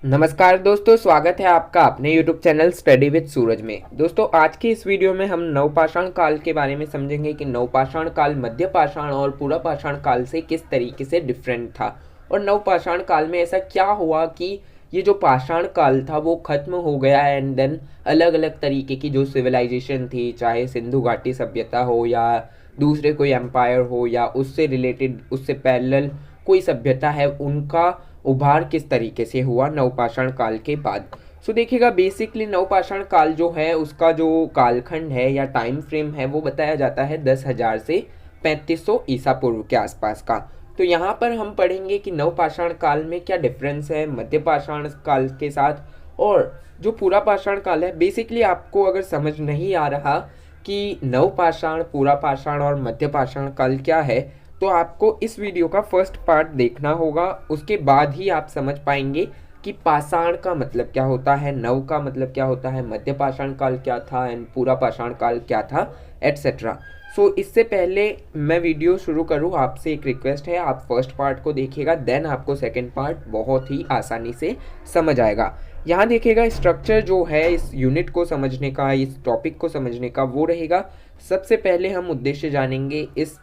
नमस्कार दोस्तों, स्वागत है आपका अपने YouTube चैनल स्टडी विद सूरज में। दोस्तों, आज की इस वीडियो में हम नवपाषाण काल के बारे में समझेंगे कि नवपाषाण काल मध्य पाषाण और पुरापाषाण काल से किस तरीके से डिफरेंट था और नवपाषाण काल में ऐसा क्या हुआ कि ये जो पाषाण काल था वो खत्म हो गया एंड देन अलग अलग तरीके की जो सिविलाइजेशन थी, चाहे सिंधु घाटी सभ्यता हो या दूसरे कोई एम्पायर हो या उससे रिलेटेड उससे पैरेलल कोई सभ्यता है, उनका उभार किस तरीके से हुआ नवपाषाण काल के बाद। सो देखिएगा, बेसिकली नवपाषाण काल जो है उसका जो कालखंड है या टाइम फ्रेम है वो बताया जाता है 10,000 से 3500 ईसा पूर्व के आसपास का। तो यहाँ पर हम पढ़ेंगे कि नवपाषाण काल में क्या डिफरेंस है मध्य पाषाण काल के साथ और जो पूरा पाषाण काल है। बेसिकली आपको अगर समझ नहीं आ रहा कि नवपाषाण, पूरा पाषाण और मध्य पाषाण काल क्या है, तो आपको इस वीडियो का फर्स्ट पार्ट देखना होगा। उसके बाद ही आप समझ पाएंगे कि पाषाण का मतलब क्या होता है, नव का मतलब क्या होता है, मध्य पाषाण काल क्या था एंड पूरा पाषाण काल क्या था, एटसेट्रा। सो इससे पहले मैं वीडियो शुरू करूँ, आपसे एक रिक्वेस्ट है, आप फर्स्ट पार्ट को देखिएगा, देन आपको सेकेंड पार्ट बहुत ही आसानी से समझ आएगा। यहाँ देखिएगा, स्ट्रक्चर जो है इस यूनिट को समझने का, इस टॉपिक को समझने का वो रहेगा। सबसे पहले हम उद्देश्य जानेंगे इस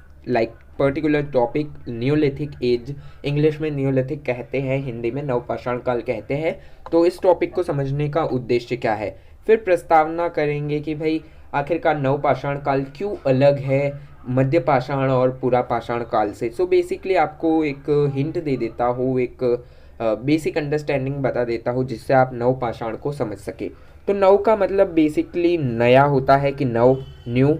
particular topic neolithic age, English में न्यूलिथिक कहते हैं, हिंदी में नवपाषाण काल कहते हैं। तो इस टॉपिक को समझने का उद्देश्य क्या है, फिर प्रस्तावना करेंगे कि भाई आखिरकार नवपाषाण काल क्यों अलग है मध्य पाषाण और पूरा पाषाण काल से। सो बेसिकली आपको एक हिंट दे देता हूँ, एक बेसिक अंडरस्टैंडिंग बता देता हूँ जिससे आप नवपाषाण को समझ सके। तो नव का मतलब बेसिकली नया होता है कि नव, न्यू,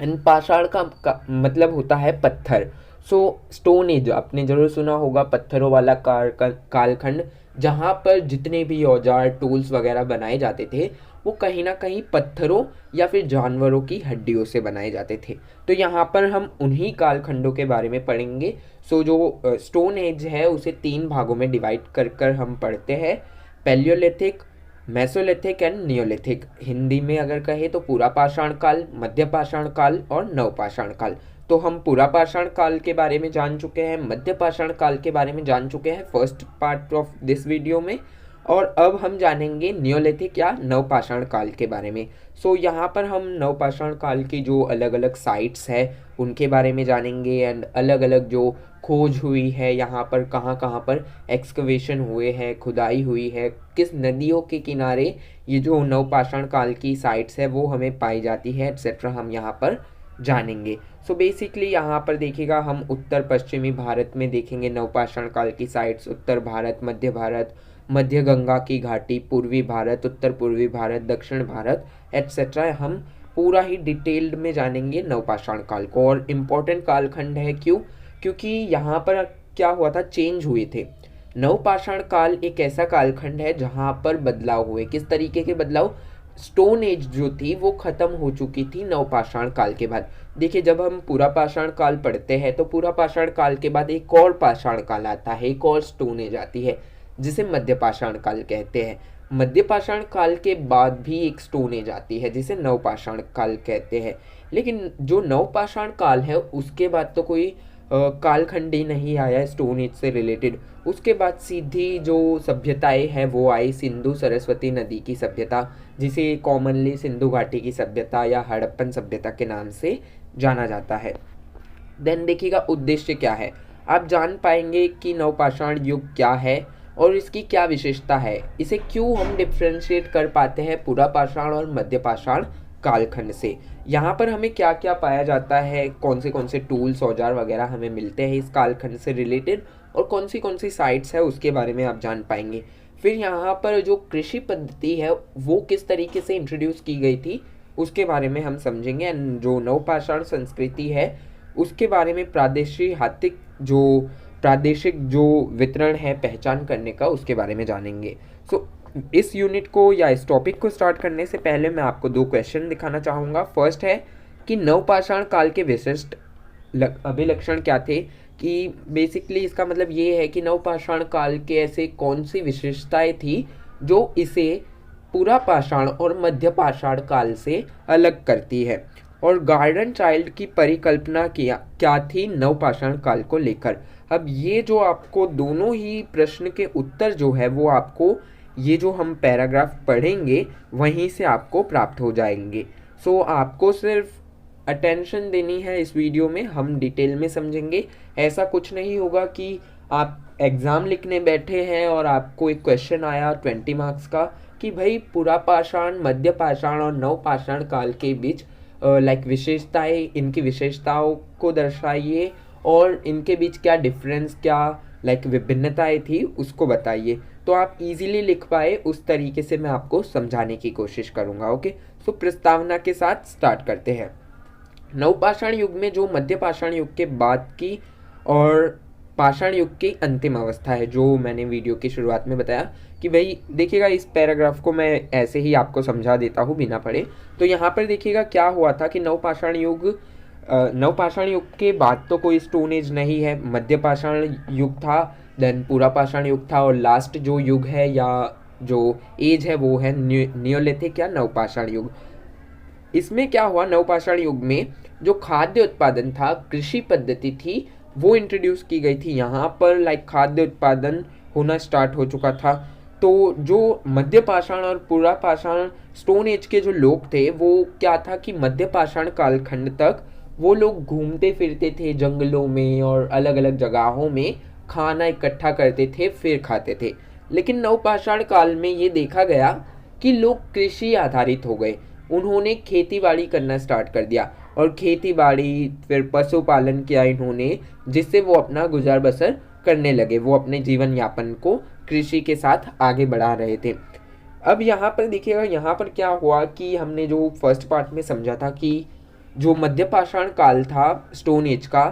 एंड पाषाण का मतलब होता है पत्थर। सो स्टोन एज आपने जरूर सुना होगा, पत्थरों वाला कालखंड, जहाँ पर जितने भी औजार, टूल्स वगैरह बनाए जाते थे वो कहीं ना कहीं पत्थरों या फिर जानवरों की हड्डियों से बनाए जाते थे। तो यहाँ पर हम उन्हीं कालखंडों के बारे में पढ़ेंगे। सो जो स्टोन एज है उसे 3 भागों में डिवाइड कर कर हम पढ़ते हैं, Palaeolithic, Mesolithic and Neolithic. Hindi में अगर कहे तो पूरा पाषाण काल, मध्य पाषाण काल और नवपाषाण काल। तो हम पूरा पाषाण काल के बारे में जान चुके हैं, मध्य पाषाण काल के बारे में जान चुके हैं first part of this video में, और अब हम जानेंगे नियोलिथिक या नवपाषाण काल के बारे में। सो यहाँ पर हम नवपाषाण काल की जो अलग अलग साइट्स है उनके बारे में जानेंगे एंड अलग अलग जो खोज हुई है यहाँ पर, कहाँ कहाँ पर एक्सकवेशन हुए हैं, खुदाई हुई है, किस नदियों के किनारे ये जो नवपाषाण काल की साइट्स है वो हमें पाई जाती है, एटसेट्रा, हम यहाँ पर जानेंगे। सो बेसिकली यहाँ पर देखिएगा, हम उत्तर पश्चिमी भारत में देखेंगे नवपाषाण काल की साइट्स, उत्तर भारत, मध्य गंगा की घाटी, पूर्वी भारत, उत्तर पूर्वी भारत, दक्षिण भारत, एटसेट्रा। हम पूरा ही डिटेल्ड में जानेंगे नवपाषाण काल को। और इम्पोर्टेंट कालखंड है, क्यों? क्योंकि यहाँ पर क्या हुआ था, चेंज हुए थे। नवपाषाण काल एक ऐसा कालखंड है जहाँ पर बदलाव हुए। किस तरीके के बदलाव? स्टोन एज जो थी वो खत्म हो चुकी थी नवपाषाण काल के बाद। देखिए, जब हम पूरा पाषाण काल पढ़ते हैं तो पूरा पाषाण काल के बाद एक और पाषाण काल आता है, एक और स्टोन एज आती है जिसे मध्य पाषाण काल कहते हैं। मध्य पाषाण काल के बाद भी एक स्टोन एज आती है जिसे नवपाषाण काल कहते हैं। लेकिन जो नवपाषाण काल है उसके बाद तो कोई कालखंड ही नहीं आया स्टोन एज से रिलेटेड। उसके बाद सीधी जो सभ्यताएं हैं वो आई, सिंधु सरस्वती नदी की सभ्यता, जिसे कॉमनली सिंधु घाटी की सभ्यता या हड़प्पन सभ्यता के नाम से जाना जाता है। देन देखिएगा, उद्देश्य क्या है, आप जान पाएंगे कि नवपाषाण युग क्या है और इसकी क्या विशेषता है, इसे क्यों हम डिफ्रेंशिएट कर पाते हैं पूरा पाषाण और मध्य पाषाण कालखंड से। यहाँ पर हमें क्या क्या पाया जाता है, कौन से टूल्स, औजार वगैरह हमें मिलते हैं इस कालखंड से रिलेटेड, और कौन सी साइट्स है उसके बारे में आप जान पाएंगे। फिर यहाँ पर जो कृषि पद्धति है वो किस तरीके से इंट्रोड्यूस की गई थी उसके बारे में हम समझेंगे। एंड जो नवपाषाण संस्कृति है उसके बारे में प्रादेशिक जो वितरण है पहचान करने का, उसके बारे में जानेंगे। सो इस यूनिट को या इस टॉपिक को स्टार्ट करने से पहले मैं आपको 2 क्वेश्चन दिखाना चाहूँगा। फर्स्ट है कि नवपाषाण काल के विशिष्ट अभिलक्षण क्या थे, कि बेसिकली इसका मतलब ये है कि नवपाषाण काल के ऐसे कौन सी विशेषताएं थी जो इसे पूरा पाषाण और मध्य पाषाण काल से अलग करती है। और गार्डन चाइल्ड की परिकल्पना किया क्या थी नवपाषाण काल को लेकर। अब ये जो आपको दोनों ही प्रश्न के उत्तर जो है वो आपको ये जो हम पैराग्राफ पढ़ेंगे वहीं से आपको प्राप्त हो जाएंगे। सो आपको सिर्फ अटेंशन देनी है इस वीडियो में, हम डिटेल में समझेंगे। ऐसा कुछ नहीं होगा कि आप एग्ज़ाम लिखने बैठे हैं और आपको एक क्वेश्चन आया 20 मार्क्स का कि भाई पुरा पाषाण, मध्य पाषाण और नवपाषाण काल के बीच लाइक विशेषताएं, इनकी विशेषताओं को दर्शाइए और इनके बीच क्या डिफरेंस, क्या लाइक विभिन्नताएं थी उसको बताइए। तो आप इजीली लिख पाए उस तरीके से मैं आपको समझाने की कोशिश करूँगा। ओके, सो प्रस्तावना के साथ स्टार्ट करते हैं। नवपाषाण युग में जो मध्य पाषाण युग के बाद की और पाषाण युग की अंतिम अवस्था है, जो मैंने वीडियो की शुरुआत में बताया कि भाई देखिएगा, इस पैराग्राफ को मैं ऐसे ही आपको समझा देता हूँ बिना पढ़े। तो यहाँ पर देखिएगा क्या हुआ था कि नवपाषाण युग के बाद तो कोई स्टोन एज नहीं है, मध्य पाषाण युग था, देन पूरा पाषाण युग था और लास्ट जो युग है या जो एज है वो है नियोलिथिक या नवपाषाण युग। इसमें क्या हुआ, नवपाषाण युग में जो खाद्य उत्पादन था, कृषि पद्धति थी, वो इंट्रोड्यूस की गई थी। यहाँ पर लाइक खाद्य उत्पादन होना स्टार्ट हो चुका था। तो जो मध्य पाषाण और पूरा पाषाण स्टोन एज के जो लोग थे वो क्या था कि मध्य पाषाण कालखंड तक वो लोग घूमते फिरते थे जंगलों में और अलग अलग जगहों में, खाना इकट्ठा करते थे फिर खाते थे। लेकिन नवपाषाण काल में ये देखा गया कि लोग कृषि आधारित हो गए, उन्होंने खेती बाड़ी करना स्टार्ट कर दिया और खेती बाड़ी फिर पशुपालन किया इन्होंने, जिससे वो अपना गुजार बसर करने लगे, वो अपने जीवन यापन को कृषि के साथ आगे बढ़ा रहे थे। अब यहाँ पर देखिएगा, यहाँ पर क्या हुआ कि हमने जो फर्स्ट पार्ट में समझा था कि जो मध्य पाषाण काल था स्टोन एज का,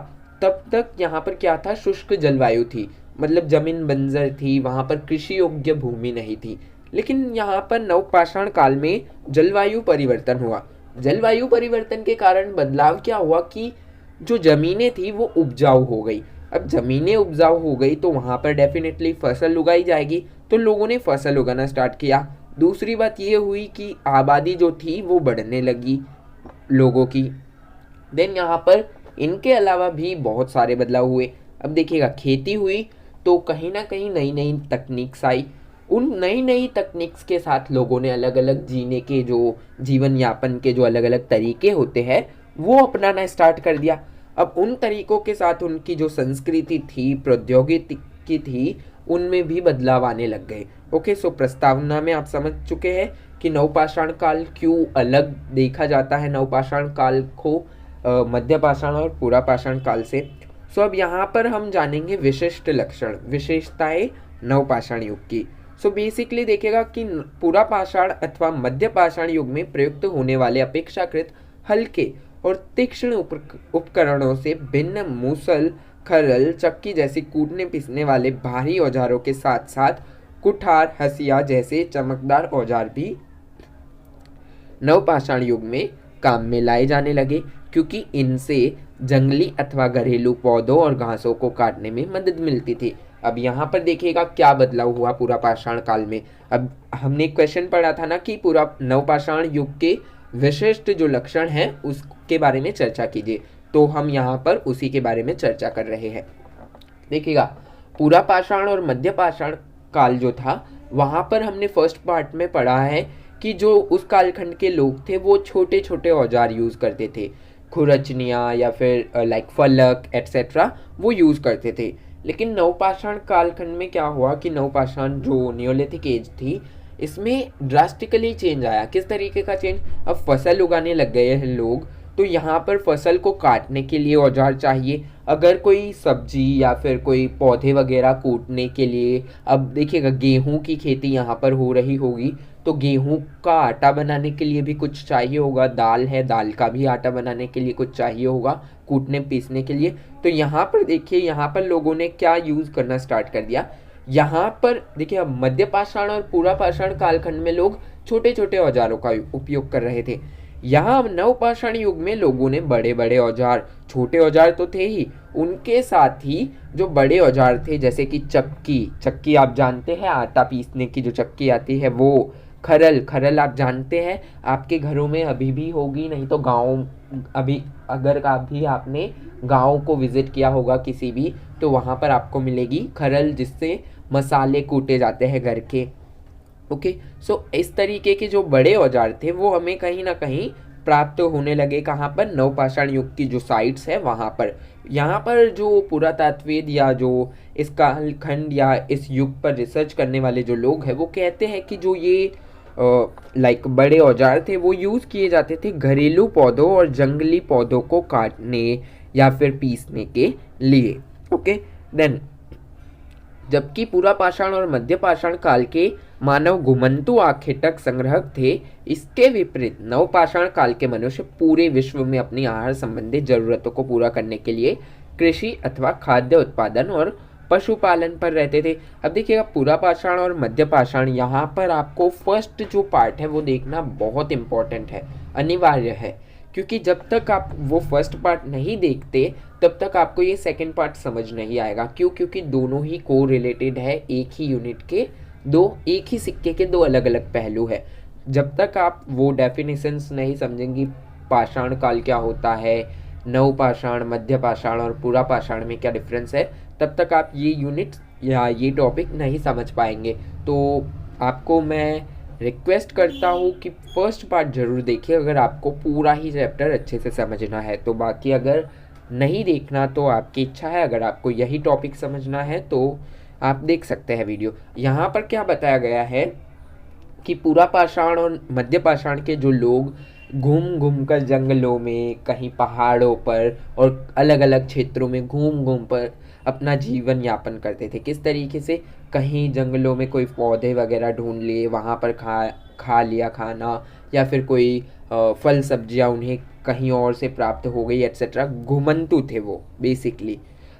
तब तक यहाँ पर क्या था, शुष्क जलवायु थी, मतलब जमीन बंजर थी, वहाँ पर कृषि योग्य भूमि नहीं थी। लेकिन यहाँ पर नवपाषाण काल में जलवायु परिवर्तन हुआ। जलवायु परिवर्तन के कारण बदलाव क्या हुआ कि जो ज़मीनें थी वो उपजाऊ हो गई। अब ज़मीनें उपजाऊ हो गई तो वहाँ पर डेफिनेटली फसल उगाई जाएगी, तो लोगों ने फसल उगाना स्टार्ट किया। दूसरी बात ये हुई कि आबादी जो थी वो बढ़ने लगी लोगों की। देन यहाँ पर इनके अलावा भी बहुत सारे बदलाव हुए। अब देखिएगा, खेती हुई तो कहीं ना कहीं नई नई तकनीक्स आई। उन नई नई तकनीक्स के साथ लोगों ने अलग अलग जीने के, जो जीवन यापन के जो अलग अलग तरीके होते हैं वो अपनाना स्टार्ट कर दिया। अब उन तरीकों के साथ उनकी जो संस्कृति थी, प्रौद्योगिकी थी, उनमें भी बदलाव आने लग गए। ओके, सो प्रस्तावना में आप समझ चुके हैं कि नवपाषाण काल क्यों अलग देखा जाता है नवपाषाण काल को मध्य पाषाण और पूरा पाषाण काल से। सो अब यहाँ पर हम जानेंगे विशिष्ट लक्षण, विशेषताएं नवपाषाण युग की। सो बेसिकली देखिएगा कि पूरा पाषाण अथवा मध्य पाषाण युग में प्रयुक्त होने वाले अपेक्षाकृत हल्के और तीक्ष्ण उपकरणों से भिन्न मूसल, खरल, चक्की जैसी कूटने पीसने वाले भारी औजारों के साथ साथ कुठार, हसिया जैसे चमकदार औजार भी नवपाषाण युग में काम में लाए जाने लगे, क्योंकि इनसे जंगली अथवा घरेलू पौधों और घासों को काटने में मदद मिलती थी। अब यहाँ पर देखिएगा क्या बदलाव हुआ पूरा पाषाण काल में। अब हमने क्वेश्चन पढ़ा था ना कि पूरा नवपाषाण युग के विशिष्ट जो लक्षण हैं उसके बारे में चर्चा कीजिए, तो हम यहाँ पर उसी के बारे में चर्चा कर रहे हैं। देखिएगा, पूरा पाषाण और मध्य पाषाण काल जो था वहाँ पर हमने फर्स्ट पार्ट में पढ़ा है कि जो उस कालखंड के लोग थे वो छोटे छोटे औजार यूज़ करते थे, खुरचनियाँ या फिर लाइक फलक एट्सेट्रा वो यूज़ करते थे। लेकिन नवपाषाण कालखंड में क्या हुआ कि नवपाषाण जो नियोलिथिक एज थी, इसमें ड्रास्टिकली चेंज आया। किस तरीके का चेंज, अब फसल उगाने लग गए हैं लोग, तो यहाँ पर फसल को काटने के लिए औजार चाहिए। अगर कोई सब्जी या फिर कोई पौधे वगैरह कूटने के लिए, अब देखिएगा गेहूं की खेती यहाँ पर हो रही होगी, तो गेहूं का आटा बनाने के लिए भी कुछ चाहिए होगा, दाल है, दाल का भी आटा बनाने के लिए कुछ चाहिए होगा कूटने पीसने के लिए। तो यहाँ पर देखिए, यहाँ पर लोगों ने क्या यूज़ करना स्टार्ट कर दिया। यहाँ पर देखिए, अब मध्य पाषाण और पूरा पाषाण कालखंड में लोग छोटे छोटे औजारों का उपयोग कर रहे थे। यहाँ नवपाषाण युग में लोगों ने बड़े बड़े औजार, छोटे औजार तो थे ही, उनके साथ ही जो बड़े औजार थे जैसे कि चक्की आप जानते हैं, आटा पीसने की जो चक्की आती है वो, खरल आप जानते हैं, आपके घरों में अभी भी होगी, नहीं तो गाँव अभी अगर कभी आपने गाँव को विज़िट किया होगा किसी भी, तो वहाँ पर आपको मिलेगी खरल, जिससे मसाले कूटे जाते हैं घर के। ओके, सो इस तरीके के जो बड़े औजार थे वो हमें कहीं ना कहीं प्राप्त होने लगे। कहाँ पर? नवपाषाण युग की जो साइट्स है वहाँ पर। यहाँ पर जो पुरातात्वविद या जो इस कालखंड या इस युग पर रिसर्च करने वाले जो लोग हैं वो कहते हैं कि जो ये बड़े औजार थे वो यूज़ किए जाते थे घरेलू पौधों और जंगली पौधों को काटने या फिर पीसने के लिए। ओके, देन जबकि पूरा पाषाण और मध्य पाषाण काल के मानव घुमंतु आखेटक संग्रहक थे, इसके विपरीत नवपाषाण काल के मनुष्य पूरे विश्व में अपनी आहार संबंधी जरूरतों को पूरा करने के लिए कृषि अथवा खाद्य उत्पादन और पशुपालन पर रहते थे। अब देखिएगा, पूरा पाषाण और मध्य पाषाण, यहाँ पर आपको फर्स्ट जो पार्ट है वो देखना बहुत इंपॉर्टेंट है, अनिवार्य है, क्योंकि जब तक आप वो फर्स्ट पार्ट नहीं देखते तब तक आपको ये सेकंड पार्ट समझ नहीं आएगा। क्यों? क्योंकि दोनों ही को रिलेटेड है, एक ही यूनिट के एक ही सिक्के के दो अलग अलग पहलू है। जब तक आप वो डेफिनेशंस नहीं समझेंगी, पाषाण काल क्या होता है, नव पाषाण, मध्य पाषाण और पूरा पाषाण में क्या डिफरेंस है, तब तक आप ये यूनिट या ये टॉपिक नहीं समझ पाएंगे। तो आपको मैं रिक्वेस्ट करता हूँ कि फर्स्ट पार्ट ज़रूर देखिए अगर आपको पूरा ही चैप्टर अच्छे से समझना है। तो बाकी अगर नहीं देखना तो आपकी इच्छा है, अगर आपको यही टॉपिक समझना है तो आप देख सकते हैं वीडियो। यहाँ पर क्या बताया गया है कि पूरा पाषाण और मध्य पाषाण के जो लोग घूम घूम कर जंगलों में, कहीं पहाड़ों पर और अलग अलग क्षेत्रों में घूम घूम पर अपना जीवन यापन करते थे। किस तरीके से? कहीं जंगलों में कोई पौधे वगैरह ढूंढ लिए, वहाँ पर खा लिया खाना, या फिर कोई फल सब्जियाँ उन्हें कहीं और से प्राप्त हो गई, एट्सेट्रा। घुमंतु थे वो बेसिकली।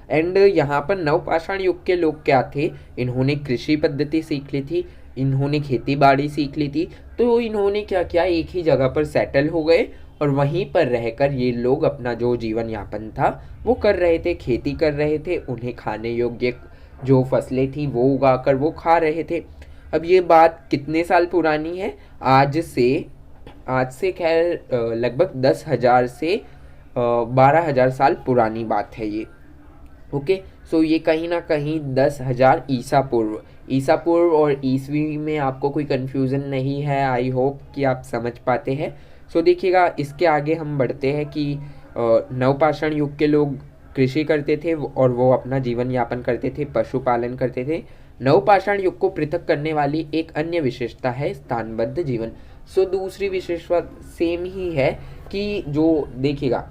एंड यहाँ पर नवपाषाण युग के लोग क्या थे? इन्होंने कृषि पद्धति सीख ली थी, इन्होंने खेती बाड़ी सीख ली थी। तो इन्होंने क्या किया, एक ही जगह पर सेटल हो गए और वहीं पर रहकर ये लोग अपना जो जीवन यापन था वो कर रहे थे, खेती कर रहे थे। उन्हें खाने योग्य जो फसलें थी वो उगाकर वो खा रहे थे। अब ये बात कितने साल पुरानी है? आज से खैर लगभग 10,000 से 12,000 साल पुरानी बात है ये। ओके, सो ये कहीं ना कहीं 10,000 ईसा पूर्व और ईसवी में आपको कोई कन्फ्यूज़न नहीं है। आई होप कि आप समझ पाते हैं। सो देखिएगा, इसके आगे हम बढ़ते हैं कि नवपाषाण युग के लोग कृषि करते थे और वो अपना जीवन यापन करते थे, पशुपालन करते थे। नवपाषाण युग को पृथक करने वाली एक अन्य विशेषता है स्थानबद्ध जीवन। सो दूसरी विशेषता सेम ही है कि जो देखिएगा,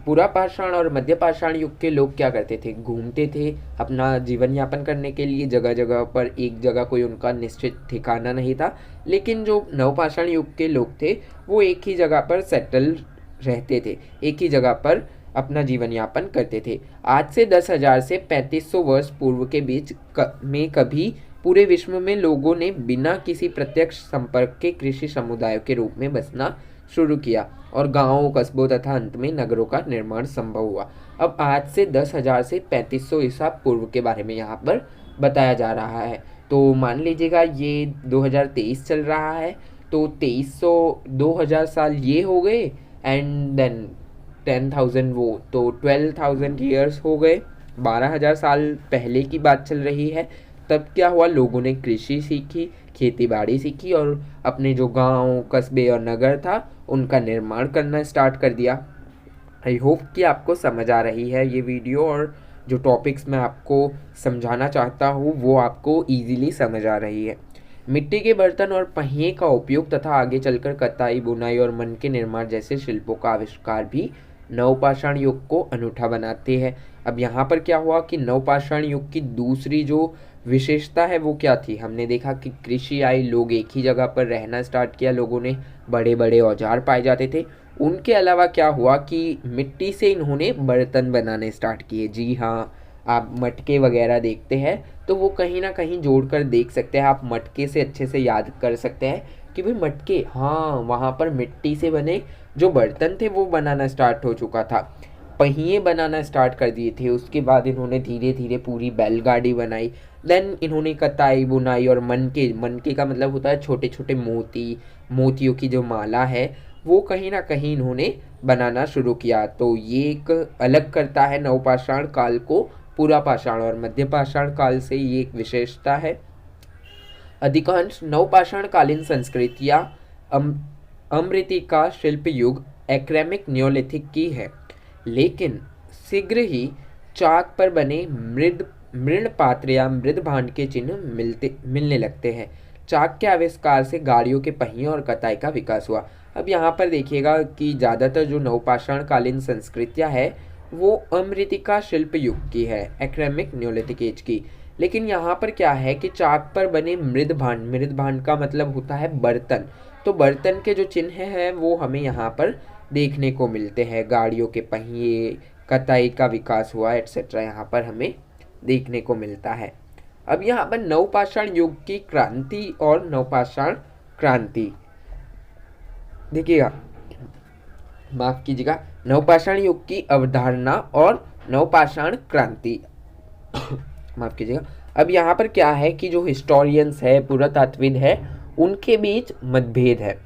पूरा पाषाण और मध्य पाषाण युग के लोग क्या करते थे? घूमते थे अपना जीवन यापन करने के लिए जगह जगह पर, एक जगह कोई उनका निश्चित ठिकाना नहीं था। लेकिन जो नवपाषाण युग के लोग थे वो एक ही जगह पर सेटल रहते थे, एक ही जगह पर अपना जीवन यापन करते थे। आज से 10,000 से 3500 वर्ष पूर्व के बीच में कभी पूरे विश्व में लोगों ने बिना किसी प्रत्यक्ष संपर्क के कृषि समुदायों के रूप में बसना शुरू किया और गांवों, कस्बों तथा अंत में नगरों का निर्माण संभव हुआ। अब आज से 10,000 से 3500 ईसा पूर्व के बारे में यहाँ पर बताया जा रहा है। तो मान लीजिएगा ये 2023 चल रहा है, तो 2000 साल ये हो गए, एंड देन 10,000 वो, तो 12,000 ईयर्स हो गए। 12,000 साल पहले की बात चल रही है। तब क्या हुआ? लोगों ने कृषि सीखी, खेती बाड़ी सीखी और अपने जो गांव, कस्बे और नगर था उनका निर्माण करना स्टार्ट कर दिया। आई होप कि आपको समझ आ रही है ये वीडियो, और जो टॉपिक्स मैं आपको समझाना चाहता हूँ वो आपको इजीली समझ आ रही है। मिट्टी के बर्तन और पहिए का उपयोग तथा आगे चलकर कताई, बुनाई और मन के निर्माण जैसे शिल्पों का आविष्कार भी नवपाषाण युग को अनूठा बनाते हैं। अब यहाँ पर क्या हुआ कि नवपाषाण युग की दूसरी जो विशेषता है वो क्या थी? हमने देखा कि कृषि आई, लोग एक ही जगह पर रहना स्टार्ट किया, लोगों ने बड़े बड़े औजार पाए जाते थे। उनके अलावा क्या हुआ कि मिट्टी से इन्होंने बर्तन बनाने स्टार्ट किए। जी हाँ, आप मटके वगैरह देखते हैं तो वो कहीं ना कहीं जोड़कर देख सकते हैं। आप मटके से अच्छे से याद कर सकते हैं कि भाई मटके, हाँ, वहाँ पर मिट्टी से बने जो बर्तन थे वो बनाना स्टार्ट हो चुका था। पहिए बनाना स्टार्ट कर दिए थे। उसके बाद इन्होंने धीरे धीरे पूरी बैलगाड़ी बनाई। देन इन्होंने कताई, बुनाई और मनके का मतलब होता है छोटे छोटे मोतियों की जो माला है वो कहीं ना कहीं इन्होंने बनाना शुरू किया। तो ये एक अलग करता है नवपाषाण काल को पूरा पाषाण और मध्य पाषाण काल से, ये एक विशेषता है। अधिकांश नवपाषाण कालीन संस्कृतियाँ अमृतिका शिल्प युग एक्रेमिक न्योलिथिक की है, लेकिन शीघ्र ही चाक पर बने मृण पात्र या मृद भांड के चिन्ह मिलने लगते हैं। चाक के आविष्कार से गाड़ियों के पहिए और कताई का विकास हुआ। अब यहाँ पर देखिएगा कि ज़्यादातर जो नवपाषाण कालीन संस्कृतियाँ है वो अमृतिका शिल्प युग की है, एक्रेमिक न्योलिथिक एज की। लेकिन यहाँ पर क्या है कि चाक पर बने मृद भांड का मतलब होता है बर्तन, तो बर्तन के जो चिन्ह हैं वो हमें यहाँ पर देखने को मिलते हैं। गाड़ियों के पहिए, कताई का विकास हुआ एटसेट्रा यहाँ पर हमें देखने को मिलता है। अब यहाँ पर नवपाषाण युग की क्रांति और नवपाषाण क्रांति देखिएगा, माफ कीजिएगा, नवपाषाण युग की अवधारणा और नवपाषाण क्रांति माफ कीजिएगा। अब यहाँ पर क्या है कि जो हिस्टोरियंस है, पुरातत्वविद है, उनके बीच मतभेद है।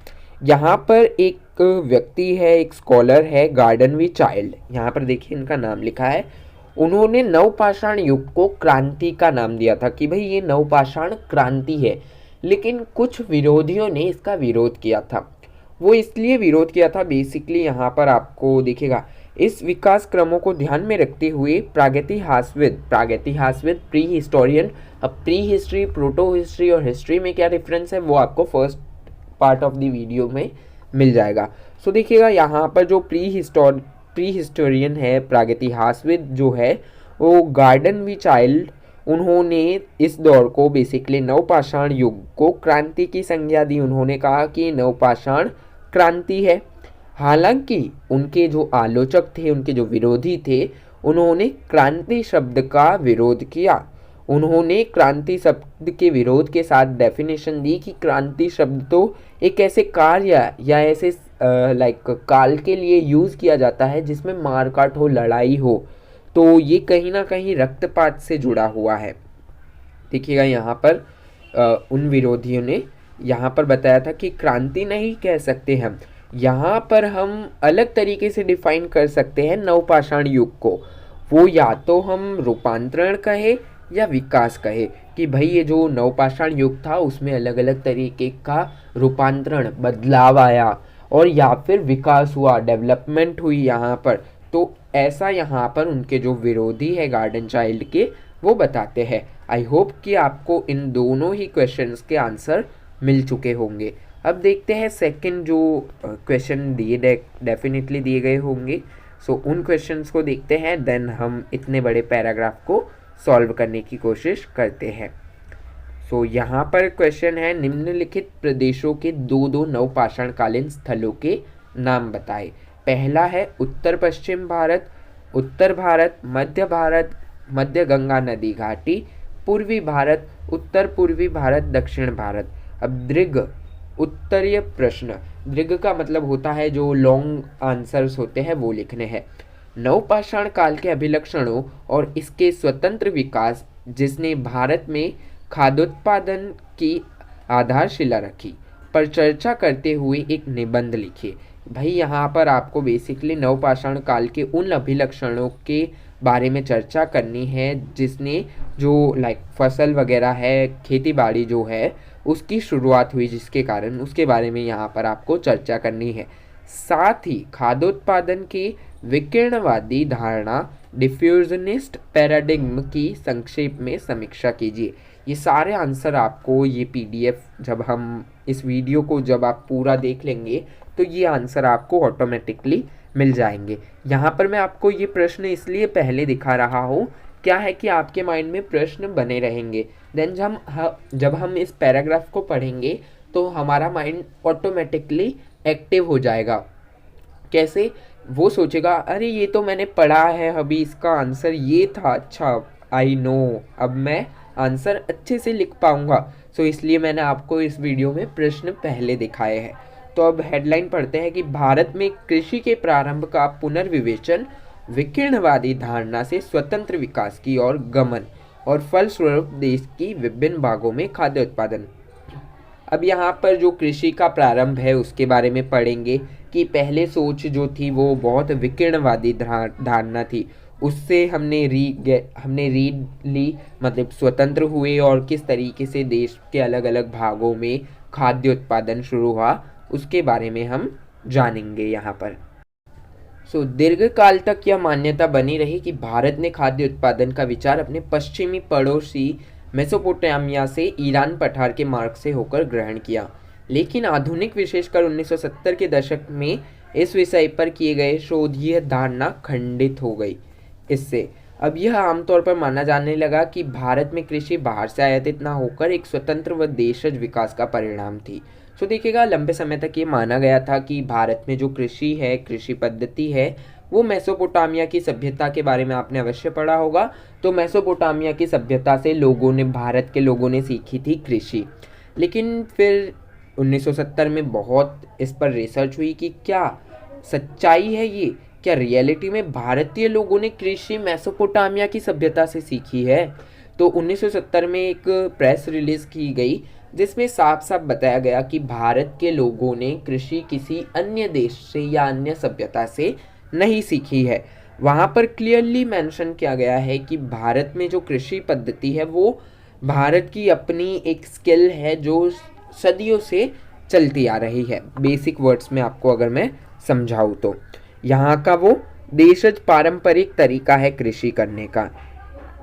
यहाँ पर एक व्यक्ति है, एक स्कॉलर है, गार्डन वी चाइल्ड, यहाँ पर देखिए इनका नाम लिखा है। उन्होंने नवपाषाण युग को क्रांति का नाम दिया था कि भाई ये नवपाषाण क्रांति है, लेकिन कुछ विरोधियों ने इसका विरोध किया था। वो इसलिए विरोध किया था बेसिकली, यहाँ पर आपको दिखेगा, इस विकास क्रमों को ध्यान में रखते हुए प्रागैतिहासिकविद प्री हिस्टोरियन। अब प्री हिस्ट्री, प्रोटो हिस्ट्री और हिस्ट्री में क्या डिफरेंस है वो आपको first part of the video में मिल जाएगा। सो देखिएगा यहाँ पर जो प्री हिस्टोरियन है, प्रागैतिहासिकविद जो है, वो गार्डन वी चाइल्ड, उन्होंने इस दौर को बेसिकली नवपाषाण युग को क्रांति की संज्ञा दी। उन्होंने कहा कि नवपाषाण क्रांति है। हालांकि उनके जो आलोचक थे, उनके जो विरोधी थे, उन्होंने क्रांति शब्द का विरोध किया। उन्होंने क्रांति शब्द के विरोध के साथ डेफिनेशन दी कि क्रांति शब्द तो एक ऐसे कार्य या ऐसे काल के लिए यूज़ किया जाता है जिसमें मारकाट हो, लड़ाई हो, तो ये कहीं ना कहीं रक्तपात से जुड़ा हुआ है। देखिएगा यहाँ पर उन विरोधियों ने यहाँ पर बताया था कि क्रांति नहीं कह सकते हम, यहाँ पर हम अलग तरीके से डिफाइन कर सकते हैं नवपाषाण युग को। वो या तो हम रूपांतरण कहे या विकास कहे कि भाई ये जो नवपाषाण युग था उसमें अलग अलग तरीके का रूपांतरण, बदलाव आया, और या फिर विकास हुआ, डेवलपमेंट हुई यहाँ पर। तो ऐसा यहाँ पर उनके जो विरोधी है गार्डन चाइल्ड के, वो बताते हैं। आई होप कि आपको इन दोनों ही क्वेश्चंस के आंसर मिल चुके होंगे। अब देखते हैं सेकंड जो क्वेश्चन डेफिनेटली दिए गए होंगे, सो उन क्वेश्चंस को देखते हैं, देन हम इतने बड़े पैराग्राफ को सॉल्व करने की कोशिश करते हैं। सो यहाँ पर क्वेश्चन है, निम्नलिखित प्रदेशों के दो नवपाषाण कालीन स्थलों के नाम बताएं। पहला है उत्तर पश्चिम भारत, उत्तर भारत, मध्य गंगा नदी घाटी, पूर्वी भारत, उत्तर पूर्वी भारत, दक्षिण भारत। अब दीर्घ उत्तरीय प्रश्न, दीर्घ का मतलब होता है जो लॉन्ग आंसर्स होते हैं वो लिखने हैं। नवपाषाण काल के अभिलक्षणों और इसके स्वतंत्र विकास जिसने भारत में खाद्योत्पादन की आधारशिला रखी पर चर्चा करते हुए एक निबंध लिखिए। भाई यहाँ पर आपको बेसिकली नवपाषाण काल के उन अभिलक्षणों के बारे में चर्चा करनी है जिसने जो फसल वगैरह है, खेती बाड़ी जो है उसकी शुरुआत हुई, जिसके कारण उसके बारे में यहाँ पर आपको चर्चा करनी है। साथ ही खाद्योत्पादन की विकिरणवादी धारणा, डिफ्यूजनिस्ट पैराडिग्म की संक्षेप में समीक्षा कीजिए। ये सारे आंसर आपको ये पीडीएफ जब हम इस वीडियो को जब आप पूरा देख लेंगे तो ये आंसर आपको ऑटोमेटिकली मिल जाएंगे। यहाँ पर मैं आपको ये प्रश्न इसलिए पहले दिखा रहा हूँ, क्या है कि आपके माइंड में प्रश्न बने रहेंगे, देन जब हम इस पैराग्राफ को पढ़ेंगे तो हमारा माइंड ऑटोमेटिकली एक्टिव हो जाएगा। कैसे? वो सोचेगा अरे ये तो मैंने पढ़ा है अभी, इसका आंसर ये था, अच्छा आई नो, अब मैं आंसर अच्छे से लिख पाऊंगा। सो इसलिए मैंने आपको इस वीडियो में प्रश्न पहले दिखाए हैं। तो अब हेडलाइन पढ़ते हैं कि भारत में कृषि के प्रारंभ का पुनर्विवेचन, विकिरणवादी धारणा से स्वतंत्र विकास की ओर गमन और फलस्वरूप देश की विभिन्न भागों में खाद्य उत्पादन। अब यहाँ पर जो कृषि का प्रारंभ है उसके बारे में पढ़ेंगे कि पहले सोच जो थी वो बहुत विकिरणवादी धारणा थी, उससे हमने रीड ली, मतलब स्वतंत्र हुए और किस तरीके से देश के अलग अलग भागों में खाद्य उत्पादन शुरू हुआ उसके बारे में हम जानेंगे यहाँ पर। दीर्घ काल तक यह मान्यता बनी रही कि भारत ने खाद्य उत्पादन का विचार अपने पश्चिमी पड़ोसी मेसोपोटामिया से ईरान पठार के मार्ग से होकर ग्रहण किया, लेकिन आधुनिक विशेषकर 1970 के दशक में इस विषय पर किए गए शोध यह धारणा खंडित हो गई। इससे अब यह आमतौर पर माना जाने लगा कि भारत में कृषि बाहर से आयातित न होकर एक स्वतंत्र व देशज विकास का परिणाम थी। देखिएगा, लंबे समय तक ये माना गया था कि भारत में जो कृषि है, कृषि पद्धति है, वो मेसोपोटामिया की सभ्यता के बारे में आपने अवश्य पढ़ा होगा। तो मेसोपोटामिया की सभ्यता से भारत के लोगों ने सीखी थी कृषि। लेकिन फिर 1970 में बहुत इस पर रिसर्च हुई कि क्या सच्चाई है ये, क्या रियलिटी में भारतीय लोगों ने कृषि मेसोपोटामिया की सभ्यता से सीखी है। तो 1970 में एक प्रेस रिलीज की गई जिसमें साफ साफ बताया गया कि भारत के लोगों ने कृषि किसी अन्य देश से या अन्य सभ्यता से नहीं सीखी है। वहाँ पर क्लियरली मेंशन किया गया है कि भारत में जो कृषि पद्धति है वो भारत की अपनी एक स्किल है जो सदियों से चलती आ रही है। बेसिक वर्ड्स में आपको अगर मैं समझाऊँ तो यहाँ का वो देशज पारंपरिक तरीका है कृषि करने का।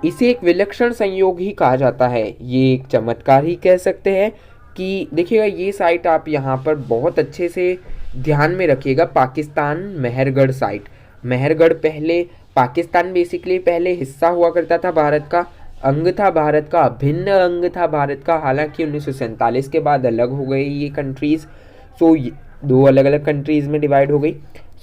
इसे एक विलक्षण संयोग ही कहा जाता है, ये एक चमत्कार ही कह सकते हैं। कि देखिएगा, ये साइट आप यहाँ पर बहुत अच्छे से ध्यान में रखिएगा। पाकिस्तान मेहरगढ़ साइट, मेहरगढ़ पहले पाकिस्तान बेसिकली पहले हिस्सा हुआ करता था भारत का, अंग था भारत का, अभिन्न अंग था भारत का। हालांकि 1947 के बाद अलग हो गई ये कंट्रीज़, दो अलग अलग कंट्रीज़ में डिवाइड हो गई।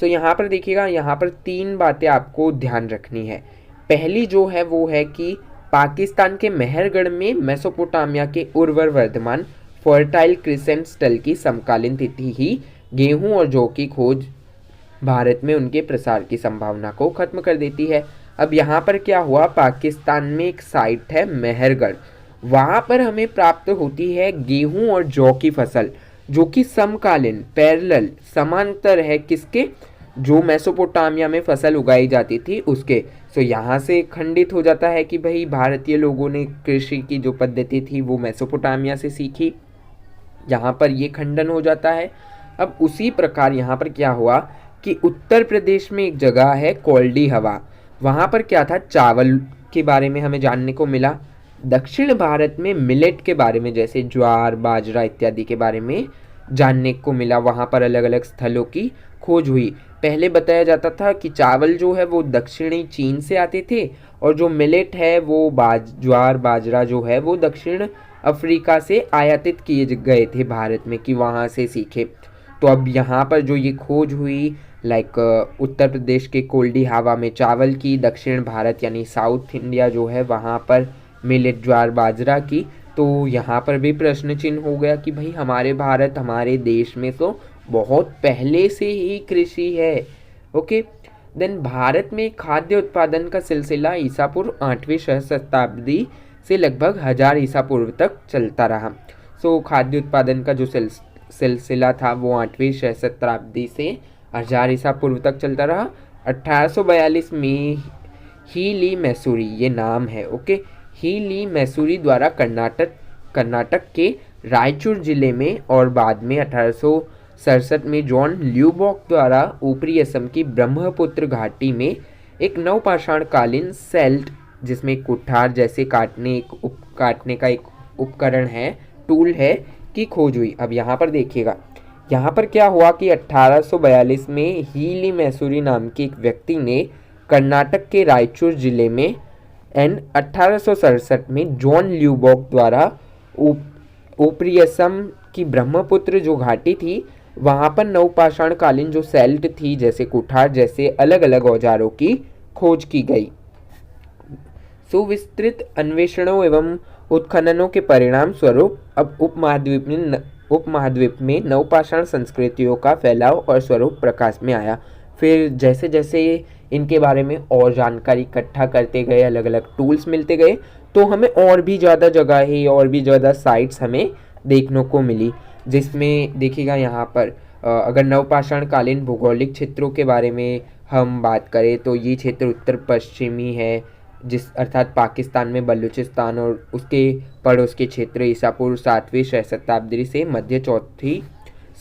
यहाँ पर देखिएगा, यहाँ पर 3 बातें आपको ध्यान रखनी है। पहली जो है वो है कि पाकिस्तान के मेहरगढ़ में मेसोपोटामिया के उर्वर वर्धमान फर्टाइल क्रिसेंट स्टल की समकालीन तिथि ही गेहूं और जौ की खोज भारत में उनके प्रसार की संभावना को खत्म कर देती है। अब यहाँ पर क्या हुआ, पाकिस्तान में एक साइट है मेहरगढ़, वहाँ पर हमें प्राप्त होती है गेहूं और जौ की फसल, जो कि समकालीन पैरेलल समांतर है किसके, जो मेसोपोटामिया में फसल उगाई जाती थी उसके। यहाँ से खंडित हो जाता है कि भाई भारतीय लोगों ने कृषि की जो पद्धति थी वो मेसोपोटामिया से सीखी, यहाँ पर ये खंडन हो जाता है। अब उसी प्रकार यहाँ पर क्या हुआ कि उत्तर प्रदेश में एक जगह है कोल्डी हवा, वहाँ पर क्या था, चावल के बारे में हमें जानने को मिला। दक्षिण भारत में मिलेट के बारे में, जैसे ज्वार बाजरा इत्यादि के बारे में जानने को मिला। वहाँ पर अलग अलग स्थलों की खोज हुई। पहले बताया जाता था कि चावल जो है वो दक्षिणी चीन से आते थे और जो मिलेट है वो ज्वार बाजरा जो है वो दक्षिण अफ्रीका से आयातित किए गए थे भारत में, कि वहाँ से सीखे। तो अब यहाँ पर जो ये खोज हुई उत्तर प्रदेश के कोल्डी हवा में चावल की, दक्षिण भारत यानी साउथ इंडिया जो है वहाँ पर मिलेट ज्वार बाजरा की, तो यहाँ पर भी प्रश्न चिन्ह हो गया कि भाई हमारे भारत हमारे देश में तो बहुत पहले से ही कृषि है। ओके, देन भारत में खाद्य उत्पादन का सिलसिला ईसा पूर्व 8वीं शताब्दी से लगभग 1000 ईसा पूर्व तक चलता रहा। खाद्य उत्पादन का जो सिलसिला था वो 8वीं शताब्दी से 1000 ईसा पूर्व तक चलता रहा। 1842 में ही ली मैसूरी, ये नाम है, ओके, ही ली मैसूरी द्वारा कर्नाटक के रायचूर जिले में और बाद में 1867 में जॉन ल्यूबॉक द्वारा ऊपरी असम की ब्रह्मपुत्र घाटी में एक नवपाषाणकालीन सेल्ट, जिसमें कुठार जैसे काटने का एक उपकरण है, टूल है, की खोज हुई। अब यहाँ पर देखिएगा, यहाँ पर क्या हुआ कि 1842 में हीली मैसूरी नाम के एक व्यक्ति ने कर्नाटक के रायचूर जिले में 1867 में जॉन ल्यूबॉक द्वारा ऊपरी असम की ब्रह्मपुत्र जो घाटी थी वहाँ पर नवपाषाणकालीन जो सेल्ट थी, जैसे कुठार जैसे अलग अलग औजारों की खोज की गई। सुविस्तृत अन्वेषणों एवं उत्खननों के परिणाम स्वरूप अब उपमहाद्वीप में नवपाषाण संस्कृतियों का फैलाव और स्वरूप प्रकाश में आया। फिर जैसे जैसे इनके बारे में और जानकारी इकट्ठा करते गए, अलग अलग टूल्स मिलते गए, तो हमें और भी ज़्यादा जगहें और भी ज़्यादा साइट्स हमें देखने को मिली, जिसमें देखिएगा यहाँ पर अगर नवपाषाण कालीन भौगोलिक क्षेत्रों के बारे में हम बात करें तो ये क्षेत्र उत्तर पश्चिमी है, जिस अर्थात पाकिस्तान में बलूचिस्तान और उसके पड़ोस के क्षेत्र ईसा पूर्व 7वीं सहस्त्राब्दी से मध्य 4वीं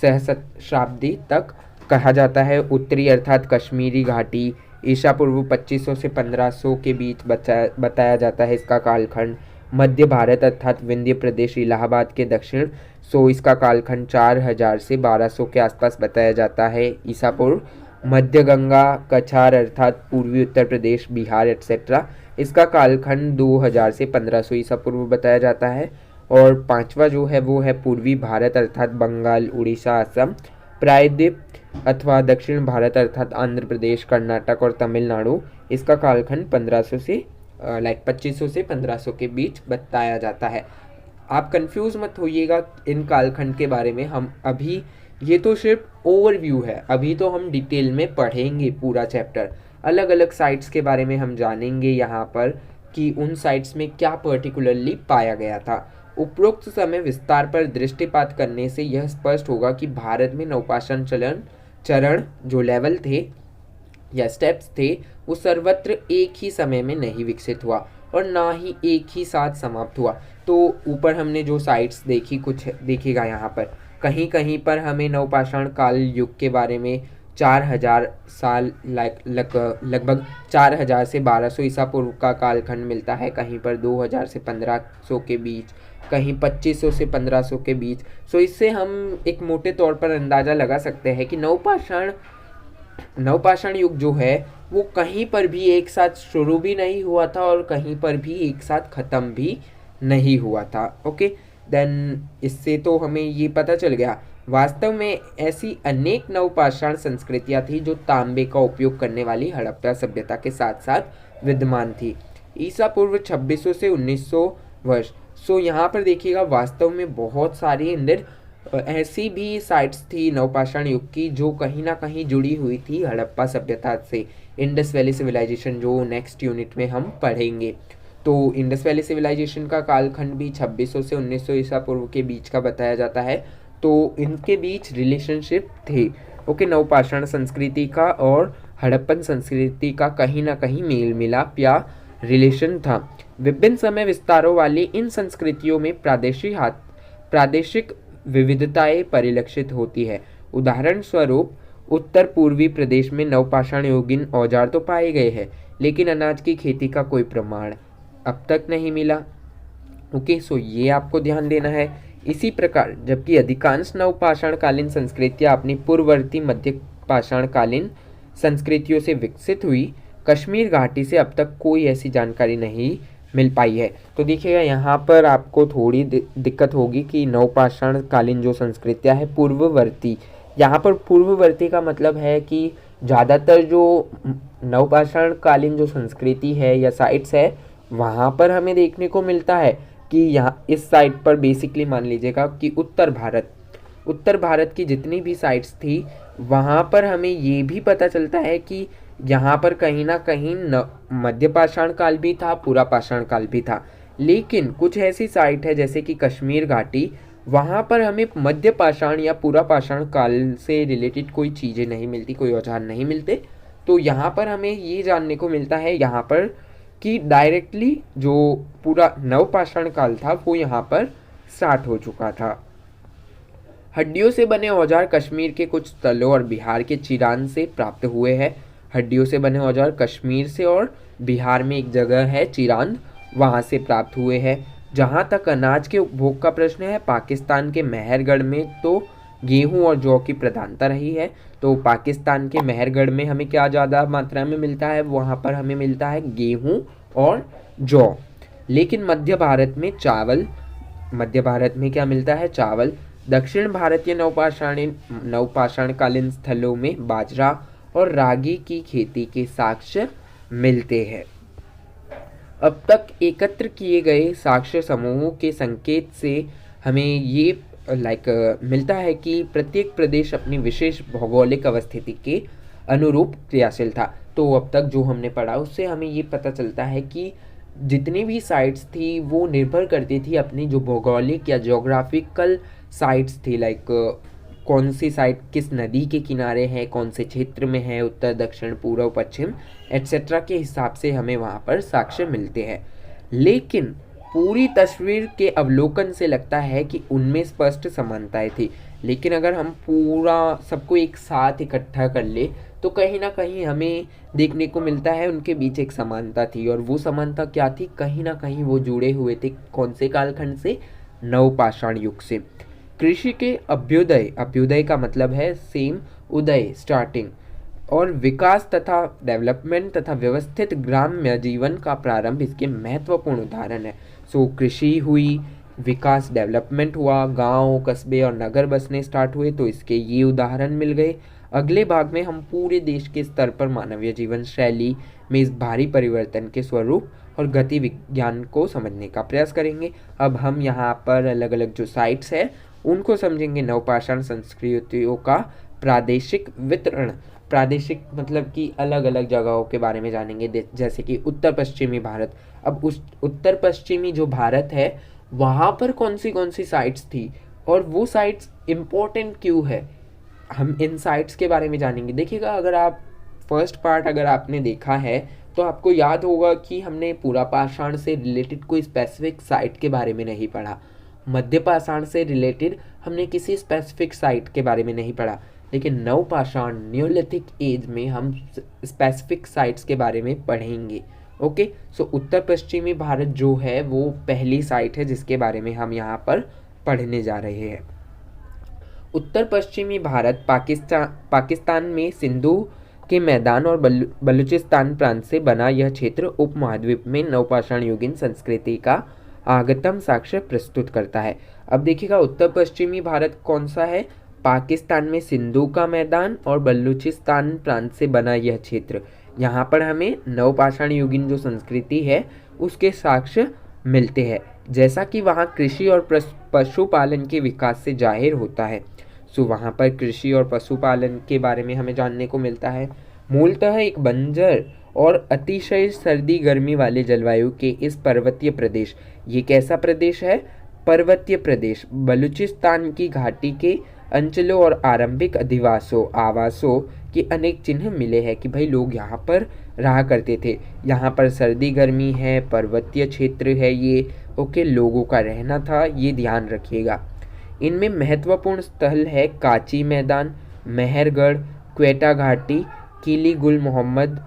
सहस्त्राब्दी तक कहा जाता है। उत्तरी अर्थात कश्मीरी घाटी ईसा पूर्व 2500 से 1500 के बीच बताया जाता है इसका कालखंड। मध्य भारत अर्थात विंध्य प्रदेश इलाहाबाद के दक्षिण, सो इसका कालखंड 4000 से 1200 के आसपास बताया जाता है ईसा पूर्व। मध्य गंगा कछार अर्थात पूर्वी उत्तर प्रदेश बिहार एट्सेट्रा, इसका कालखंड 2000 से 1500 ईसा पूर्व बताया जाता है। और पांचवा जो है वो है पूर्वी भारत अर्थात बंगाल उड़ीसा असम, प्रायद्वीप अथवा दक्षिण भारत अर्थात आंध्र प्रदेश कर्नाटक और तमिलनाडु, इसका कालखंड 1500 से 2500 से 1500 के बीच बताया जाता है। आप कंफ्यूज मत होइएगा इन कालखंड के बारे में, हम अभी ये तो सिर्फ ओवरव्यू है, अभी तो हम डिटेल में पढ़ेंगे पूरा चैप्टर, अलग अलग साइट्स के बारे में हम जानेंगे यहाँ पर कि उन साइट्स में क्या पर्टिकुलरली पाया गया था। उपरोक्त समय विस्तार पर दृष्टिपात करने से यह स्पष्ट होगा कि भारत में नवपाषाण चरण जो लेवल थे या स्टेप्स थे वो सर्वत्र एक ही समय में नहीं विकसित हुआ और ना ही एक ही साथ समाप्त हुआ। तो ऊपर हमने जो साइट्स देखी कुछ देखिएगा यहाँ पर, कहीं कहीं पर हमें नवपाषाण काल युग के बारे में 4000 साल लगभग 4000 से 1200 ईसा पूर्व का कालखंड मिलता है, कहीं पर 2000 से 1500 के बीच, कहीं 2500 से 1500 के बीच। सो इससे हम एक मोटे तौर पर अंदाज़ा लगा सकते हैं कि नवपाषाण युग जो है वो कहीं पर भी एक साथ शुरू भी नहीं हुआ था और कहीं पर भी एक साथ ख़त्म भी नहीं हुआ था। ओके, देन इससे तो हमें ये पता चल गया। वास्तव में ऐसी अनेक नवपाषाण संस्कृतियाँ थी जो तांबे का उपयोग करने वाली हड़प्पा सभ्यता के साथ साथ विद्यमान थी। ईसा पूर्व 2600 से 1900 वर्ष। सो यहाँ पर देखिएगा वास्तव में बहुत सारी इंडियन ऐसी भी साइट्स थी नवपाषाण युग की जो कहीं ना कहीं जुड़ी हुई थी हड़प्पा सभ्यता से। इंडस वैली सिविलाइजेशन जो नेक्स्ट यूनिट में हम पढ़ेंगे, तो इंडस वैली सिविलाइजेशन का कालखंड भी 2600 से 1900 ईसा पूर्व के बीच का बताया जाता है। तो इनके बीच रिलेशनशिप थे। ओके, नवपाषाण संस्कृति का और हड़प्पन संस्कृति का कहीं ना कहीं मेल मिलाप या रिलेशन था। विभिन्न समय विस्तारों वाली इन संस्कृतियों में प्रादेशिक विविधताएं परिलक्षित होती है। उदाहरण स्वरूप उत्तर पूर्वी प्रदेश में नवपाषाण युगीन औजार तो पाए गए हैं, लेकिन अनाज की खेती का कोई प्रमाण अब तक नहीं मिला। ओके, सो ये आपको ध्यान देना है। इसी प्रकार जबकि अधिकांश नवपाषाण कालीन संस्कृतियाँ अपनी पूर्ववर्ती मध्य पाषाण कालीन संस्कृतियों से विकसित हुई, कश्मीर घाटी से अब तक कोई ऐसी जानकारी नहीं मिल पाई है। तो देखिएगा यहाँ पर आपको थोड़ी दिक्कत होगी कि नवपाषाण कालीन जो संस्कृतियाँ है पूर्ववर्ती, यहाँ पर पूर्ववर्ती का मतलब है कि ज़्यादातर जो नवपाषाण कालीन जो संस्कृति है या साइट्स है वहाँ पर हमें देखने को मिलता है कि यहाँ इस साइट पर बेसिकली मान लीजिएगा कि उत्तर भारत की जितनी भी साइट्स थी वहाँ पर हमें ये भी पता चलता है कि यहाँ पर कहीं ना कहीं मध्य पाषाण काल भी था, पूरा पाषाण काल भी था। लेकिन कुछ ऐसी साइट है जैसे कि कश्मीर घाटी, वहाँ पर हमें मध्य पाषाण या पूरा पाषाण काल से रिलेटेड कोई चीज़ें नहीं मिलती, कोई औजार नहीं मिलते। तो यहाँ पर हमें ये जानने को मिलता है यहाँ पर कि डायरेक्टली जो पूरा नवपाषाण काल था वो यहाँ पर स्टार्ट हो चुका था। हड्डियों से बने औजार कश्मीर के कुछ स्थलों और बिहार के चिरान से प्राप्त हुए हैं। हड्डियों से बने औजार कश्मीर से और बिहार में एक जगह है चिरांद, वहाँ से प्राप्त हुए हैं। जहाँ तक अनाज के उपभोग का प्रश्न है, पाकिस्तान के मेहरगढ़ में तो गेहूं और जौ की प्रधानता रही है। तो पाकिस्तान के मेहरगढ़ में हमें क्या ज़्यादा मात्रा में मिलता है, वहाँ पर हमें मिलता है गेहूं और जौ। लेकिन मध्य भारत में क्या मिलता है, चावल। दक्षिण भारतीय नवपाषाण कालीन स्थलों में बाजरा और रागी की खेती के साक्ष्य मिलते हैं। अब तक एकत्र किए गए साक्ष्य समूहों के संकेत से हमें ये मिलता है कि प्रत्येक प्रदेश अपनी विशेष भौगोलिक अवस्थिति के अनुरूप क्रियाशील था। तो अब तक जो हमने पढ़ा उससे हमें ये पता चलता है कि जितनी भी साइट्स थी वो निर्भर करती थी अपनी जो भौगोलिक या ज्योग्राफिकल साइट्स थी, लाइक कौन सी साइट किस नदी के किनारे है, कौन से क्षेत्र में है, उत्तर दक्षिण पूर्व पश्चिम एट्सेट्रा के हिसाब से हमें वहाँ पर साक्ष्य मिलते हैं। लेकिन पूरी तस्वीर के अवलोकन से लगता है कि उनमें स्पष्ट समानताएं थी। लेकिन अगर हम पूरा सबको एक साथ इकट्ठा कर ले तो कहीं ना कहीं हमें देखने को मिलता है उनके बीच एक समानता थी। और वो समानता क्या थी, कहीं ना कहीं वो जुड़े हुए थे कौन से कालखंड से, नवपाषाण युग से। कृषि के अभ्युदय, अभ्युदय का मतलब है सेम, उदय स्टार्टिंग, और विकास तथा डेवलपमेंट तथा व्यवस्थित ग्राम्य जीवन का प्रारंभ इसके महत्वपूर्ण उदाहरण है। सो कृषि हुई, विकास डेवलपमेंट हुआ, गांव कस्बे और नगर बसने स्टार्ट हुए, तो इसके ये उदाहरण मिल गए। अगले भाग में हम पूरे देश के स्तर पर मानवीय जीवन शैली में इस भारी परिवर्तन के स्वरूप और गति विज्ञान को समझने का प्रयास करेंगे। अब हम यहाँ पर अलग अलग जो साइट्स है उनको समझेंगे। नवपाषाण संस्कृतियों का प्रादेशिक वितरण, प्रादेशिक मतलब कि अलग अलग जगहों के बारे में जानेंगे, जैसे कि उत्तर पश्चिमी भारत। अब उस उत्तर पश्चिमी जो भारत है वहाँ पर कौन सी साइट्स थी और वो साइट्स इम्पोर्टेंट क्यों है, हम इन साइट्स के बारे में जानेंगे। देखिएगा, अगर आप फर्स्ट पार्ट अगर आपने देखा है तो आपको याद होगा कि हमने पूरा पाषाण से रिलेटेड कोई स्पेसिफिक साइट के बारे में नहीं पढ़ा, मध्य पाषाण से रिलेटेड हमने किसी स्पेसिफिक साइट के बारे में नहीं पढ़ा। लेकिन नवपाषाण न्यूलिथिक एज में हम स्पेसिफिक साइट्स के बारे में पढ़ेंगे। ओके, सो उत्तर पश्चिमी भारत जो है वो पहली साइट है जिसके बारे में हम यहाँ पर पढ़ने जा रहे हैं। उत्तर पश्चिमी भारत पाकिस्तान में सिंधु के मैदान और बलूचिस्तान प्रांत से बना यह क्षेत्र उपमहाद्वीप में नवपाषाण युगीन संस्कृति का आगतम साक्ष्य प्रस्तुत करता है। अब देखिएगा, उत्तर पश्चिमी भारत कौन सा है, पाकिस्तान में सिंधु का मैदान और बलूचिस्तान प्रांत से बना यह क्षेत्र। यहाँ पर हमें नवपाषाण युगीन जो संस्कृति है उसके साक्ष्य मिलते हैं, जैसा कि वहाँ कृषि और पशुपालन के विकास से जाहिर होता है। सो वहाँ पर कृषि और पशुपालन के बारे में हमें जानने को मिलता है। मूलतः एक बंजर और अतिशय सर्दी गर्मी वाले जलवायु के इस पर्वतीय प्रदेश, ये कैसा प्रदेश है, पर्वतीय प्रदेश, बलूचिस्तान की घाटी के अंचलों और आरंभिक आवासों के अनेक चिन्ह मिले हैं कि भाई लोग यहाँ पर रहा करते थे। यहाँ पर सर्दी गर्मी है, पर्वतीय क्षेत्र है ये, ओके, लोगों का रहना था, ये ध्यान रखिएगा। इनमें महत्वपूर्ण स्थल है काची मैदान, मेहरगढ़, क्वेटा घाटी, किली गुल मोहम्मद,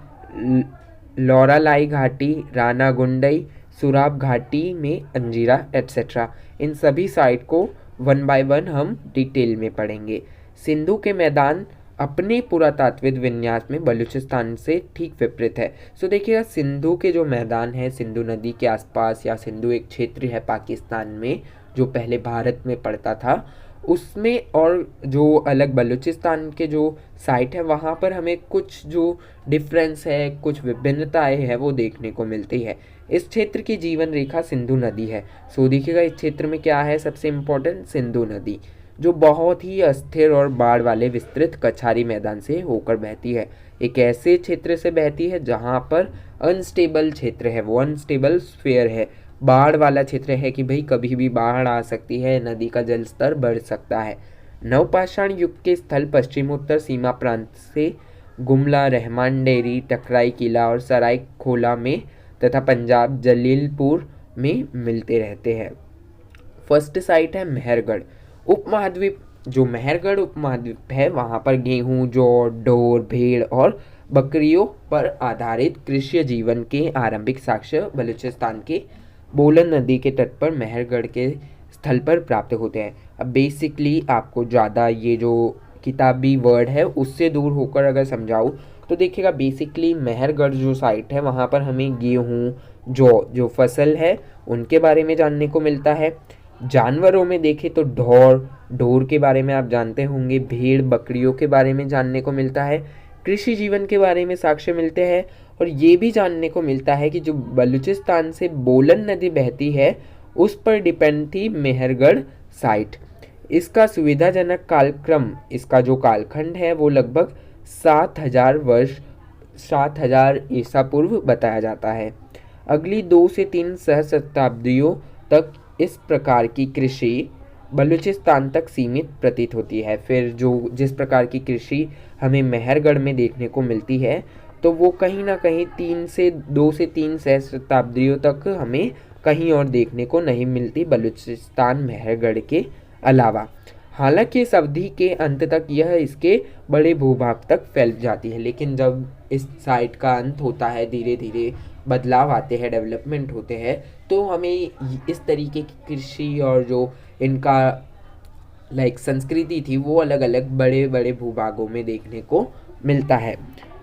लौरालाई घाटी, राना गुंडई, सुराब घाटी में अंजीरा एट्सेट्रा। इन सभी साइट को वन बाय वन हम डिटेल में पढ़ेंगे। सिंधु के मैदान अपने पुरातात्विक विन्यास में बलूचिस्तान से ठीक विपरीत है। सो देखिएगा, सिंधु के जो मैदान है सिंधु नदी के आसपास, या सिंधु एक क्षेत्र है पाकिस्तान में जो पहले भारत में पड़ता था उसमें, और जो अलग बलूचिस्तान के जो साइट है वहाँ पर हमें कुछ जो डिफरेंस है, कुछ विभिन्नताएं है वो देखने को मिलती है। इस क्षेत्र की जीवन रेखा सिंधु नदी है। सो देखिएगा, इस क्षेत्र में क्या है सबसे इम्पोर्टेंट, सिंधु नदी, जो बहुत ही अस्थिर और बाढ़ वाले विस्तृत कछारी मैदान से होकर बहती है। एक ऐसे क्षेत्र से बहती है जहाँ पर अनस्टेबल क्षेत्र है, वो अनस्टेबल स्फीयर है, बाढ़ वाला क्षेत्र है कि भाई कभी भी बाढ़ आ सकती है, नदी का जल स्तर बढ़ सकता है। नवपाषाण युग के स्थल पश्चिमोत्तर सीमा प्रांत से गुमला, रहमान डेरी, टकराई किला और सराय खोला में तथा पंजाब जलीलपुर में मिलते रहते हैं। फर्स्ट साइट है मेहरगढ़ उपमहाद्वीप। जो मेहरगढ़ उपमहाद्वीप है वहाँ पर गेहूँ, जौ, ढोर, भेड़ और बकरियों पर आधारित कृषि जीवन के आरंभिक साक्ष्य बलूचिस्तान के बोलन नदी के तट पर मेहरगढ़ के स्थल पर प्राप्त होते हैं। अब बेसिकली आपको ज़्यादा ये जो किताबी वर्ड है उससे दूर होकर अगर समझाऊँ तो देखिएगा, बेसिकली मेहरगढ़ जो साइट है वहाँ पर हमें गेहूँ, जौ जो फसल है उनके बारे में जानने को मिलता है। जानवरों में देखें तो ढोर के बारे में आप जानते होंगे, भेड़ बकरियों के बारे में जानने को मिलता है, कृषि जीवन के बारे में साक्ष्य मिलते हैं। और ये भी जानने को मिलता है कि जो बलूचिस्तान से बोलन नदी बहती है उस पर डिपेंड थी मेहरगढ़ साइट। इसका सुविधाजनक कालक्रम, इसका जो कालखंड है वो लगभग 7000 ईसा पूर्व बताया जाता है। अगली 2 से 3 सहस्त्राब्दियों तक इस प्रकार की कृषि बलूचिस्तान तक सीमित प्रतीत होती है। फिर जो जिस प्रकार की कृषि हमें मेहरगढ़ में देखने को मिलती है, तो वो कहीं ना कहीं 2 से 3 सहस्त्राब्दियों तक हमें कहीं और देखने को नहीं मिलती बलूचिस्तान मेहरगढ़ के अलावा। हालांकि इस अवधि के अंत तक यह इसके बड़े भूभाग तक फैल जाती है, लेकिन जब इस साइट का अंत होता है, धीरे धीरे बदलाव आते हैं, डेवलपमेंट होते हैं, तो हमें इस तरीके की कृषि और जो इनका संस्कृति थी वो अलग अलग बड़े बड़े भूभागों में देखने को मिलता है।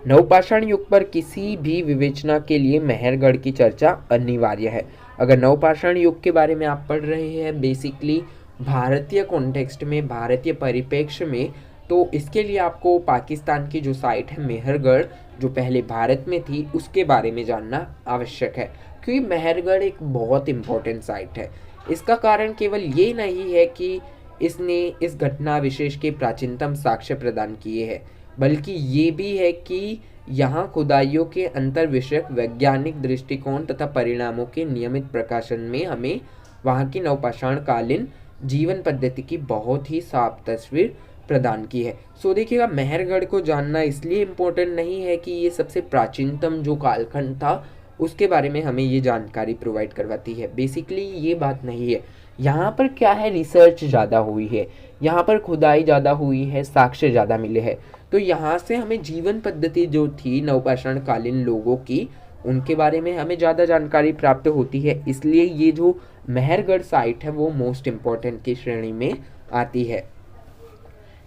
नवपाषाण युग पर किसी भी विवेचना के लिए मेहरगढ़ की चर्चा अनिवार्य है। अगर नवपाषाण युग के बारे में आप पढ़ रहे हैं बेसिकली भारतीय कॉन्टेक्स्ट में, भारतीय परिप्रेक्ष्य में, तो इसके लिए आपको पाकिस्तान की जो साइट है मेहरगढ़, जो पहले भारत में थी, उसके बारे में जानना आवश्यक है, क्योंकि मेहरगढ़ एक बहुत इम्पोर्टेंट साइट है। इसका कारण केवल ये नहीं है कि इसने इस घटना विशेष के प्राचीनतम साक्ष्य प्रदान किए हैं, बल्कि ये भी है कि यहाँ खुदाइयों के अंतर विषयक वैज्ञानिक दृष्टिकोण तथा परिणामों के नियमित प्रकाशन में हमें वहाँ की नवपाषाण कालीन जीवन पद्धति की बहुत ही साफ तस्वीर प्रदान की है। सो देखिएगा, मेहरगढ़ को जानना इसलिए इम्पोर्टेंट नहीं है कि ये सबसे प्राचीनतम जो कालखंड था उसके बारे में हमें ये जानकारी प्रोवाइड करवाती है, बेसिकली ये बात नहीं है। यहाँ पर क्या है, रिसर्च ज़्यादा हुई है, यहाँ पर खुदाई ज़्यादा हुई है, साक्ष्य ज़्यादा मिले हैं, तो यहाँ से हमें जीवन पद्धति जो थी नवपाषाण कालीन लोगों की, उनके बारे में हमें ज़्यादा जानकारी प्राप्त होती है। इसलिए ये जो मेहरगढ़ साइट है वो मोस्ट इम्पॉर्टेंट की श्रेणी में आती है।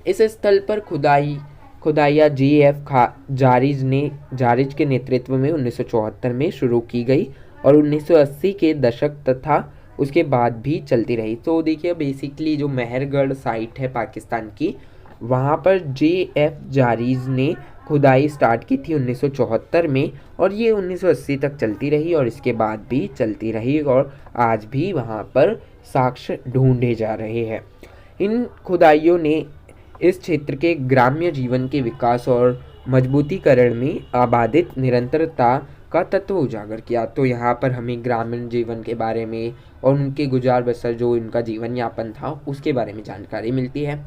इस स्थल पर खुदाइया JF जारिज के नेतृत्व में 1974 में शुरू की गई और 1980 के दशक तथा उसके बाद भी चलती रही। तो देखिए बेसिकली जो मेहरगढ़ साइट है पाकिस्तान की, वहाँ पर JF जारिज ने खुदाई स्टार्ट की थी 1974 में और ये 1980 तक चलती रही और इसके बाद भी चलती रही और आज भी वहाँ पर साक्ष्य ढूंढे जा रहे हैं। इन खुदाइयों ने इस क्षेत्र के ग्राम्य जीवन के विकास और मजबूतीकरण में आबादित निरंतरता का तत्व उजागर किया। तो यहाँ पर हमें ग्रामीण जीवन के बारे में और उनके गुजार बसर जो इनका जीवन यापन था उसके बारे में जानकारी मिलती है।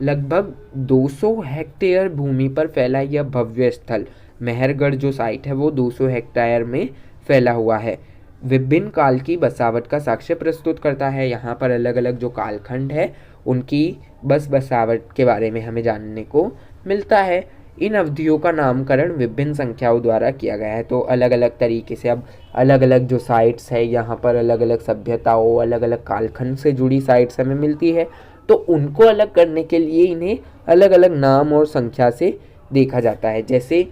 लगभग 200 हेक्टेयर भूमि पर फैला यह भव्य स्थल मेहरगढ़ जो साइट है वो 200 हेक्टेयर में फैला हुआ है। विभिन्न काल की बसावट का साक्ष्य प्रस्तुत करता है। यहाँ पर अलग अलग जो कालखंड है उनकी बसावट के बारे में हमें जानने को मिलता है। इन अवधियों का नामकरण विभिन्न संख्याओं द्वारा किया गया है। तो अलग अलग तरीके से अब अलग अलग जो साइट्स है यहाँ पर अलग अलग सभ्यताओं, अलग अलग कालखंड से जुड़ी साइट्स हमें मिलती है, तो उनको अलग करने के लिए इन्हें अलग अलग नाम और संख्या से देखा जाता है, जैसे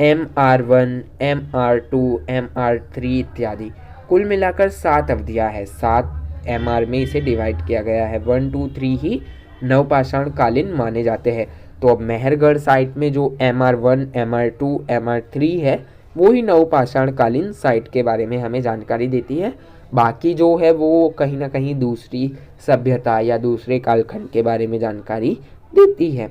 MR1, MR2, MR3 इत्यादि। कुल मिलाकर 7 अवधियाँ हैं, 7 MR में इसे डिवाइड किया गया है। 1, 2, 3 ही नवपाषाण कालीन माने जाते हैं। तो अब मेहरगढ़ साइट में जो MR1, MR2, MR3 है वो ही नवपाषाण कालीन साइट के बारे में हमें जानकारी देती है। बाकी जो है वो कहीं ना कहीं दूसरी सभ्यता या दूसरे कालखंड के बारे में जानकारी देती है।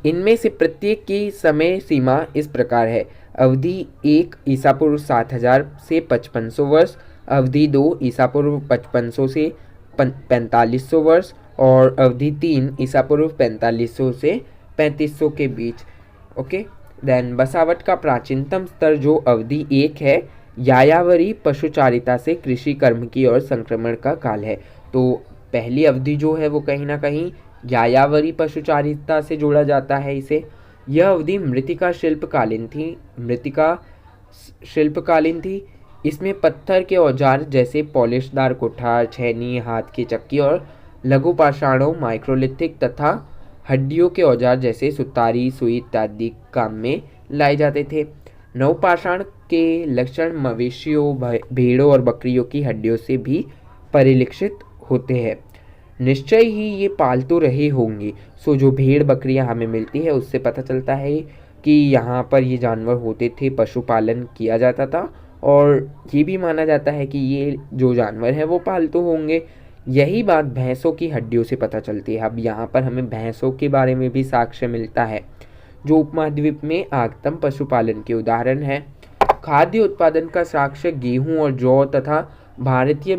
इनमें से प्रत्येक की समय सीमा इस प्रकार है। अवधि 1 ईसा पूर्व 7000 से 5500 वर्ष, अवधि 2 ईसा पूर्व 5500 से 4500 वर्ष और अवधि 3 ईसा पूर्व 4500 से 3500 के बीच। ओके, देन बसावट का प्राचीनतम स्तर जो अवधि 1 है, यायावरी पशुचारिता से कृषि कर्म की ओर संक्रमण का काल है। तो पहली अवधि जो है वो कहीं ना कहीं यायावरी पशुचारिता से जोड़ा जाता है इसे। यह अवधि मृतिका शिल्पकालीन थी। इसमें पत्थर के औजार जैसे पॉलिशदार कुठार, छेनी, हाथ की चक्की और लघु पाषाणों, माइक्रोलिथिक तथा हड्डियों के औजार जैसे सुतारी, सुई इत्यादि काम में लाए जाते थे। नवपाषाण के लक्षण मवेशियों, भेड़ों और बकरियों की हड्डियों से भी परिलक्षित होते हैं। निश्चय ही ये पालतू रहे होंगे। सो जो भेड़ बकरियां हमें मिलती है उससे पता चलता है कि यहाँ पर ये जानवर होते थे, पशुपालन किया जाता था और ये भी माना जाता है कि ये जो जानवर है वो पालतू होंगे। यही बात भैंसों की हड्डियों से पता चलती है। अब यहाँ पर हमें भैंसों के बारे में भी साक्ष्य मिलता है जो उपमहाद्वीप में आगतम पशुपालन के उदाहरण है। खाद्य उत्पादन का साक्ष्य गेहूं और जौ तथा भारतीय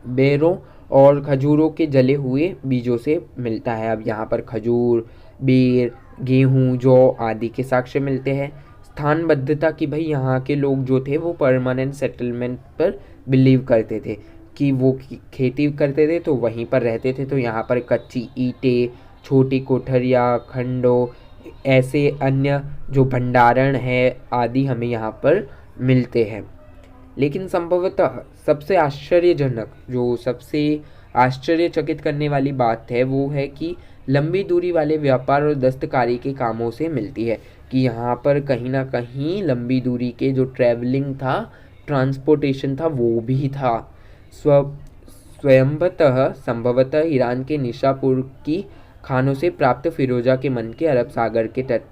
बेरों और खजूरों के जले हुए बीजों से मिलता है। अब यहाँ पर खजूर, बेर, गेहूं, जौ आदि के साक्ष्य मिलते हैं। स्थानबद्धता की भाई यहाँ के लोग जो थे वो परमानेंट सेटलमेंट पर बिलीव करते थे कि वो खेती करते थे तो वहीं पर रहते थे, तो यहाँ पर कच्ची ईंटें, छोटी कोठरियाँ, खंडों, ऐसे अन्य जो भंडारण है आदि हमें यहाँ पर मिलते हैं। लेकिन संभवतः सबसे आश्चर्यजनक, जो सबसे आश्चर्यचकित करने वाली बात है वो है कि लंबी दूरी वाले व्यापार और दस्तकारी के कामों से मिलती है, कि यहाँ पर कहीं ना कहीं लंबी दूरी के जो ट्रैवलिंग था, ट्रांसपोर्टेशन था, वो भी था। स्वयंभतः संभवतः ईरान के निशापुर की खानों से प्राप्त फिरोजा के मन के अरब सागर के तट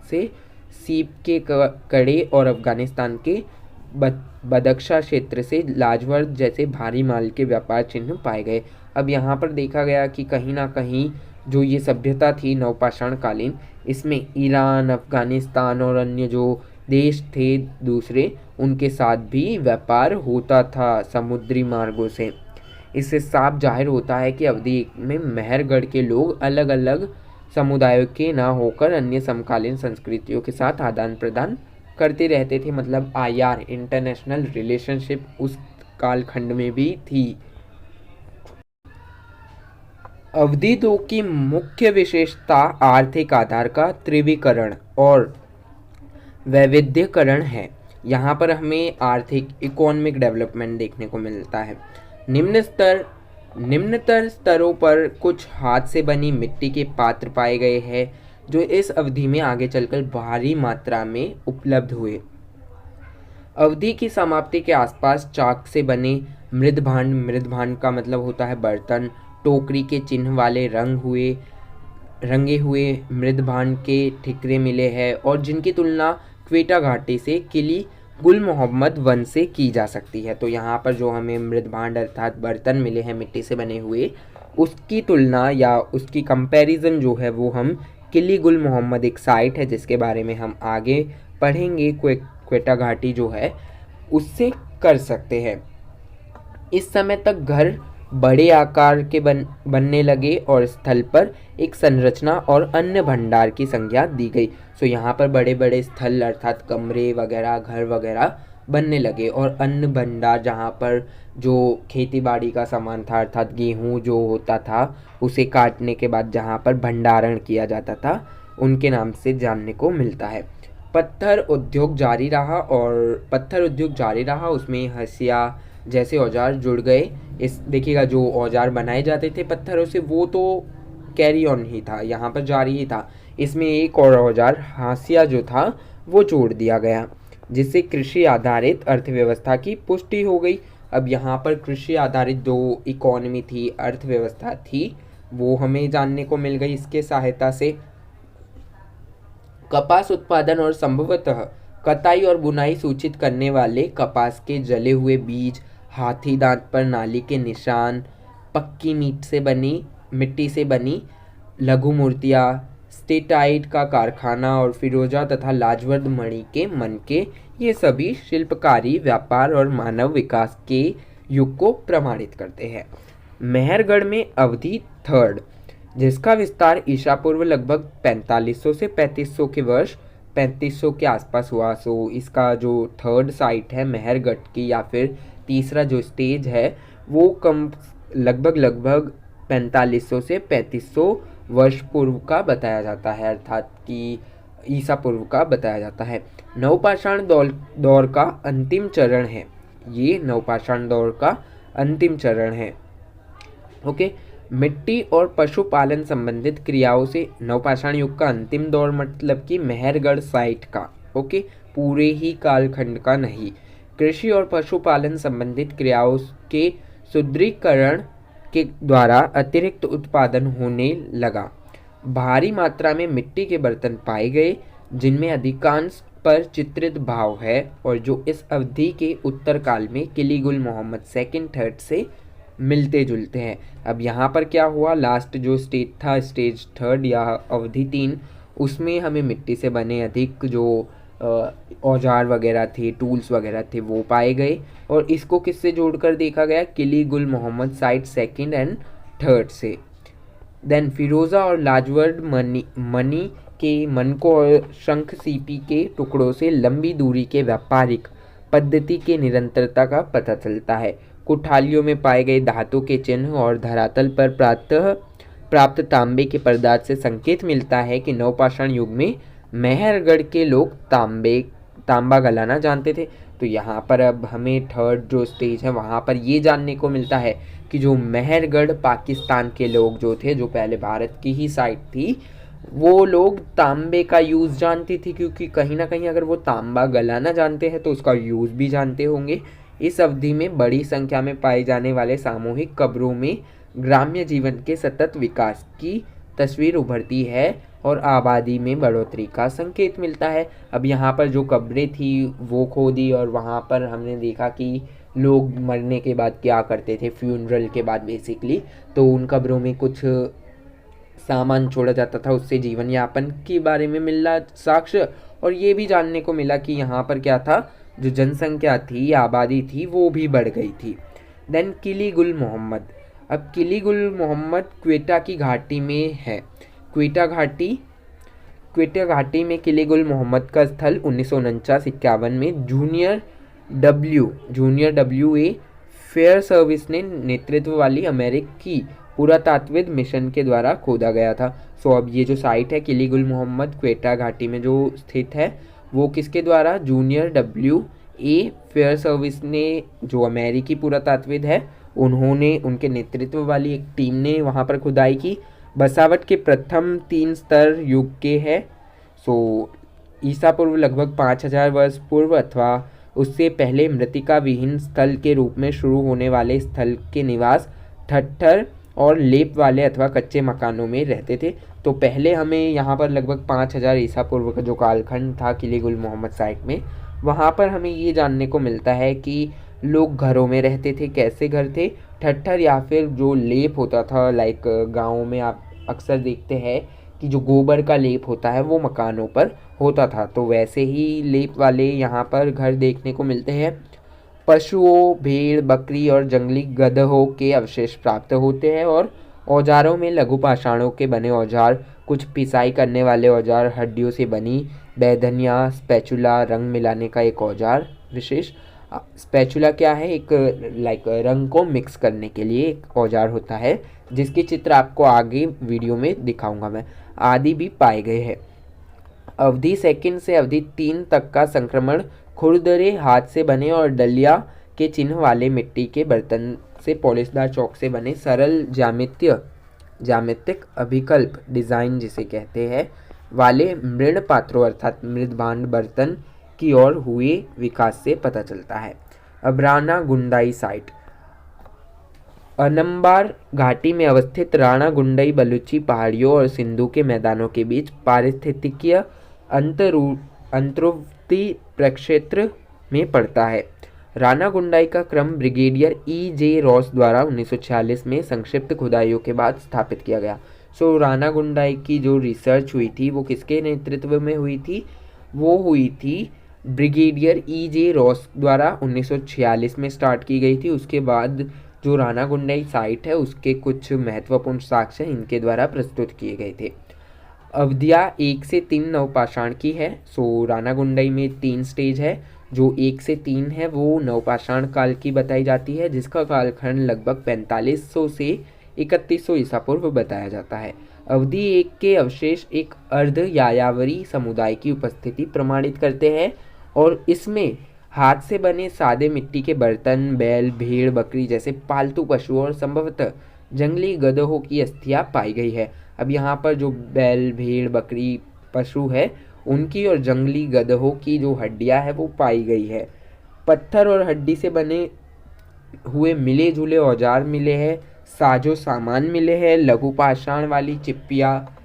से सीप के कड़े और अफगानिस्तान के बदख्शा क्षेत्र से लाजवर्द जैसे भारी माल के व्यापार चिन्ह पाए गए। अब यहाँ पर देखा गया कि कहीं ना कहीं जो ये सभ्यता थी नवपाषाण कालीन, इसमें ईरान, अफगानिस्तान और अन्य जो देश थे दूसरे, उनके साथ भी व्यापार होता था समुद्री मार्गों से। इससे साफ जाहिर होता है कि अवधि में मेहरगढ़ के लोग अलग अलग समुदायों के ना होकर अन्य समकालीन संस्कृतियों के साथ आदान प्रदान करते रहते थे। मतलब आईआर, इंटरनेशनल रिलेशनशिप, उस कालखंड में भी थी। अवधि 2 की मुख्य विशेषता आर्थिक आधार का त्रिवीकरण और वैविध्यकरण है। यहाँ पर हमें आर्थिक इकोनॉमिक डेवलपमेंट देखने को मिलता है। निम्नतर स्तरों पर कुछ हाथ से बनी मिट्टी के पात्र पाए गए हैं जो इस अवधि में आगे चलकर भारी मात्रा में उपलब्ध हुए। अवधि की समाप्ति के आसपास चाक से बने मृदभांड का मतलब होता है बर्तन, टोकरी के चिन्ह वाले रंगे हुए मृदभांड के ठिकरे मिले हैं और जिनकी तुलना क्वेटा घाटी से किली गुल मोहम्मद वन से की जा सकती है। तो यहाँ पर जो हमें मृदभांड अर्थात बर्तन मिले हैं मिट्टी से बने हुए, उसकी तुलना या उसकी कंपैरिजन जो है वो हम किली गुल मोहम्मद, एक साइट है जिसके बारे में हम आगे पढ़ेंगे, क्वेटा घाटी जो है उससे कर सकते हैं। इस समय तक घर बड़े आकार के बनने लगे और स्थल पर एक संरचना और अन्य भंडार की संज्ञा दी गई। सो यहाँ पर बड़े बड़े स्थल अर्थात कमरे वगैरह, घर वगैरह बनने लगे और अन्य भंडार जहाँ पर जो खेती बाड़ी का सामान था अर्थात गेहूँ जो होता था उसे काटने के बाद जहाँ पर भंडारण किया जाता था, उनके नाम से जानने को मिलता है। पत्थर उद्योग जारी रहा, उसमें हंसिया जैसे औजार जुड़ गए। इस देखिएगा जो औजार बनाए जाते थे पत्थरों से वो तो कैरी ऑन ही था, यहाँ पर जारी ही था। इसमें एक और औजार हाशिया जो था वो जोड़ दिया गया, जिससे कृषि आधारित अर्थव्यवस्था की पुष्टि हो गई। अब यहाँ पर कृषि आधारित जो इकोनॉमी थी, अर्थव्यवस्था थी, वो हमें जानने को मिल गई इसके सहायता से। कपास उत्पादन और संभवतः कताई और बुनाई सूचित करने वाले कपास के जले हुए बीज, हाथी दांत पर नाली के निशान, पक्की मिट्टी से बनी लघु मूर्तियाँ, स्टेटाइट का कारखाना और फिरोजा तथा लाजवर्द मणि के मनके, ये सभी शिल्पकारी, व्यापार और मानव विकास के युग को प्रमाणित करते हैं। मेहरगढ़ में अवधि 3, जिसका विस्तार ईसा पूर्व लगभग 4500 से 3500 के वर्ष 3500 के आसपास हुआ। सो इसका जो 3rd साइट है मेहरगढ़ की, या फिर तीसरा जो स्टेज है वो लगभग 4500 से 3500 वर्ष पूर्व का बताया जाता है, अर्थात कि ईसा पूर्व का बताया जाता है। नवपाषाण दौर का अंतिम चरण है, ये नवपाषाण दौर का अंतिम चरण है। ओके, मिट्टी और पशुपालन संबंधित क्रियाओं से नवपाषाण युग का अंतिम दौर मतलब कि मेहरगढ़ साइट का, ओके, पूरे ही कालखंड का नहीं। कृषि और पशुपालन संबंधित क्रियाओं के सुदृढ़ीकरण के द्वारा अतिरिक्त उत्पादन होने लगा। भारी मात्रा में मिट्टी के बर्तन पाए गए जिनमें अधिकांश पर चित्रित भाव है और जो इस अवधि के उत्तर काल में किली गुल मोहम्मद 2nd 3rd से मिलते जुलते हैं। अब यहाँ पर क्या हुआ, लास्ट जो स्टेज था, स्टेज 3rd या अवधि 3, उसमें हमें मिट्टी से बने अधिक जो औजार वगैरह थे, टूल्स वगैरह थे, वो पाए गए। और इसको किससे जोड़कर देखा गया? Kili Gul Mohammad site second and third से। देन फिरोज़ा और लाजवर्द मनी के मनकों और शंख सीपी के टुकड़ों से लंबी दूरी के व्यापारिक पद्धति के निरंतरता का पता चलता है। कुठालियों में पाए गए धातु के चिन्ह और धरातल पर प्राप्त तांबे के पदार्थ से संकेत मिलता है कि नवपाषाण युग में मेहरगढ़ के लोग तांबा गलाना जानते थे। तो यहाँ पर अब हमें थर्ड जो स्टेज है वहाँ पर ये जानने को मिलता है कि जो मेहरगढ़ पाकिस्तान के लोग जो थे, जो पहले भारत की ही साइड थी, वो लोग तांबे का यूज़ जानती थी, क्योंकि कहीं ना कहीं अगर वो तांबा गलाना जानते हैं तो उसका यूज़ भी जानते होंगे। इस अवधि में बड़ी संख्या में पाए जाने वाले सामूहिक कब्रों में ग्राम्य जीवन के सतत विकास की तस्वीर उभरती है और आबादी में बढ़ोतरी का संकेत मिलता है। अब यहाँ पर जो कब्रें थी वो खोदी और वहाँ पर हमने देखा कि लोग मरने के बाद क्या करते थे, फ्यूनरल के बाद बेसिकली, तो उन कब्रों में कुछ सामान छोड़ा जाता था, उससे जीवन यापन के बारे में मिला साक्ष्य। और ये भी जानने को मिला कि यहाँ पर क्या था, जो जनसंख्या थी, आबादी थी, वो भी बढ़ गई थी। देन किली गुल मोहम्मद। अब किली गुल मोहम्मद क्वेटा की घाटी में है। क्वेटा घाटी में किली गुल मोहम्मद का स्थल 1949-51 में junior W a fair service ने नेतृत्व वाली अमेरिकी पुरातात्विक मिशन के द्वारा खोदा गया था। सो अब ये जो साइट है किली गुल मोहम्मद क्वेटा घाटी में जो स्थित है, वो किसके द्वारा? Junior W a fair service ने, जो अमेरिकी पुरातात्विद है, उन्होंने, उनके नेतृत्व वाली एक टीम ने वहाँ पर खुदाई की। बसावट के प्रथम 3 स्तर युग के है। सो ईसा पूर्व लगभग 5000 वर्ष पूर्व अथवा उससे पहले मृतिका विहीन स्थल के रूप में शुरू होने वाले स्थल के निवास ठट्ठर और लेप वाले अथवा कच्चे मकानों में रहते थे। तो पहले हमें यहाँ पर लगभग 5000 ईसा पूर्व का जो कालखंड था किली गुल मोहम्मद साइट में, वहाँ पर हमें ये जानने को मिलता है कि लोग घरों में रहते थे। कैसे घर थे? ठट्ठर या फिर जो लेप होता था, लाइक गाँव में आप अक्सर देखते हैं कि जो गोबर का लेप होता है वो मकानों पर होता था, तो वैसे ही लेप वाले यहाँ पर घर देखने को मिलते हैं। पशुओं, भेड़, बकरी और जंगली गधों के अवशेष प्राप्त होते हैं। और औजारों में लघु पाषाणों के बने औजार, कुछ पिसाई करने वाले औजार, हड्डियों से बनी बैधनिया, स्पैचुला, रंग मिलाने का एक औजार विशेष। स्पैचुला क्या है? एक लाइक रंग को मिक्स करने के लिए एक औजार होता है, जिसके चित्र आपको आगे वीडियो में दिखाऊंगा मैं, आदि भी पाए गए हैं। अवधि सेकंड से अवधि 3 तक का संक्रमण खुरदरे, हाथ से बने और डलिया के चिन्ह वाले मिट्टी के बर्तन से पॉलिशदार चौक से बने सरल ज्यामितिक अभिकल्प डिज़ाइन जिसे कहते हैं वाले मृण पात्रों अर्थात मृदभांड बर्तन की ओर हुए विकास से पता चलता है। अब राणा गुंडाई साइट। अनंबार घाटी में अवस्थित राणा गुंडई बलूची पहाड़ियों और सिंधु के मैदानों के बीच पारिस्थितिकीय अंतर्वर्ती प्रक्षेत्र में पड़ता है। राणा गुंडाई का क्रम ब्रिगेडियर E.J. रॉस द्वारा 1946 में संक्षिप्त खुदाइयों के बाद स्थापित किया गया। सो राणा गुंडाई की जो रिसर्च हुई थी वो किसके नेतृत्व में हुई थी? वो हुई थी ब्रिगेडियर E.J. रॉस द्वारा 1946 में स्टार्ट की गई थी। उसके बाद जो राणा गुंडाई साइट है उसके कुछ महत्वपूर्ण साक्ष्य इनके द्वारा प्रस्तुत किए गए थे। अवधियाँ 1 से 3 नवपाषाण की है। सो राणा गुंडाई में 3 स्टेज है। जो 1 से 3 है वो नवपाषाण काल की बताई जाती है, जिसका कालखंड लगभग 4500 से 3100 ईसा पूर्व बताया जाता है। अवधि 1 के अवशेष एक अर्ध यायावरी समुदाय की उपस्थिति प्रमाणित करते हैं और इसमें हाथ से बने सादे मिट्टी के बर्तन, बैल, भेड़, बकरी जैसे पालतू पशुओं और संभवतः जंगली गधों की अस्थियां पाई गई है। अब यहाँ पर जो बैल, भेड़, बकरी पशु है उनकी और जंगली गधों की जो हड्डियां है वो पाई गई है। पत्थर और हड्डी से बने हुए मिले जुले औजार मिले हैं, साजो सामान मिले हैं, लघु पाषाण वाली चिप्पियाँ,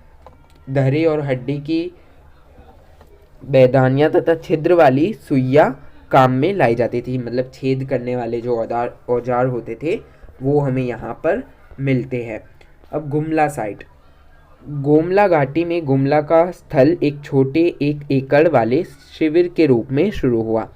धरे और हड्डी की बैदानियाँ तथा छिद्र वाली सुइयाँ काम में लाई जाती थी। मतलब छेद करने वाले जो औजार होते थे वो हमें यहाँ पर मिलते हैं। अब गुमला साइट। गोमला घाटी में गुमला का स्थल एक छोटे 1 एकड़ वाले शिविर के रूप में शुरू हुआ।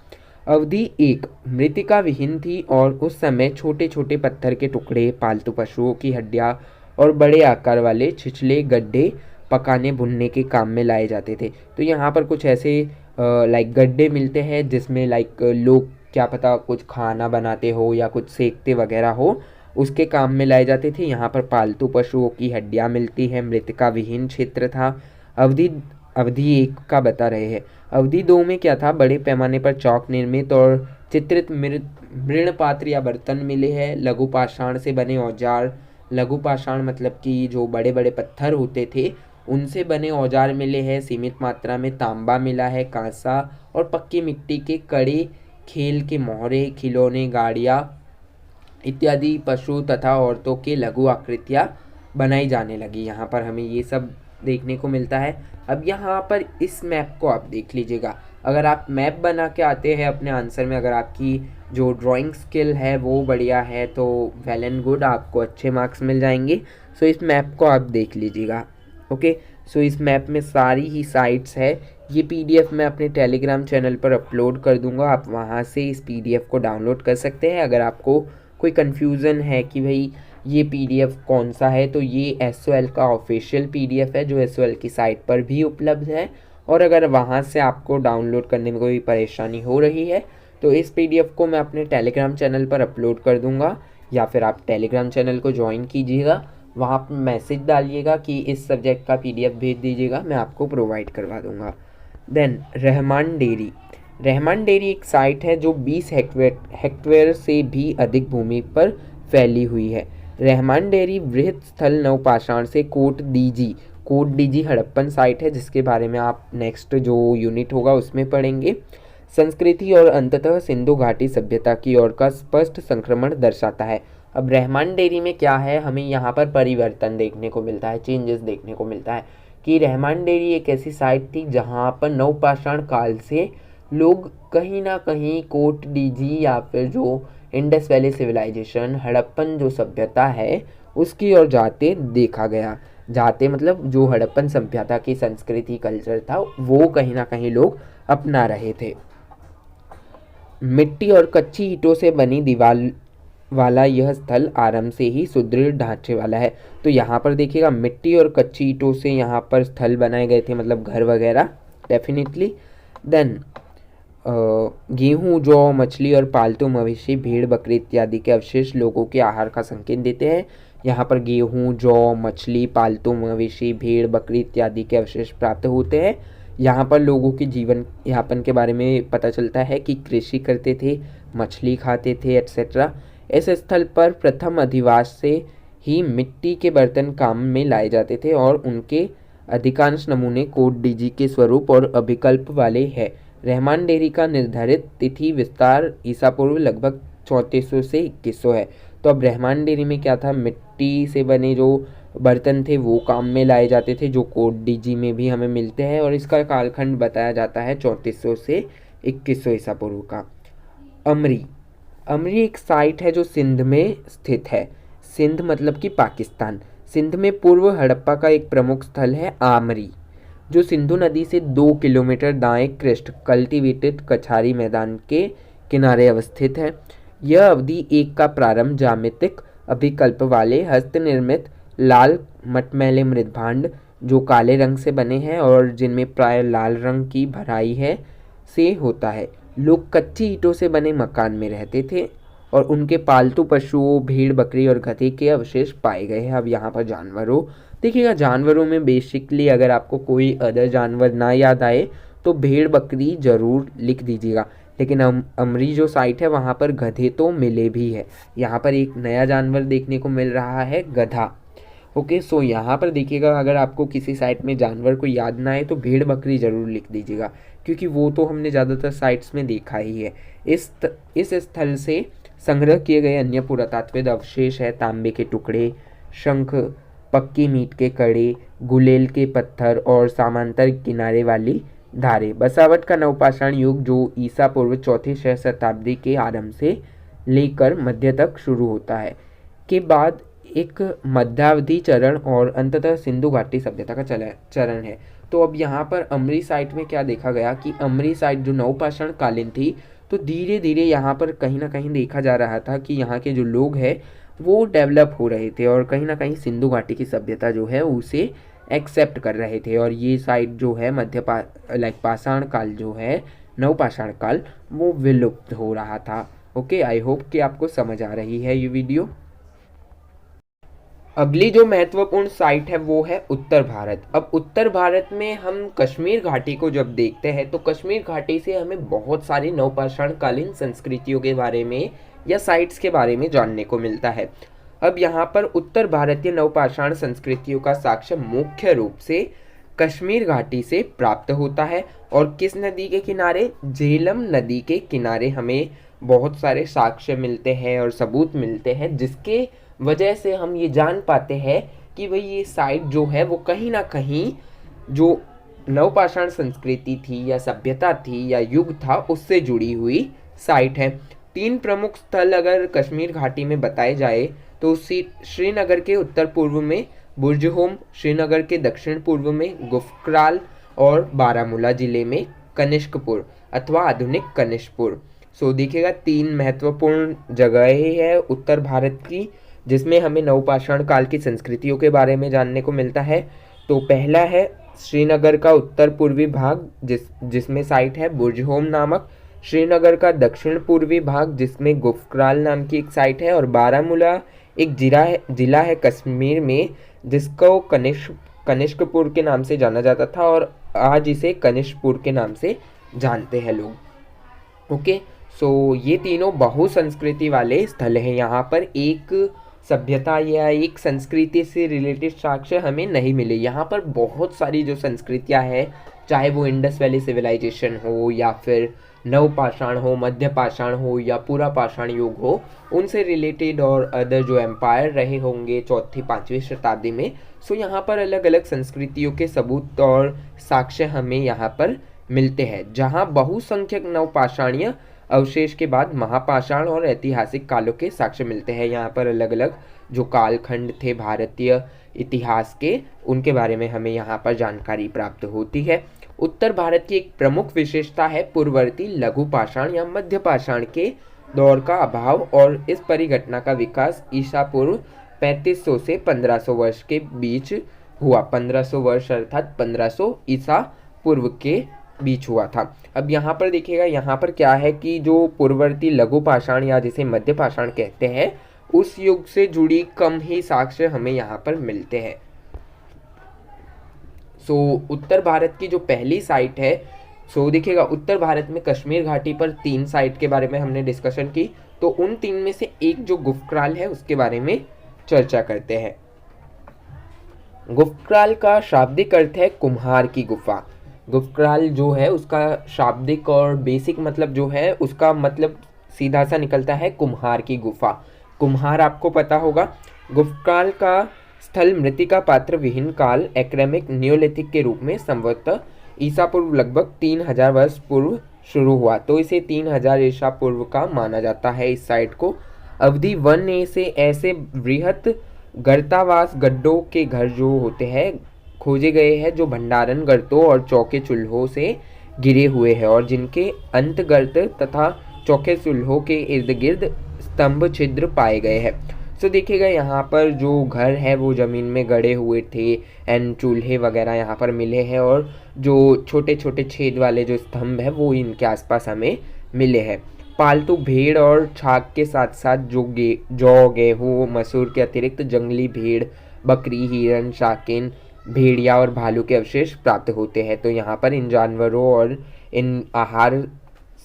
अवधि एक मृतिका विहीन थी और उस समय छोटे छोटे पत्थर के टुकड़े, पालतू पशुओं की हड्डियां और बड़े आकार वाले छिछले गड्ढे पकाने भुनने के काम में लाए जाते थे। तो यहाँ पर कुछ ऐसे लाइक गड्ढे मिलते हैं जिसमें लाइक लोग क्या पता कुछ खाना बनाते हो या कुछ सेकते वगैरह हो, उसके काम में लाए जाते थे। यहाँ पर पालतू पशुओं की हड्डियाँ मिलती हैं। मृतिका विहीन क्षेत्र था। अवधि अवधि एक का बता रहे हैं। अवधि दो में क्या था, बड़े पैमाने पर चौक निर्मित और चित्रित मृण पात्र या बर्तन मिले हैं। लघु पाषाण से बने औजार, लघु पाषाण मतलब कि जो बड़े बड़े पत्थर होते थे उनसे बने औजार मिले हैं। सीमित मात्रा में तांबा मिला है। कांसा और पक्की मिट्टी के कड़े, खेल के मोहरे, खिलौने, गाड़ियाँ इत्यादि पशु तथा औरतों के लघु आकृतियाँ बनाई जाने लगी। यहाँ पर हमें ये सब देखने को मिलता है। अब यहाँ पर इस मैप को आप देख लीजिएगा। अगर आप मैप बना के आते हैं अपने आंसर में, अगर आपकी जो ड्राइंग स्किल है वो बढ़िया है तो वेल एंड गुड, आपको अच्छे मार्क्स मिल जाएंगे। सो इस मैप को आप देख लीजिएगा। ओके, सो इस मैप में सारी ही साइट्स है। ये पीडीएफ मैं अपने टेलीग्राम चैनल पर अपलोड कर दूंगा, आप वहाँ से इस पीडीएफ को डाउनलोड कर सकते हैं। अगर आपको कोई कन्फ्यूज़न है कि भाई ये पीडीएफ कौन सा है, तो ये एसओएल का ऑफिशियल पीडीएफ है जो एसओएल की साइट पर भी उपलब्ध है। और अगर वहाँ से आपको डाउनलोड करने में कोई परेशानी हो रही है तो इस पीडीएफ को मैं अपने टेलीग्राम चैनल पर अपलोड कर दूंगा, या फिर आप टेलीग्राम चैनल को ज्वाइन कीजिएगा, वहाँ पर मैसेज डालिएगा कि इस सब्जेक्ट का पीडीएफ भेज दीजिएगा, मैं आपको प्रोवाइड करवा दूंगा। देन रहमान डेयरी। रहमान डेयरी एक साइट है जो 20 हेक्टेयर से भी अधिक भूमि पर फैली हुई है। रहमान डेयरी वृहद स्थल नवपाषाण से कोट डीजी हड़प्पन साइट है, जिसके बारे में आप नेक्स्ट जो यूनिट होगा उसमें पढ़ेंगे। संस्कृति और अंततः सिंधु घाटी सभ्यता की ओर का स्पष्ट संक्रमण दर्शाता है। अब रहमान डेयरी में क्या है, हमें यहाँ पर परिवर्तन देखने को मिलता है, चेंजेस देखने को मिलता है कि रहमान डेयरी एक ऐसी साइट थी जहाँ पर नवपाषाण काल से लोग कहीं ना कहीं कोट डीजी या फिर जो इंडस वैली सिविलाइजेशन, हड़प्पन जो सभ्यता है उसकी ओर जाते देखा गया। जाते मतलब जो हड़प्पन सभ्यता की संस्कृति कल्चर था वो कहीं ना कहीं लोग अपना रहे थे। मिट्टी और कच्ची ईंटों से बनी दीवार वाला यह स्थल आरंभ से ही सुदृढ़ ढांचे वाला है। तो यहाँ पर देखिएगा मिट्टी और कच्ची ईंटों से यहाँ पर स्थल बनाए गए थे, मतलब घर वगैरह डेफिनेटली। देन गेहूँ, जौ, मछली और पालतू मवेशी, भेड़, बकरी इत्यादि के अवशेष लोगों के आहार का संकेत देते हैं। यहाँ पर गेहूँ, जौ, मछली, पालतू मवेशी, भेड़, बकरी इत्यादि के अवशेष प्राप्त होते हैं। यहाँ पर लोगों के जीवन यापन के बारे में पता चलता है कि कृषि करते थे, मछली खाते थे एट्सेट्रा। इस स्थल पर प्रथम अधिवास से ही मिट्टी के बर्तन काम में लाए जाते थे और उनके अधिकांश नमूने कोट डीजी के स्वरूप और अभिकल्प वाले हैं। रहमान डेयरी का निर्धारित तिथि विस्तार ईसा पूर्व लगभग 3400 से 2100 है। तो अब रहमान डेयरी में क्या था, मिट्टी से बने जो बर्तन थे वो काम में लाए जाते थे, जो कोट डीजी में भी हमें मिलते हैं, और इसका कालखंड बताया जाता है 3400 से 2100 ईसा पूर्व का। अमरी एक साइट है जो सिंध में स्थित है। सिंध मतलब कि पाकिस्तान। सिंध में पूर्व हड़प्पा का एक प्रमुख स्थल है आमरी, जो सिंधु नदी से 2 किलोमीटर दाएं कृष्ट कल्टीवेटेड कछारी मैदान के किनारे अवस्थित है। यह अवधि एक का प्रारंभ ज्यामितिक अभिकल्प वाले हस्तनिर्मित लाल मटमैले मृदभांड, जो काले रंग से बने हैं और जिनमें प्राय लाल रंग की भराई है, से होता है। लोग कच्ची ईंटों से बने मकान में रहते थे और उनके पालतू पशुओं, भेड़, बकरी और गधे के अवशेष पाए गए हैं। अब यहाँ पर जानवरों, देखिएगा जानवरों में बेसिकली अगर आपको कोई अदर जानवर ना याद आए तो भेड़ बकरी ज़रूर लिख दीजिएगा, लेकिन अमरी जो साइट है वहाँ पर गधे तो मिले भी है। यहाँ पर एक नया जानवर देखने को मिल रहा है, गधा। ओके, सो यहाँ पर देखिएगा अगर आपको किसी साइट में जानवर को याद ना आए तो भेड़ बकरी ज़रूर लिख दीजिएगा, क्योंकि वो तो हमने ज़्यादातर साइट्स में देखा ही है। इस स्थल से संग्रह किए गए अन्य पुरातात्विक अवशेष है तांबे के टुकड़े, शंख, पक्की मीट के कड़े, गुलेल के पत्थर और समांतर किनारे वाली धारे। बसावट का नवपाषाण युग जो ईसा पूर्व 4वीं शताब्दी के आरंभ से लेकर मध्य तक शुरू होता है, के बाद एक मध्यावधि चरण और अंततः सिंधु घाटी सभ्यता का चरण है। तो अब यहाँ पर अमरी साइट में क्या देखा गया कि अमरी साइट जो नवपाषाण कालीन थी, तो धीरे धीरे यहाँ पर कहीं ना कहीं देखा जा रहा था कि यहाँ के जो लोग हैं वो डेवलप हो रहे थे और कहीं ना कहीं सिंधु घाटी की सभ्यता जो है उसे एक्सेप्ट कर रहे थे। और ये साइट जो है पाषाण काल जो है, नवपाषाण काल, वो विलुप्त हो रहा था। ओके, आई होप कि आपको समझ आ रही है ये वीडियो। अगली जो महत्वपूर्ण साइट है वो है उत्तर भारत। अब उत्तर भारत में हम कश्मीर घाटी को जब देखते हैं तो कश्मीर घाटी से हमें बहुत सारी नवपाषाण कालीन संस्कृतियों के बारे में या साइट्स के बारे में जानने को मिलता है। अब यहाँ पर उत्तर भारतीय नवपाषाण संस्कृतियों का साक्ष्य मुख्य रूप से कश्मीर घाटी से प्राप्त होता है। और किस नदी के किनारे? झेलम नदी के किनारे हमें बहुत सारे साक्ष्य मिलते हैं और सबूत मिलते हैं, जिसके वजह से हम ये जान पाते हैं कि भाई ये साइट जो है वो कहीं ना कहीं जो नवपाषाण संस्कृति थी या सभ्यता थी या युग था उससे जुड़ी हुई साइट है। 3 प्रमुख स्थल अगर कश्मीर घाटी में बताए जाए तो श्रीनगर के उत्तर पूर्व में बुर्जहोम, श्रीनगर के दक्षिण पूर्व में गुफक्राल और बारामूला जिले में कनिष्कपुर अथवा आधुनिक कनिष्कपुर। सो देखिएगा 3 महत्वपूर्ण जगहें हैं उत्तर भारत की जिसमें हमें नवपाषाण काल की संस्कृतियों के बारे में जानने को मिलता है। तो पहला है श्रीनगर का उत्तर पूर्वी भाग जिसमें साइट है बुर्जहोम नामक, श्रीनगर का दक्षिण पूर्वी भाग जिसमें गुफक्राल नाम की एक साइट है, और बारामूला एक जिला है कश्मीर में जिसको कनिष्कपुर के नाम से जाना जाता था और आज इसे कनिष्कपुर के नाम से जानते हैं लोग। ओके, सो ये तीनों बहुसंस्कृति वाले स्थल हैं। यहाँ पर एक सभ्यता या एक संस्कृति से रिलेटेड साक्ष्य हमें नहीं मिले। यहाँ पर बहुत सारी जो संस्कृतियाँ हैं, चाहे वो इंडस वैली सिविलाइजेशन हो या फिर नवपाषाण हो, मध्य पाषाण हो या पूरा पाषाण युग हो, उनसे रिलेटेड और अदर जो एम्पायर रहे होंगे 4वीं-5वीं शताब्दी में, सो यहाँ पर अलग अलग संस्कृतियों के सबूत और साक्ष्य हमें यहाँ पर मिलते हैं, जहाँ बहुसंख्यक नवपाषाणीय अवशेष के बाद महापाषाण और ऐतिहासिक कालों के साक्ष्य मिलते हैं। यहाँ पर अलग अलग जो कालखंड थे भारतीय इतिहास के, उनके बारे में हमें यहाँ पर जानकारी प्राप्त होती है। उत्तर भारत की एक प्रमुख विशेषता है पूर्ववर्ती लघु पाषाण या मध्य पाषाण के दौर का अभाव और इस परिघटना का विकास ईसा पूर्व 3500 से 1500 वर्ष के बीच हुआ। 1500 वर्ष अर्थात 1500 ईसा पूर्व के बीच हुआ था। अब यहाँ पर देखिएगा, यहाँ पर क्या है कि जो पूर्ववर्ती लघु पाषाण या जिसे मध्य पाषाण कहते हैं, उस युग से जुड़ी कम ही साक्ष्य हमें यहाँ पर मिलते हैं। सो उत्तर भारत की जो पहली साइट है, सो देखिएगा उत्तर भारत में कश्मीर घाटी पर 3 साइट के बारे में हमने डिस्कशन की, तो उन 3 में से एक जो गुफक्राल है उसके बारे में चर्चा करते हैं। गुफक्राल का शाब्दिक अर्थ है कुम्हार की गुफा। गुफक्राल जो है उसका शाब्दिक और बेसिक मतलब जो है उसका मतलब सीधा सा निकलता है कुम्हार की गुफा। कुम्हार आपको पता होगा। गुफक्राल का स्थल मृतिका पात्र विहीन काल एक्रेमिक नियोलिथिक के रूप में संभवतः ईसा पूर्व लगभग 3000 वर्ष पूर्व शुरू हुआ, तो इसे 3000 ईसा पूर्व का माना जाता है। इस साइट को अवधि 1A से ऐसे बृहत गर्तावास गड्ढों के घर जो होते हैं खोजे गए हैं जो भंडारण गर्तों और चौके चूल्हों से घिरे हुए हैं और जिनके अंत गर्त तथा चौके चूल्हों के इर्द गिर्द स्तंभ छिद्र पाए गए हैं। सो देखिएगा यहाँ पर जो घर है वो ज़मीन में गड़े हुए थे एंड चूल्हे वगैरह यहाँ पर मिले हैं और जो छोटे छोटे छेद वाले जो स्तंभ है वो इनके आसपास हमें मिले हैं। पालतू भेड़ और छाग के साथ साथ जौ, गेहूँ, मसूर के अतिरिक्त जंगली भेड़, बकरी, हिरन, शाकिन, भेड़िया और भालू के अवशेष प्राप्त होते हैं। तो यहाँ पर इन जानवरों और इन आहार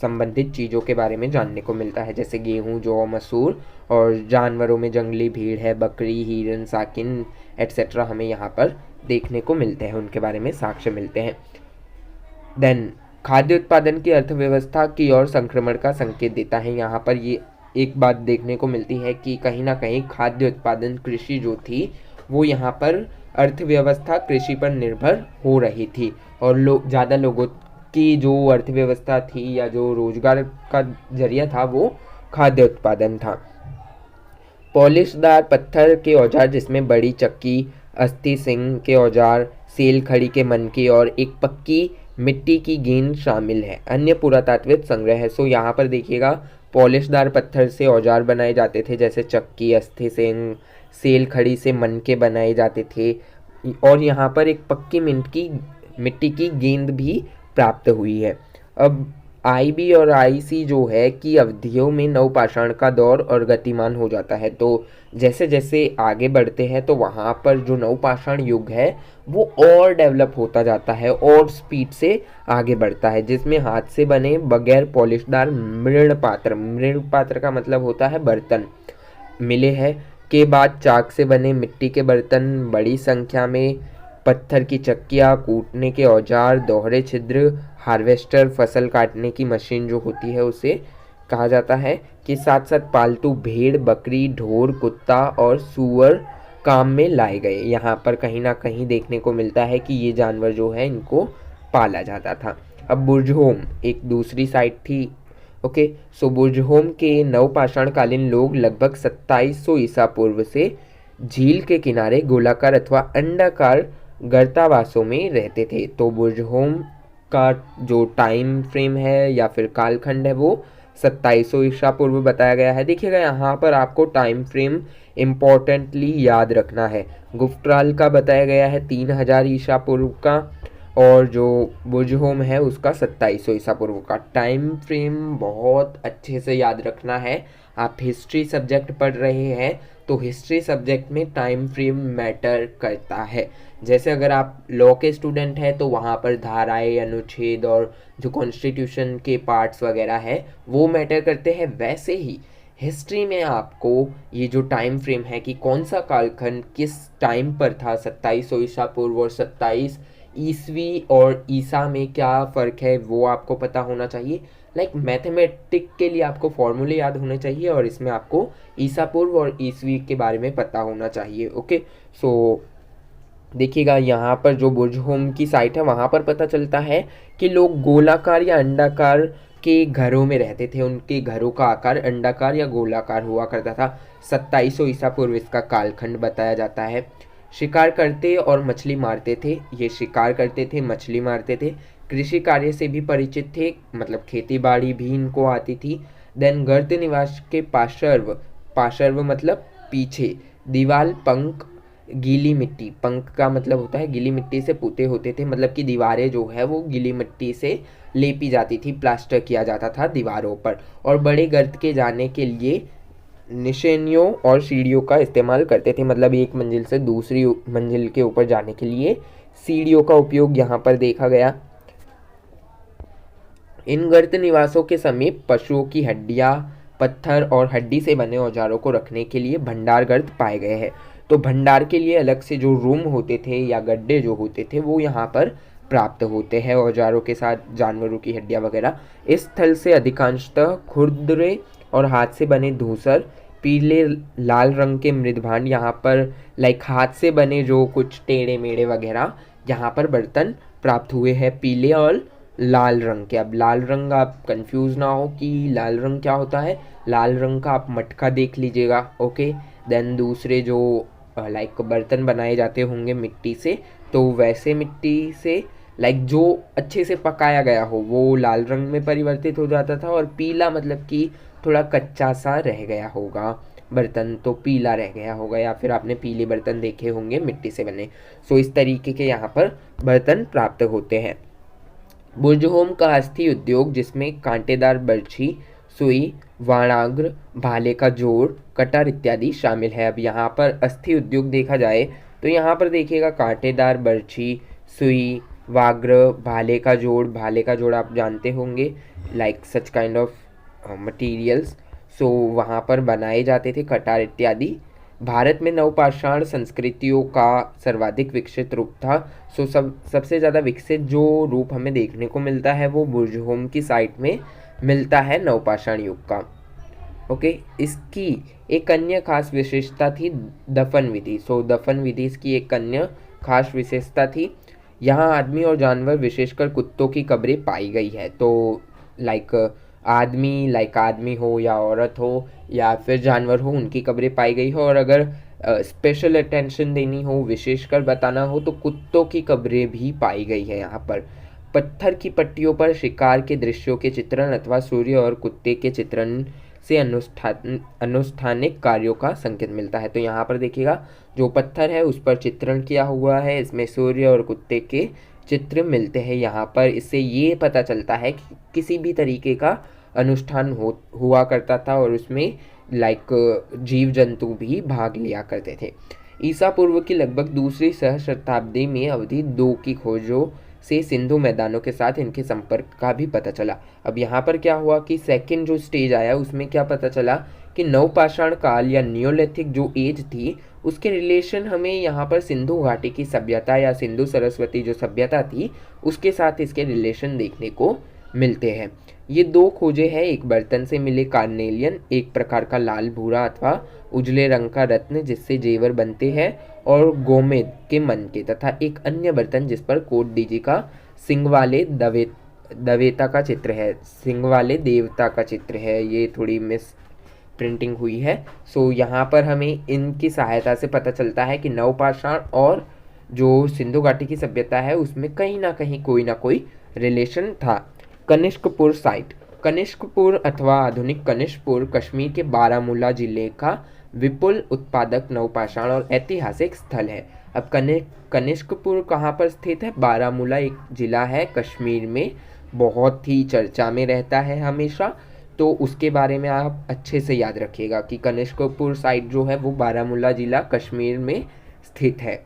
संबंधित चीज़ों के बारे में जानने को मिलता है, जैसे गेहूँ, जौ, मसूर, और जानवरों में जंगली भीड़ है, बकरी, हिरन, साकिन एट्सेट्रा हमें यहाँ पर देखने को मिलते हैं, उनके बारे में साक्ष्य मिलते हैं। देन खाद्य उत्पादन की अर्थव्यवस्था की ओर संक्रमण का संकेत देता है। यहाँ पर ये एक बात देखने को मिलती है कि कहीं ना कहीं खाद्य उत्पादन कृषि जो थी वो यहाँ पर अर्थव्यवस्था कृषि पर निर्भर हो रही थी और ज़्यादा लोगों की जो अर्थव्यवस्था थी या जो रोजगार का जरिया था वो खाद्य उत्पादन था। पॉलिशदार पत्थर के औजार जिसमें बड़ी चक्की, अस्थि सिंह के औजार, सेल खड़ी के मनके और एक पक्की मिट्टी की गेंद शामिल है। अन्य पुरातात्विक संग्रह है। सो यहाँ पर देखिएगा पॉलिशदार पत्थर से औजार बनाए जाते थे, जैसे चक्की, अस्थि सिंह, सेल खड़ी से मनके बनाए जाते थे, और यहाँ पर एक पक्की मिट्टी की गेंद भी प्राप्त हुई है। अब IB और IC जो है कि अवधियों में नवपाषाण का दौर और गतिमान हो जाता है। तो जैसे जैसे आगे बढ़ते हैं तो वहाँ पर जो नवपाषाण युग है वो और डेवलप होता जाता है और स्पीड से आगे बढ़ता है, जिसमें हाथ से बने बगैर पॉलिशदार मृण पात्र का मतलब होता है बर्तन मिले हैं। के बाद चाक से बने मिट्टी के बर्तन, बड़ी संख्या में पत्थर की चक्कियाँ, कूटने के औजार, दोहरे छिद्र, हार्वेस्टर, फसल काटने की मशीन जो होती है उसे कहा जाता है, कि साथ साथ पालतू भेड़, बकरी, ढोर, कुत्ता और सूअर काम में लाए गए। यहाँ पर कहीं ना कहीं देखने को मिलता है कि ये जानवर जो है इनको पाला जाता था। अब बुर्जहोम एक दूसरी साइट थी। ओके, सो बुर्जहोम के नवपाषाण कालीन लोग लगभग 2700 ईसा पूर्व से झील के किनारे गोलाकार अथवा अंडाकार गर्तावासों में रहते थे। तो बुर्जहोम का जो टाइम फ्रेम है या फिर कालखंड है वो 2700 ईसा पूर्व बताया गया है। देखिएगा यहाँ पर आपको टाइम फ्रेम इम्पोर्टेंटली याद रखना है। गुफ्ट्राल का बताया गया है 3000 ईसा पूर्व का, और जो बुर्जहोम है उसका 2700 ईसा पूर्व का। टाइम फ्रेम बहुत अच्छे से याद रखना है। आप हिस्ट्री सब्जेक्ट पढ़ रहे हैं तो हिस्ट्री सब्जेक्ट में टाइम फ्रेम मैटर करता है। जैसे अगर आप लॉ के स्टूडेंट हैं तो वहाँ पर धाराएं, अनुच्छेद और जो कॉन्स्टिट्यूशन के पार्ट्स वगैरह है वो मैटर करते हैं, वैसे ही हिस्ट्री में आपको ये जो टाइम फ्रेम है कि कौन सा कालखंड किस टाइम पर था, 2700 ईसा पूर्व और 27 ईस्वी और ईसा में क्या फ़र्क है वो आपको पता होना चाहिए। लाइक मैथमेटिक के लिए आपको फॉर्मूले याद होने चाहिए और इसमें आपको ईसा पूर्व और ईस्वी के बारे में पता होना चाहिए। ओके, सो देखिएगा यहाँ पर जो बुर्जहोम की साइट है वहाँ पर पता चलता है कि लोग गोलाकार या अंडाकार के घरों में रहते थे। उनके घरों का आकार अंडाकार या गोलाकार हुआ करता था। 2700 ईसा पूर्व इसका कालखंड बताया जाता है। शिकार करते और मछली मारते थे। ये शिकार करते थे, मछली मारते थे। कृषि कार्य से भी परिचित थे, मतलब खेती बाड़ी भी इनको आती थी। देन गर्त निवास के पार्श्व मतलब पीछे, दीवाल, पंख, गीली मिट्टी, पंख का मतलब होता है गीली मिट्टी से पुते होते थे, मतलब कि दीवारें जो है वो गीली मिट्टी से लेपी जाती थी, प्लास्टर किया जाता था दीवारों पर। और बड़े गर्त के जाने के लिए निशानियों और सीढ़ियों का इस्तेमाल करते थे, मतलब एक मंजिल से दूसरी मंजिल के ऊपर जाने के लिए सीढ़ियों का उपयोग यहाँ पर देखा गया। इन गर्त निवासों के समीप पशुओं की हड्डियाँ, पत्थर और हड्डी से बने औजारों को रखने के लिए भंडार गर्त पाए गए हैं। तो भंडार के लिए अलग से जो रूम होते थे या गड्ढे जो होते थे वो यहाँ पर प्राप्त होते हैं, औजारों के साथ जानवरों की हड्डियाँ वगैरह। इस स्थल से अधिकांशतः खुरदरे और हाथ से बने धूसर, पीले लाल रंग के मृदभांड, यहाँ पर लाइक हाथ से बने जो कुछ टेढ़े मेढ़े वगैरह यहाँ पर बर्तन प्राप्त हुए हैं, पीले और लाल रंग के। अब लाल रंग आप कंफ्यूज ना हो कि लाल रंग क्या होता है, लाल रंग का आप मटका देख लीजिएगा। ओके, देन दूसरे जो लाइक बर्तन बनाए जाते होंगे मिट्टी से, तो वैसे मिट्टी से लाइक जो अच्छे से पकाया गया हो वो लाल रंग में परिवर्तित हो जाता था, और पीला मतलब कि थोड़ा कच्चा सा रह गया होगा बर्तन तो पीला रह गया होगा, या फिर आपने पीले बर्तन देखे होंगे मिट्टी से बने। सो इस तरीके के यहाँ पर बर्तन प्राप्त होते हैं। बुर्जहोम का अस्थि उद्योग जिसमें कांटेदार बर्छी, सुई, वाणाग्र, भाले का जोड़, कटर इत्यादि शामिल है। अब यहाँ पर अस्थि उद्योग देखा जाए तो यहाँ पर देखिएगा कांटेदार बर्छी, सुई, वाग्र, भाले का जोड़ आप जानते होंगे, like such kind of materials. So वहाँ पर बनाए जाते थे कटार इत्यादि। भारत में नवपाषाण संस्कृतियों का सर्वाधिक विकसित रूप था। सो सबसे ज़्यादा विकसित जो रूप हमें देखने को मिलता है वो बुर्जहोम की साइट में मिलता है नवपाषाण युग का। ओके, इसकी एक अन्य खास विशेषता थी दफन विधि। सो दफन विधि इसकी एक अन्य खास विशेषता थी। यहाँ आदमी और जानवर विशेषकर कुत्तों की कब्रें पाई गई है। तो लाइक आदमी लाइक आदमी हो या औरत हो या फिर जानवर हो, उनकी कब्रें पाई गई हो। और अगर स्पेशल अटेंशन देनी हो, विशेषकर बताना हो, तो कुत्तों की कब्रें भी पाई गई है यहाँ पर। पत्थर की पट्टियों पर शिकार के दृश्यों के चित्रण अथवा सूर्य और कुत्ते के चित्रण से अनुष्ठानिक कार्यों का संकेत मिलता है। तो यहाँ पर देखिएगा जो पत्थर है उस पर चित्रण किया हुआ है, इसमें सूर्य और कुत्ते के चित्र मिलते हैं यहाँ पर। इससे ये पता चलता है कि किसी भी तरीके का अनुष्ठान हुआ करता था और उसमें लाइक जीव जंतु भी भाग लिया करते थे। ईसा पूर्व की लगभग दूसरी सहस्राब्दी में अवधि 2 की खोजों से सिंधु मैदानों के साथ इनके संपर्क का भी पता चला। अब यहाँ पर क्या हुआ कि सेकंड जो स्टेज आया उसमें क्या पता चला कि नवपाषाण काल या नियोलिथिक जो एज थी उसके रिलेशन हमें यहाँ पर सिंधु घाटी की सभ्यता या सिंधु सरस्वती जो सभ्यता थी उसके साथ इसके रिलेशन देखने को मिलते हैं। ये 2 खोजें हैं, एक बर्तन से मिले कार्नेलियन, एक प्रकार का लाल भूरा अथवा उजले रंग का रत्न जिससे जेवर बनते हैं और गोमेद के मन के, तथा एक अन्य बर्तन जिस पर कोट डीजी का सिंह वाले दवेता का चित्र है, सिंह वाले देवता का चित्र है। ये थोड़ी मिस प्रिंटिंग हुई है। सो यहाँ पर हमें इनकी सहायता से पता चलता है कि नवपाषाण और जो सिंधु घाटी की सभ्यता है उसमें कहीं ना कहीं कोई ना कोई रिलेशन था। कनिष्कपुर साइट, कनिष्कपुर अथवा आधुनिक कनिष्कपुर कश्मीर के बारामूला जिले का विपुल उत्पादक नवपाषाण और ऐतिहासिक स्थल है। अब कनिष्कपुर कहाँ पर स्थित है? बारामूला एक जिला है कश्मीर में, बहुत ही चर्चा में रहता है हमेशा, तो उसके बारे में आप अच्छे से याद रखिएगा कि कनिष्कपुर साइट जो है वो बारामूला जिला कश्मीर में स्थित है।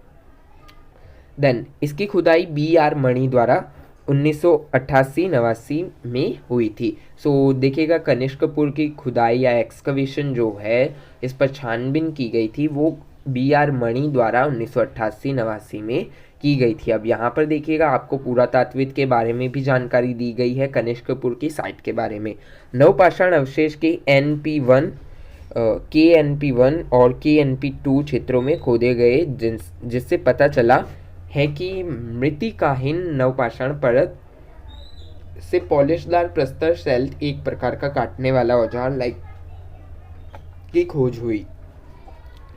देन इसकी खुदाई BR मणि द्वारा 1988-89 में हुई थी। सो देखिएगा कनिष्कपुर की खुदाई या एक्सकवेशन जो है इस पर छानबीन की गई थी वो BR मणि द्वारा 1988-89 में की गई थी। अब यहाँ पर देखिएगा आपको पुरातात्विद के बारे में भी जानकारी दी गई है कनिष्कपुर की साइट के बारे में। नवपाषाण अवशेष के NP1 KNP1 और KNP2 क्षेत्रों में खोदे गए जिससे पता चला है कि मृत्तिकाहीन नवपाषाण परत से पॉलिशदार प्रस्तर सेल्ट एक प्रकार का काटने वाला औजार लाइक की खोज हुई।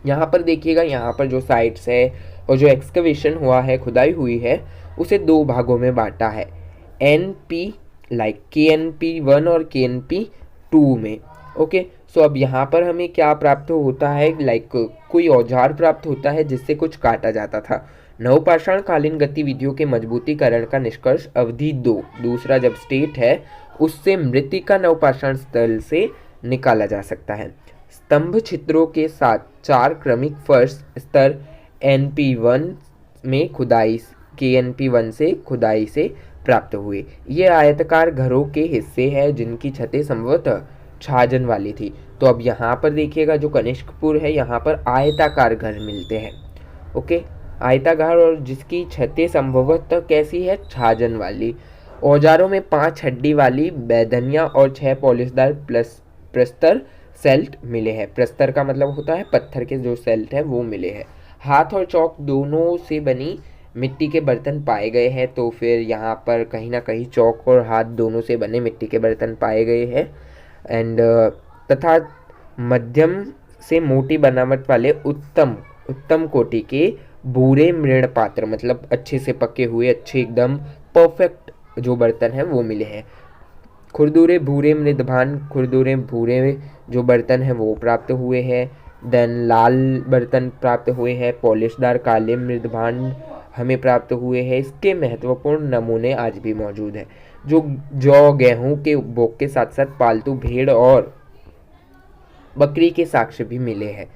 यहाँ पर देखिएगा, यहाँ पर जो साइट्स है और जो एक्सकवेशन हुआ है, खुदाई हुई है, उसे 2 भागों में बांटा है, NP लाइक KNP1 और KNP2 में। ओके, सो अब यहाँ पर हमें क्या प्राप्त होता है, लाइक कोई औजार प्राप्त होता है जिससे कुछ काटा जाता था। नवपाषाण कालीन गतिविधियों के मजबूतीकरण का निष्कर्ष अवधि 2 दूसरा जब स्टेट है उससे मृत्तिका नवपाषाण स्थल से निकाला जा सकता है। स्तंभ चित्रों के साथ 4 क्रमिक फर्श स्तर NP1 में खुदाई KNP1 से खुदाई से प्राप्त हुए। ये आयताकार घरों के हिस्से हैं जिनकी छतें संभवतः छाजन वाली थी। तो अब यहाँ पर देखिएगा जो कनिष्कपुर है यहाँ पर आयताकार घर मिलते हैं। ओके, आयताकार और जिसकी छतें संभवतः कैसी है? छाजन वाली। औजारों में 5 हड्डी वाली बैदनिया और 6 पॉलिशदार प्रस्तर सेल्ट मिले हैं। प्रस्तर का मतलब होता है पत्थर के जो सेल्ट है वो मिले हैं। हाथ और चौक दोनों से बनी मिट्टी के बर्तन पाए गए हैं। तो फिर यहाँ पर कहीं ना कहीं चौक और हाथ दोनों से बने मिट्टी के बर्तन पाए गए हैं। एंड तथा मध्यम से मोटी बनावट वाले उत्तम कोटि के भूरे मृण पात्र, मतलब अच्छे से पके हुए अच्छे एकदम परफेक्ट जो बर्तन हैं वो मिले हैं। खुरदुरे भूरे मृदभान, खुरदुरे भूरे जो बर्तन हैं वो प्राप्त हुए हैं। देन लाल बर्तन प्राप्त हुए हैं। पॉलिशदार काले मृदभान हमें प्राप्त हुए हैं। इसके महत्वपूर्ण नमूने आज भी मौजूद हैं जो जौ गेहूं के उपभोग के साथ साथ पालतू भेड़ और बकरी के साक्ष्य भी मिले हैं।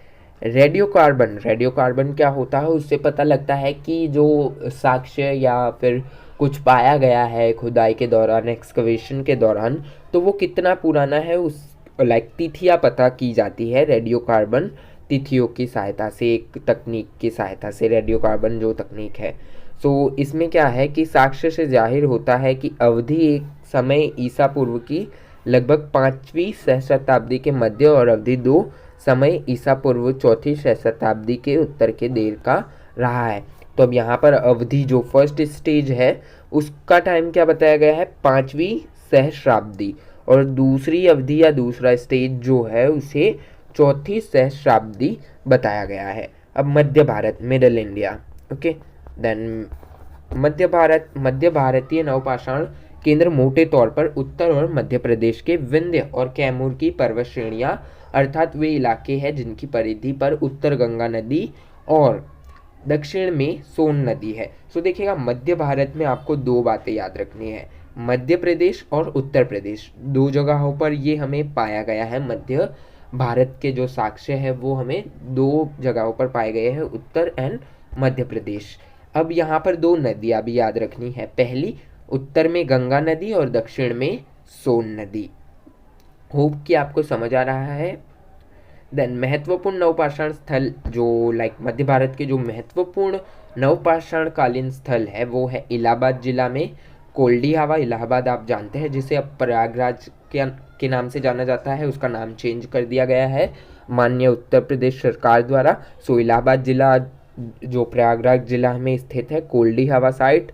रेडियोकार्बन क्या होता है उससे पता लगता है कि जो साक्ष्य या फिर कुछ पाया गया है खुदाई के दौरान, एक्सकवेशन के दौरान, तो वो कितना पुराना है उस लाइक तिथियाँ पता की जाती है रेडियोकार्बन तिथियों की सहायता से, एक तकनीक की सहायता से। रेडियोकार्बन जो तकनीक है, सो इसमें क्या है कि साक्ष्य से जाहिर होता है कि अवधि एक समय ईसा पूर्व की लगभग 5वीं सहस्राब्दी के मध्य और अवधि 2 समय ईसा पूर्व 4वीं सहस्राब्दी के उत्तर के देर का रहा है। तो अब यहाँ पर अवधि जो फर्स्ट स्टेज है उसका टाइम क्या बताया गया है? 5वीं सहस्राब्दी, और दूसरी अवधि या दूसरा स्टेज जो है उसे चौथी सहस्राब्दी बताया गया है। अब Madhya Bharat, middle India, okay. Then मध्य भारतीय नवपाषाण केंद्र मोटे तौर पर उत्तर और मध्य प्रदेश के विंध्य और कैमूर की पर्वत श्रेणियां, अर्थात वे इलाके हैं जिनकी परिधि पर उत्तर गंगा नदी और दक्षिण में सोन नदी है। सो देखिएगा, मध्य भारत में आपको दो बातें याद रखनी है, मध्य प्रदेश और उत्तर प्रदेश, दो जगहों पर ये हमें पाया गया है। मध्य भारत के जो साक्ष्य है वो हमें दो जगहों पर पाए गए हैं, उत्तर एंड मध्य प्रदेश। अब यहाँ पर दो नदियाँ भी याद रखनी है, पहली उत्तर में गंगा नदी और दक्षिण में सोन नदी। होप कि आपको समझ आ रहा है। देन महत्वपूर्ण नवपाषाण स्थल जो मध्य भारत के जो महत्वपूर्ण नवपाषाण कालीन स्थल है वो है इलाहाबाद जिला में कोल्डी हवा। इलाहाबाद आप जानते हैं जिसे अब प्रयागराज के नाम से जाना जाता है, उसका नाम चेंज कर दिया गया है माननीय उत्तर प्रदेश सरकार द्वारा। सो इलाहाबाद जिला जो प्रयागराज जिला में स्थित है, कोल्डी हवा साइट,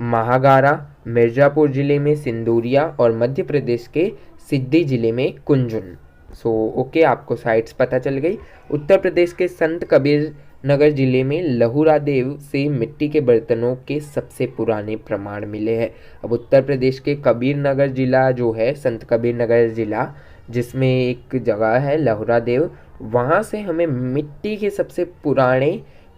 महागारा, मिर्जापुर जिले में सिंदूरिया और मध्य प्रदेश के सिद्धि जिले में कुंजुन। सो ओके, आपको साइट्स पता चल गई। उत्तर प्रदेश के संत कबीर नगर जिले में लहुरा देव से मिट्टी के बर्तनों के सबसे पुराने प्रमाण मिले हैं। अब उत्तर प्रदेश के कबीर नगर जिला जो है, संत कबीर नगर जिला, जिसमें एक जगह है लहुरा देव, वहाँ से हमें मिट्टी के सबसे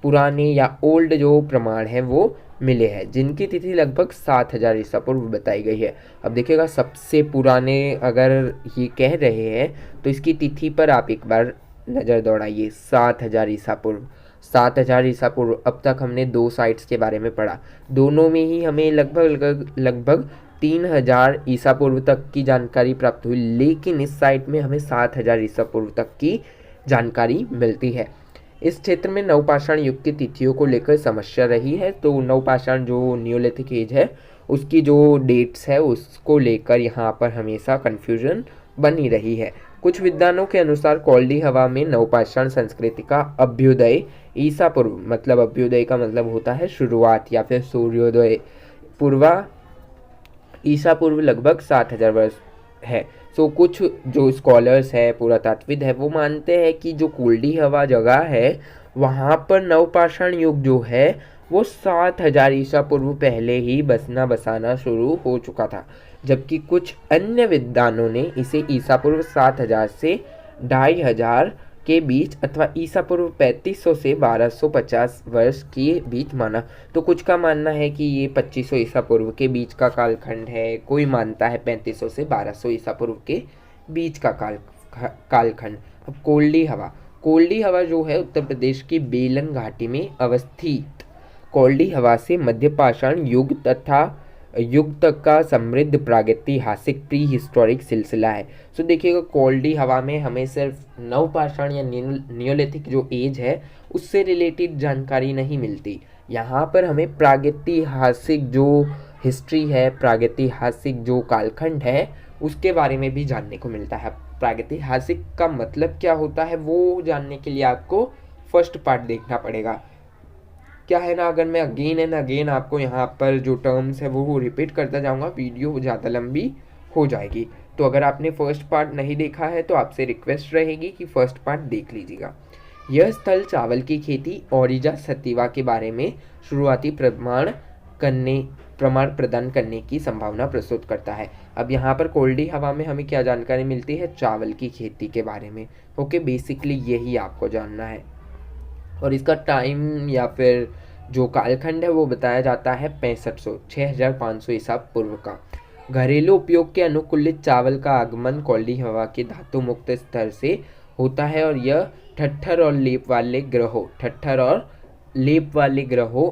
पुराने या ओल्ड जो प्रमाण हैं वो मिले हैं, जिनकी तिथि लगभग 7000 ईसा पूर्व बताई गई है। अब देखिएगा, सबसे पुराने अगर ये कह रहे हैं तो इसकी तिथि पर आप एक बार नज़र दौड़ाइए, 7000 ईसा पूर्व। 7000 ईसा पूर्व, अब तक हमने दो साइट्स के बारे में पढ़ा, दोनों में ही हमें लगभग 3000 ईसा पूर्व तक की जानकारी प्राप्त हुई, लेकिन इस साइट में हमें 7000 ईसा पूर्व तक की जानकारी मिलती है। इस क्षेत्र में नवपाषाण युग की तिथियों को लेकर समस्या रही है, तो नवपाषाण जो न्योलिथिक एज है उसकी जो डेट्स है उसको लेकर यहाँ पर हमेशा कन्फ्यूजन बनी रही है। कुछ विद्वानों के अनुसार कोल्डी हवा में नवपाषाण संस्कृति का अभ्युदय ईसा पूर्व, मतलब अभ्युदय का मतलब होता है शुरुआत या फिर सूर्योदय, पूर्वा ईसा पूर्व लगभग 7000 वर्ष है। सो कुछ जो स्कॉलर्स है, पुरातत्वविद है, वो मानते हैं कि जो कोल्डी हवा जगह है वहाँ पर नवपाषाण युग जो है वो 7000 ईसा पूर्व पहले ही बसाना शुरू हो चुका था, जबकि कुछ अन्य विद्वानों ने इसे ईसा पूर्व 7000 से 2500 के बीच अथवा ईसा पूर्व 3500 से 1250 वर्ष के बीच माना। तो कुछ का मानना है कि ये 2500 ईसा पूर्व के बीच का कालखंड है, कोई मानता है 3500 से 1200 ईसा पूर्व के बीच का कालखंड। अब कोल्डी हवा जो है उत्तर प्रदेश की बेलन घाटी में अवस्थित कोल्डी हवा से मध्य पाषाण युग तक का समृद्ध प्रागैतिहासिक प्री हिस्टोरिक सिलसिला है। सो देखिएगा, कोल्डी हवा में हमें सिर्फ नवपाषाण या नियोलिथिक जो एज है उससे रिलेटेड जानकारी नहीं मिलती, यहाँ पर हमें प्रागैतिहासिक जो हिस्ट्री है, प्रागैतिहासिक जो कालखंड है उसके बारे में भी जानने को मिलता है। प्रागैतिहासिक का मतलब क्या होता है वो जानने के लिए आपको फर्स्ट पार्ट देखना पड़ेगा। क्या है ना, अगर मैं अगेन एंड अगेन आपको यहाँ पर जो टर्म्स है वो रिपीट करता जाऊँगा, वीडियो ज़्यादा लंबी हो जाएगी। तो अगर आपने फर्स्ट पार्ट नहीं देखा है तो आपसे रिक्वेस्ट रहेगी कि फर्स्ट पार्ट देख लीजिएगा। यह स्थल चावल की खेती ओरिजा सतीवा के बारे में शुरुआती प्रमाण प्रदान करने की संभावना प्रस्तुत करता है। अब यहाँ पर कोल्डी हवा में हमें क्या जानकारी मिलती है, चावल की खेती के बारे में। ओके, बेसिकली यही आपको जानना है। और इसका टाइम या फिर जो कालखंड है वो बताया जाता है 6500 ईसा पूर्व का। घरेलू उपयोग के अनुकूलित चावल का आगमन कोल्डी हवा के धातु मुक्त स्तर से होता है और यह ठट्ठर और लेप वाले ग्रहों,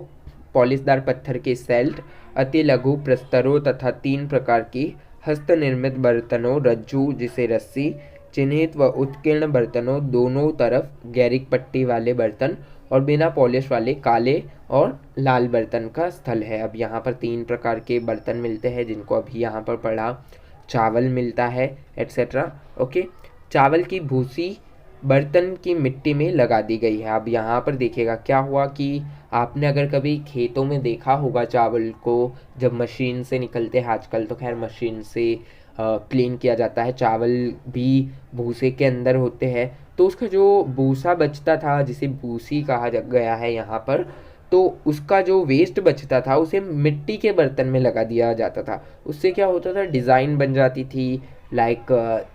पॉलिशदार पत्थर के सेल्ट, अति लघु प्रस्तरों तथा 3 प्रकार की हस्तनिर्मित बर्तनों, रज्जू जिसे रस्सी, चिन्हित व उत्कीर्ण बर्तनों, दोनों तरफ गैरिक पट्टी वाले बर्तन और बिना पॉलिश वाले काले और लाल बर्तन का स्थल है। अब यहाँ पर 3 प्रकार के बर्तन मिलते हैं जिनको अभी यहाँ पर पढ़ा, चावल मिलता है एट्सेट्रा। ओके, चावल की भूसी बर्तन की मिट्टी में लगा दी गई है। अब यहाँ पर देखिएगा क्या हुआ कि आपने अगर कभी खेतों में देखा होगा चावल को जब मशीन से निकलते हैं, आजकल तो खैर मशीन से क्लीन किया जाता है। चावल भी भूसे के अंदर होते हैं, तो उसका जो भूसा बचता था, जिसे भूसी कहा गया है यहाँ पर, तो उसका जो वेस्ट बचता था उसे मिट्टी के बर्तन में लगा दिया जाता था। उससे क्या होता था, डिज़ाइन बन जाती थी। लाइक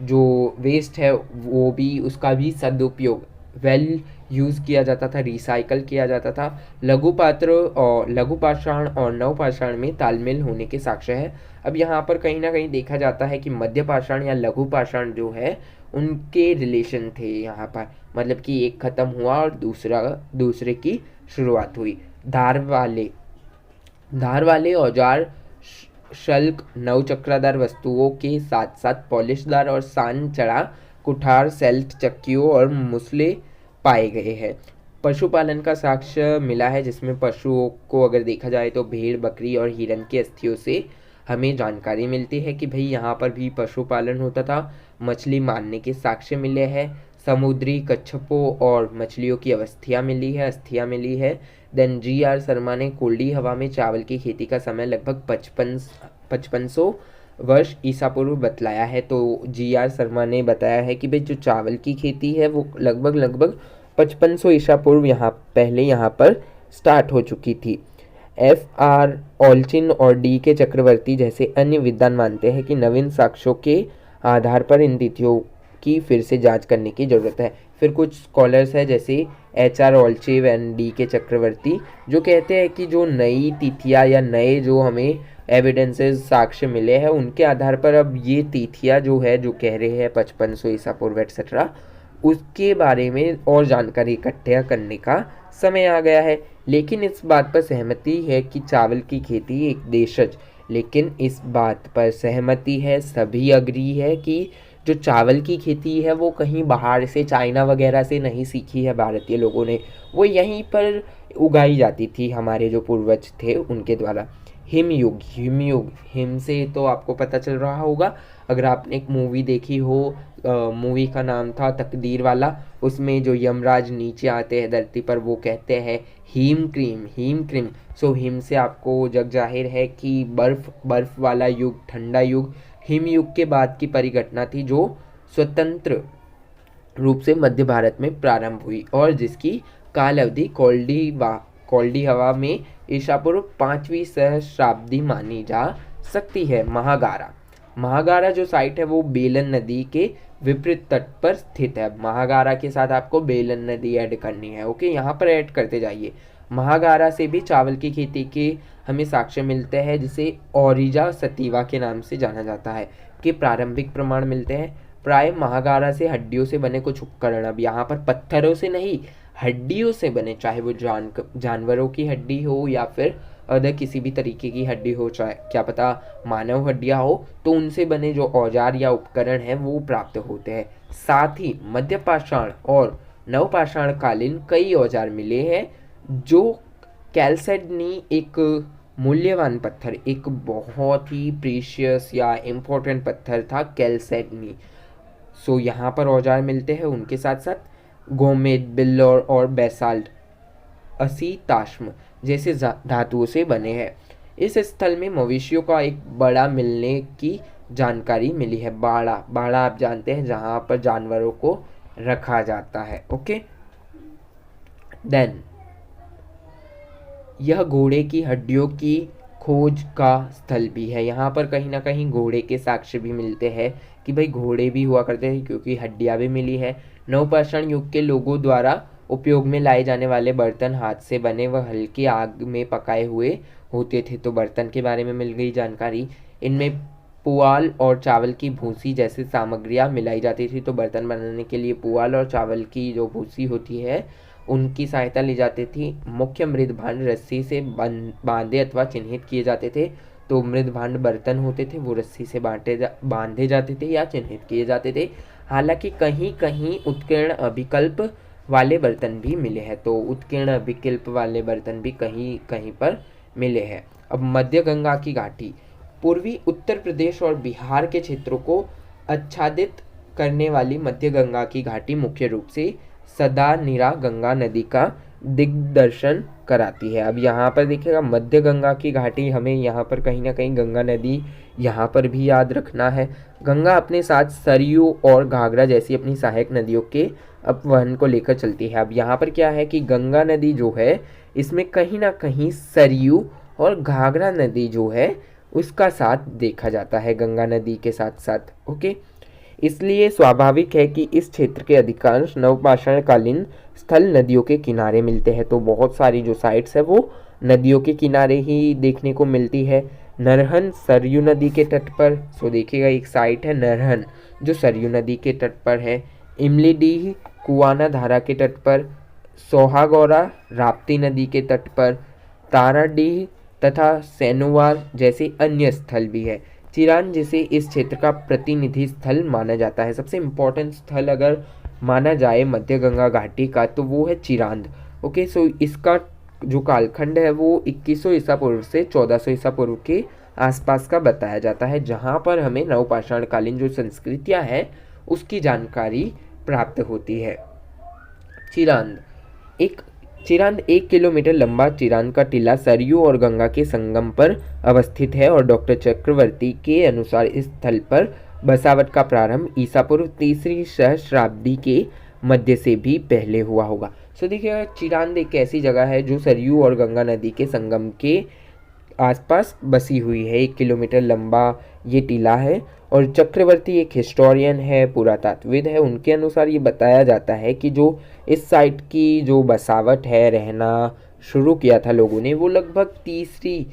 जो वेस्ट है वो भी, उसका भी सदुपयोग, वेल यूज़ किया जाता था, रिसाइकल किया जाता था। लघु पात्र और लघु पाषाण और नवपाषाण में तालमेल होने के साक्ष्य है। अब यहाँ पर कहीं ना कहीं देखा जाता है कि मध्य पाषाण या लघु पाषाण जो है उनके रिलेशन थे यहाँ पर, मतलब कि एक ख़त्म हुआ और दूसरे की शुरुआत हुई। धार वाले धार वाले औजार शल्क नवचक्रादार वस्तुओं के साथ साथ पॉलिशदार और सान चढ़ा कुठार, सेल्ट, चक्कियों और मुसले पाए गए हैं। पशुपालन का साक्ष्य मिला है, जिसमें पशुओं को अगर देखा जाए तो भेड़, बकरी और हिरन की अस्थियों से हमें जानकारी मिलती है कि भाई यहाँ पर भी पशुपालन होता था। मछली मारने के साक्ष्य मिले हैं। समुद्री कच्छपों और मछलियों की अस्थियाँ मिली है। Then G.R.. शर्मा ने कोल्डी हवा में चावल की खेती का समय लगभग 5500 वर्ष ईसा पूर्व बतलाया है। तो जी.आर. शर्मा ने बताया है कि भाई जो चावल की खेती है वो लगभग 5500 ईसा पूर्व पहले यहाँ पर स्टार्ट हो चुकी थी। F.R. ऑल्चिन और D.K. चक्रवर्ती जैसे अन्य विद्वान मानते हैं कि नवीन साक्ष्यों के आधार पर इन तिथियों की फिर से जांच करने की ज़रूरत है। फिर कुछ स्कॉलर्स हैं जैसे H.R. ऑल्चिव and D.K. चक्रवर्ती, जो कहते हैं कि जो नई तिथियाँ या नए जो हमें एविडेंसेस साक्ष्य मिले हैं उनके आधार पर अब ये तिथियाँ जो है, जो कह रहे हैं 5500 ईसा पूर्व एक्सेट्रा, उसके बारे में और जानकारी इकट्ठा करने का समय आ गया है। लेकिन इस बात पर सहमति है कि चावल की खेती एक देशज, लेकिन इस बात पर सहमति है, सभी अग्री है कि जो चावल की खेती है वो कहीं बाहर से, चाइना वगैरह से नहीं सीखी है भारतीय लोगों ने, वो यहीं पर उगाई जाती थी हमारे जो पूर्वज थे उनके द्वारा। हिमयुग हिम से तो आपको पता चल रहा होगा, अगर आपने एक मूवी देखी हो, मूवी का नाम था तकदीर वाला, उसमें जो यमराज नीचे आते हैं धरती पर वो कहते हैं हिम क्रीम। सो हिम से आपको जग जाहिर है कि बर्फ वाला युग, ठंडा युग, हिम युग के बाद की परिघटना थी, जो स्वतंत्र रूप से मध्य भारत में प्रारंभ हुई और जिसकी काल अवधि कोल्डी हवा में ईसा पूर्व 5वीं सहस्राब्दी मानी जा सकती है। महागारा जो साइट है वो बेलन नदी के विपरीत तट पर स्थित है। महागारा के साथ आपको बेलन नदी ऐड करनी है। ओके, यहाँ पर ऐड करते जाइए। महागारा से भी चावल की खेती के हमें साक्ष्य मिलते हैं, जिसे ओरिजा सतीवा के नाम से जाना जाता है, के प्रारंभिक प्रमाण मिलते हैं। प्राय महागारा से हड्डियों से बने कुछ उपकरण, अब यहाँ पर पत्थरों से नहीं, हड्डियों से बने, चाहे वो जानवरों की हड्डी हो या फिर अदर किसी भी तरीके की हड्डी हो, चाहे क्या पता मानव हड्डियाँ हो, तो उनसे बने जो औजार या उपकरण हैं वो प्राप्त होते हैं। साथ ही मध्य पाषाण और नवपाषाण कालीन कई औजार मिले हैं, जो कैल्सेडनी, एक मूल्यवान पत्थर, एक बहुत ही प्रीशियस या इम्पोर्टेंट पत्थर था कैल्सेडनी। सो यहाँ पर औजार मिलते हैं। उनके साथ साथ गोमेद, बिल्लौर और बेसाल्ट, असीताश्म जैसे धातुओं से बने हैं। इस स्थल में मवेशियों का एक बड़ा मिलने की जानकारी मिली है। बाड़ा आप जानते हैं, जहाँ पर जानवरों को रखा जाता है। ओके, देन यह घोड़े की हड्डियों की खोज का स्थल भी है। यहाँ पर कहीं ना कहीं घोड़े के साक्ष्य भी मिलते हैं कि भाई घोड़े भी हुआ करते हैं, क्योंकि हड्डियाँ भी मिली है। नवपाषाण युग के लोगों द्वारा उपयोग में लाए जाने वाले बर्तन हाथ से बने व हल्की आग में पकाए हुए होते थे, तो बर्तन के बारे में मिल गई जानकारी। इनमें पुआल और चावल की भूसी जैसी सामग्रियाँ मिलाई जाती थी, तो बर्तन बनाने के लिए पुआल और चावल की जो भूसी होती है उनकी सहायता ली जाती थी। मुख्य मृद भांड रस्सी से बांधे अथवा चिन्हित किए जाते थे, तो मृद भांड बर्तन होते थे वो रस्सी से बांधे जाते थे या चिन्हित किए जाते थे। हालांकि कहीं कहीं उत्कीर्ण अभिकल्प वाले बर्तन भी मिले हैं, तो उत्कीर्ण अभिकल्प वाले बर्तन भी कहीं कहीं पर मिले हैं। अब मध्य गंगा की घाटी, पूर्वी उत्तर प्रदेश और बिहार के क्षेत्रों को आच्छादित करने वाली मध्य गंगा की घाटी मुख्य रूप से सदानीरा गंगा नदी का दिग्दर्शन कराती है। अब यहाँ पर देखिएगा मध्य गंगा की घाटी, हमें यहाँ पर कहीं ना कहीं गंगा नदी यहाँ पर भी याद रखना है। गंगा अपने साथ सरयू और घाघरा जैसी अपनी सहायक नदियों के अपवहन को लेकर चलती है। अब यहाँ पर क्या है कि गंगा नदी जो है इसमें कहीं ना कहीं सरयू और घाघरा नदी जो है उसका साथ देखा जाता है गंगा नदी के साथ साथ। ओके, इसलिए स्वाभाविक है कि इस क्षेत्र के अधिकांश नवपाषाणकालीन स्थल नदियों के किनारे मिलते हैं। तो बहुत सारी जो साइट्स है वो नदियों के किनारे ही देखने को मिलती है। नरहन सरयू नदी के तट पर, सो देखिएगा एक साइट है नरहन जो सरयू नदी के तट पर है। इमलीडीह कुआना धारा के तट पर, सोहागौरा राप्ती नदी के तट पर, ताराडीह तथा सैनुवार जैसे अन्य स्थल भी है। चिरान जिसे इस क्षेत्र का प्रतिनिधि स्थल माना जाता है, सबसे इम्पोर्टेंट स्थल अगर माना जाए मध्य गंगा घाटी का तो वो है चिरांद। ओके, सो इसका जो कालखंड है वो 2100 ईसा पूर्व से 1400 ईसा पूर्व के आसपास का बताया जाता है, जहाँ पर हमें नवपाषाणकालीन जो संस्कृतियाँ हैं उसकी जानकारी प्राप्त होती है। चिरांद 1 किलोमीटर लंबा चिरांद का टीला सरयू और गंगा के संगम पर अवस्थित है और डॉक्टर चक्रवर्ती के अनुसार इस स्थल पर बसावट का प्रारंभ ईसा पूर्व 3री सहस्राब्दी के मध्य से भी पहले हुआ होगा। सो देखिए चिरांद एक ऐसी जगह है जो सरयू और गंगा नदी के संगम के आसपास बसी हुई है। 1 किलोमीटर लंबा ये टीला है और चक्रवर्ती एक हिस्टोरियन है, पुरातत्वविद है। उनके अनुसार ये बताया जाता है कि जो इस साइट की जो बसावट है, रहना शुरू किया था लोगों ने, वो लगभग 3री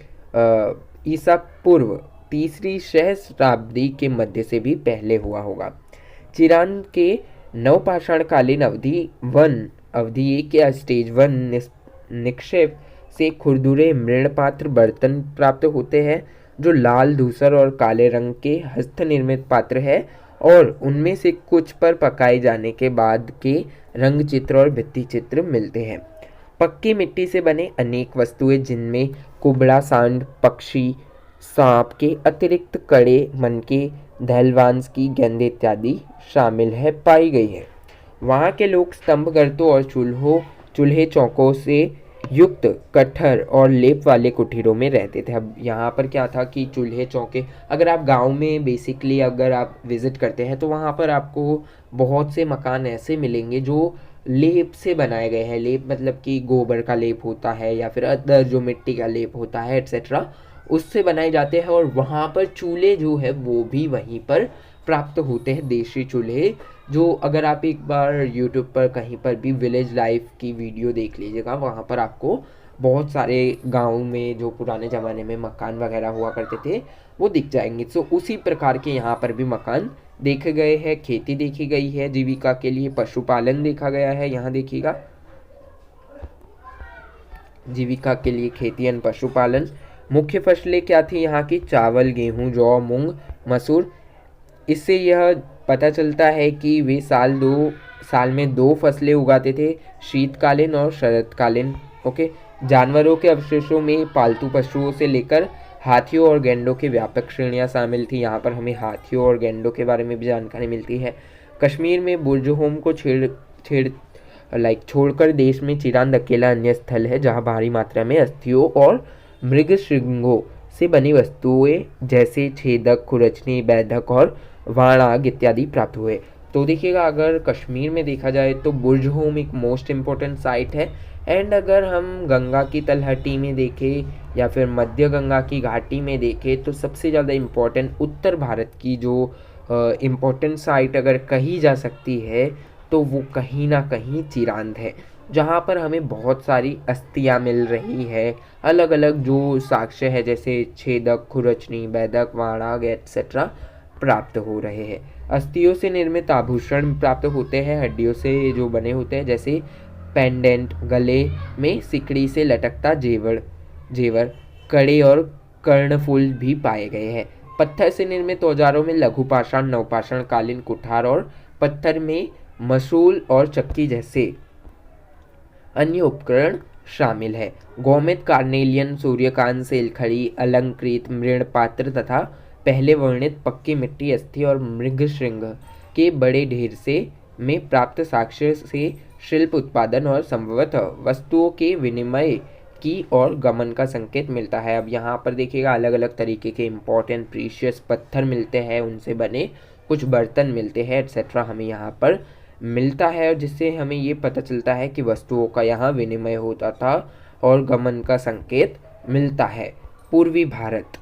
ईसा पूर्व 3री सहस्राब्दी के मध्य से भी पहले हुआ होगा। चिरांद के नवपाषाणकालीन अवधि 1 या स्टेज 1 निक्षेप से खुरदुरे मृणपात्र बर्तन प्राप्त होते हैं जो लाल, धूसर और काले रंग के हस्त निर्मित पात्र है और उनमें से कुछ पर पकाए जाने के बाद के रंग चित्र और भित्ति चित्र मिलते हैं। पक्की मिट्टी से बने अनेक वस्तुएं जिनमें कुबड़ा, सांड, पक्षी, सांप के अतिरिक्त कड़े, मनके, दहलवांस की गेंदें इत्यादि शामिल है पाई गई है। वहाँ के लोग स्तंभ गर्तों और चूल्हे चौकों से युक्त कट्ठर और लेप वाले कुटीरों में रहते थे। अब यहाँ पर क्या था कि चूल्हे चौके, अगर आप गांव में बेसिकली अगर आप विज़िट करते हैं तो वहाँ पर आपको बहुत से मकान ऐसे मिलेंगे जो लेप से बनाए गए हैं। लेप मतलब कि गोबर का लेप होता है या फिर अदर जो मिट्टी का लेप होता है एट्सेट्रा, उससे बनाए जाते हैं और वहाँ पर चूल्हे जो है वो भी वहीं पर प्राप्त होते हैं, देशी चूल्हे। जो अगर आप एक बार यूट्यूब पर कहीं पर भी विलेज लाइफ की वीडियो देख लीजिएगा, वहाँ पर आपको बहुत सारे गाँव में जो पुराने ज़माने में मकान वगैरह हुआ करते थे वो दिख जाएंगे। सो उसी प्रकार के यहाँ पर भी मकान देखे गए हैं, खेती देखी गई है, जीविका के लिए पशुपालन देखा गया है। यहाँ देखिएगा, जीविका के लिए खेती एंड पशुपालन। मुख्य फसलें क्या थी यहाँ की? चावल, गेहूँ, जौ, मूंग, मसूर। इससे यह पता चलता है कि वे साल में 2 फसलें उगाते थे, शीतकालीन और शरतकालीन। ओके, जानवरों के अवशेषों में पालतू पशुओं से लेकर हाथियों और गैंडों की व्यापक श्रेणियां शामिल थी। यहाँ पर हमें हाथियों और गैंडों के बारे में भी जानकारी मिलती है। कश्मीर में बुर्जहोम को छोड़कर देश में चिरांद अकेला अन्य स्थल है जहाँ भारी मात्रा में अस्थियों और मृगशृंगों से बनी वस्तुएं जैसे छेदक, खुरचनी, बैधक और वाणाग इत्यादि प्राप्त हुए। तो देखिएगा, अगर कश्मीर में देखा जाए तो बुर्जहोम एक मोस्ट इम्पोर्टेंट साइट है। एंड अगर हम गंगा की तलहटी में देखें या फिर मध्य गंगा की घाटी में देखें तो सबसे ज़्यादा इम्पोर्टेंट उत्तर भारत की जो इम्पोर्टेंट साइट अगर कही जा सकती है तो वो कहीं ना कहीं चिरांद है, जहाँ पर हमें बहुत सारी अस्थियाँ मिल रही है। अलग अलग जो साक्ष्य है जैसे छेदक, खुरचनी, बैधक, वाणाग एट्सेट्रा प्राप्त हो रहे हैं। अस्थियों से निर्मित आभूषण प्राप्त होते हैं, हड्डियों से जो बने होते हैं जैसे पेंडेंट, गले में सिकड़ी से लटकता जेवर, कड़े और कर्णफूल भी पाए गए हैं। पत्थर से निर्मित औजारों में लघु पाषाण, नवपाषाण कालीन कुठार और पत्थर में मसूल और चक्की जैसे अन्य उपकरण शामिल है। गोमेद, कार्नेलियन, सूर्यकांत, सेलखड़ी, अलंकृत मृणपात्र तथा पहले वर्णित पक्की मिट्टी अस्थि और मृगशृंग के बड़े ढेर से में प्राप्त साक्ष्य से शिल्प उत्पादन और संभवतः वस्तुओं के विनिमय की और गमन का संकेत मिलता है। अब यहाँ पर देखिएगा अलग अलग तरीके के इम्पोर्टेंट प्रीशियस पत्थर मिलते हैं, उनसे बने कुछ बर्तन मिलते हैं एक्सेट्रा हमें यहाँ पर मिलता है, जिससे हमें ये पता चलता है कि वस्तुओं का यहाँ विनिमय होता था और गमन का संकेत मिलता है। पूर्वी भारत।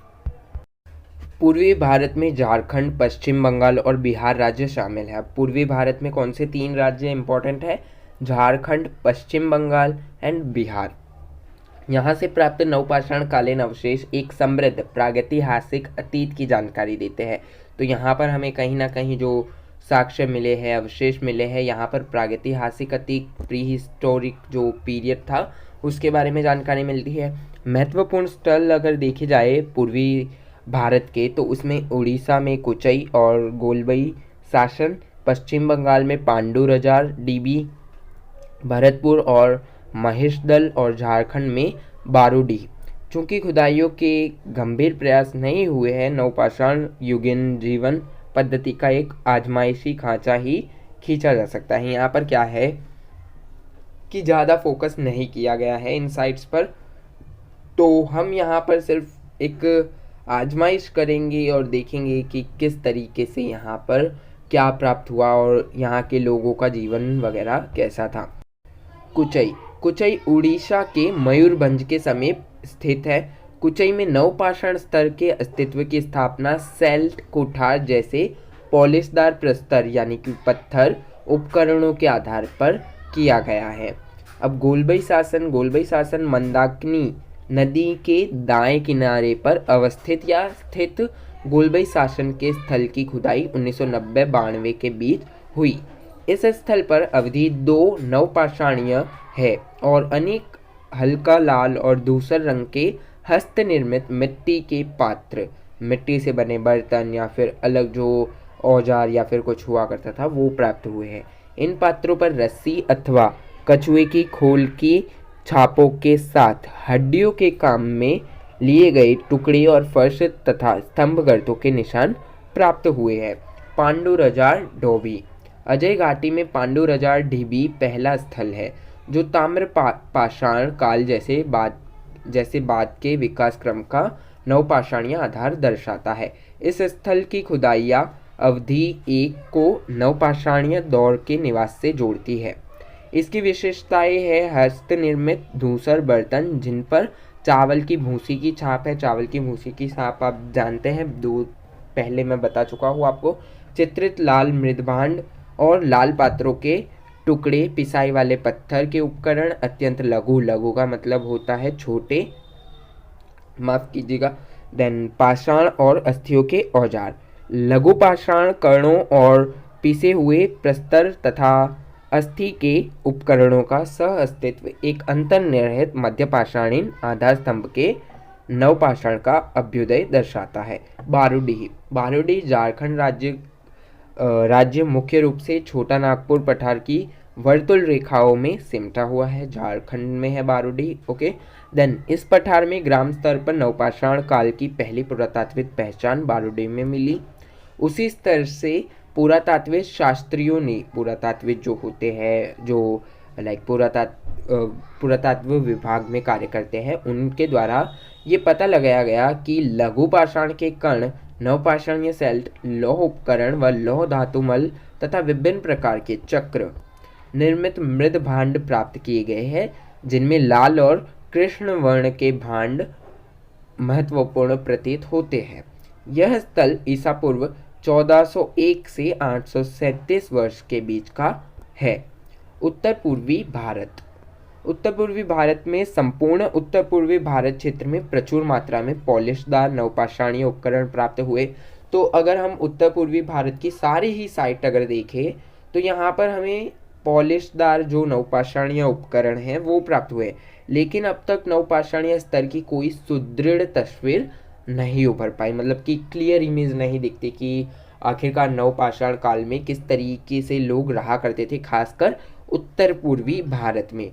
पूर्वी भारत में झारखंड, पश्चिम बंगाल और बिहार राज्य शामिल है। अब पूर्वी भारत में कौन से 3 राज्य इंपॉर्टेंट है? झारखंड, पश्चिम बंगाल एंड बिहार। यहाँ से प्राप्त नवपाषाण कालीन अवशेष एक समृद्ध प्रागैतिहासिक अतीत की जानकारी देते हैं। तो यहाँ पर हमें कहीं ना कहीं जो साक्ष्य मिले हैं, अवशेष मिले हैं, यहाँ पर प्रागैतिहासिक अतीत, प्री हिस्टोरिक जो पीरियड था उसके बारे में जानकारी मिलती है। महत्वपूर्ण स्थल अगर देखे जाए पूर्वी भारत के, तो उसमें उड़ीसा में कुचई और गोलबई शासन, पश्चिम बंगाल में पांडुरजार, डीबी, भरतपुर और महेशदल और झारखंड में बारूडीह। चूँकि खुदाइयों के गंभीर प्रयास नहीं हुए हैं, नवपाषाण युगीन जीवन पद्धति का एक आजमाइशी खांचा ही खींचा जा सकता है। यहाँ पर क्या है कि ज़्यादा फोकस नहीं किया गया है इन साइट्स पर, तो हम यहाँ पर सिर्फ एक आजमाइश करेंगे और देखेंगे कि किस तरीके से यहाँ पर क्या प्राप्त हुआ और यहाँ के लोगों का जीवन वगैरह कैसा था। कुचई। कुचई उड़ीसा के मयूरभंज के समीप स्थित है। कुचई में नवपाषाण स्तर के अस्तित्व की स्थापना सैल्ट कुठार जैसे पॉलिशदार प्रस्तर यानी कि पत्थर उपकरणों के आधार पर किया गया है। अब गोलबई शासन। गोलबई शासन मंदाकिनी नदी के दाएं किनारे पर अवस्थित या स्थित गोलबई शासन के स्थल की खुदाई 1990-92 के बीच हुई। इस स्थल पर अवधि 2 नवपाषाणीय है और अनेक हल्का लाल और धूसर रंग के हस्त निर्मित मिट्टी के पात्र, मिट्टी से बने बर्तन या फिर अलग जो औजार या फिर कुछ हुआ करता था वो प्राप्त हुए हैं। इन पात्रों पर रस्सी अथवा कछुए की खोल की छापों के साथ हड्डियों के काम में लिए गए टुकड़े और फर्श तथा स्तंभ गर्तों के निशान प्राप्त हुए हैं। पांडुरजार डोभी। अजय घाटी में पांडुरजार ढीबी पहला स्थल है जो ताम्र पाषाण काल जैसे बाद के विकास क्रम का नवपाषाणीय आधार दर्शाता है। इस स्थल की खुदाइयाँ अवधि 1 को नवपाषाणीय दौर के निवास से जोड़ती है। इसकी विशेषताएं है हस्त निर्मित धूसर बर्तन जिन पर चावल की भूसी की छाप है। चावल की भूसी की छाप आप जानते हैं, पहले मैं बता चुका हूँ आपको। चित्रित लाल मृदभांड और लाल पात्रों के टुकड़े, पिसाई वाले पत्थर के उपकरण, अत्यंत लघु, लघु का मतलब होता है छोटे, माफ कीजिएगा। देन पाषाण और अस्थियों के औजार, लघु पाषाण कर्णों और पिसे हुए प्रस्तर तथा अस्थि के उपकरणों का सह अस्तित्व एक अंतर्निहित मध्यपाषाणीन आधार स्तंभ के नवपाषाण का अभ्युदय दर्शाता है। बारूडीह। बारूडीह झारखंड राज्य मुख्य रूप से छोटा नागपुर पठार की वर्तुल रेखाओं में सिमटा हुआ है। झारखंड में है बारूडीह। ओके, देन इस पठार में ग्राम स्तर पर नवपाषाण काल की पहली पुरातात्विक पहचान बारूडीह में मिली। उसी स्तर से पुरातात्विक शास्त्रियों ने, पुरातात्विक जो होते हैं जो लाइक पुरातत्व विभाग में कार्य करते हैं, उनके द्वारा ये पता लगाया गया कि लघु पाषाण के कण, नवपाषाणीय सेल्ट, लौह उपकरण व लौह धातुमल तथा विभिन्न प्रकार के चक्र निर्मित मृद भांड प्राप्त किए गए हैं, जिनमें लाल और कृष्ण वर्ण के भांड महत्वपूर्ण प्रतीत होते हैं। यह स्थल ईसा पूर्व 1401 से 837 वर्ष के बीच का है। उत्तर पूर्वी भारत। उत्तर पूर्वी भारत में संपूर्ण उत्तर पूर्वी भारत क्षेत्र में प्रचुर मात्रा में पॉलिशदार नवपाषाणीय उपकरण प्राप्त हुए। तो अगर हम उत्तर पूर्वी भारत की सारी ही साइट अगर देखें तो यहाँ पर हमें पॉलिशदार जो नवपाषाणीय उपकरण हैं वो प्राप्त हुए, लेकिन अब तक नवपाषाणीय स्तर की कोई सुदृढ़ तस्वीर नहीं उभर पाई, मतलब कि क्लियर इमेज नहीं दिखती कि आखिरकार नवपाषाण काल में किस तरीके से लोग रहा करते थे, खासकर उत्तर पूर्वी भारत में।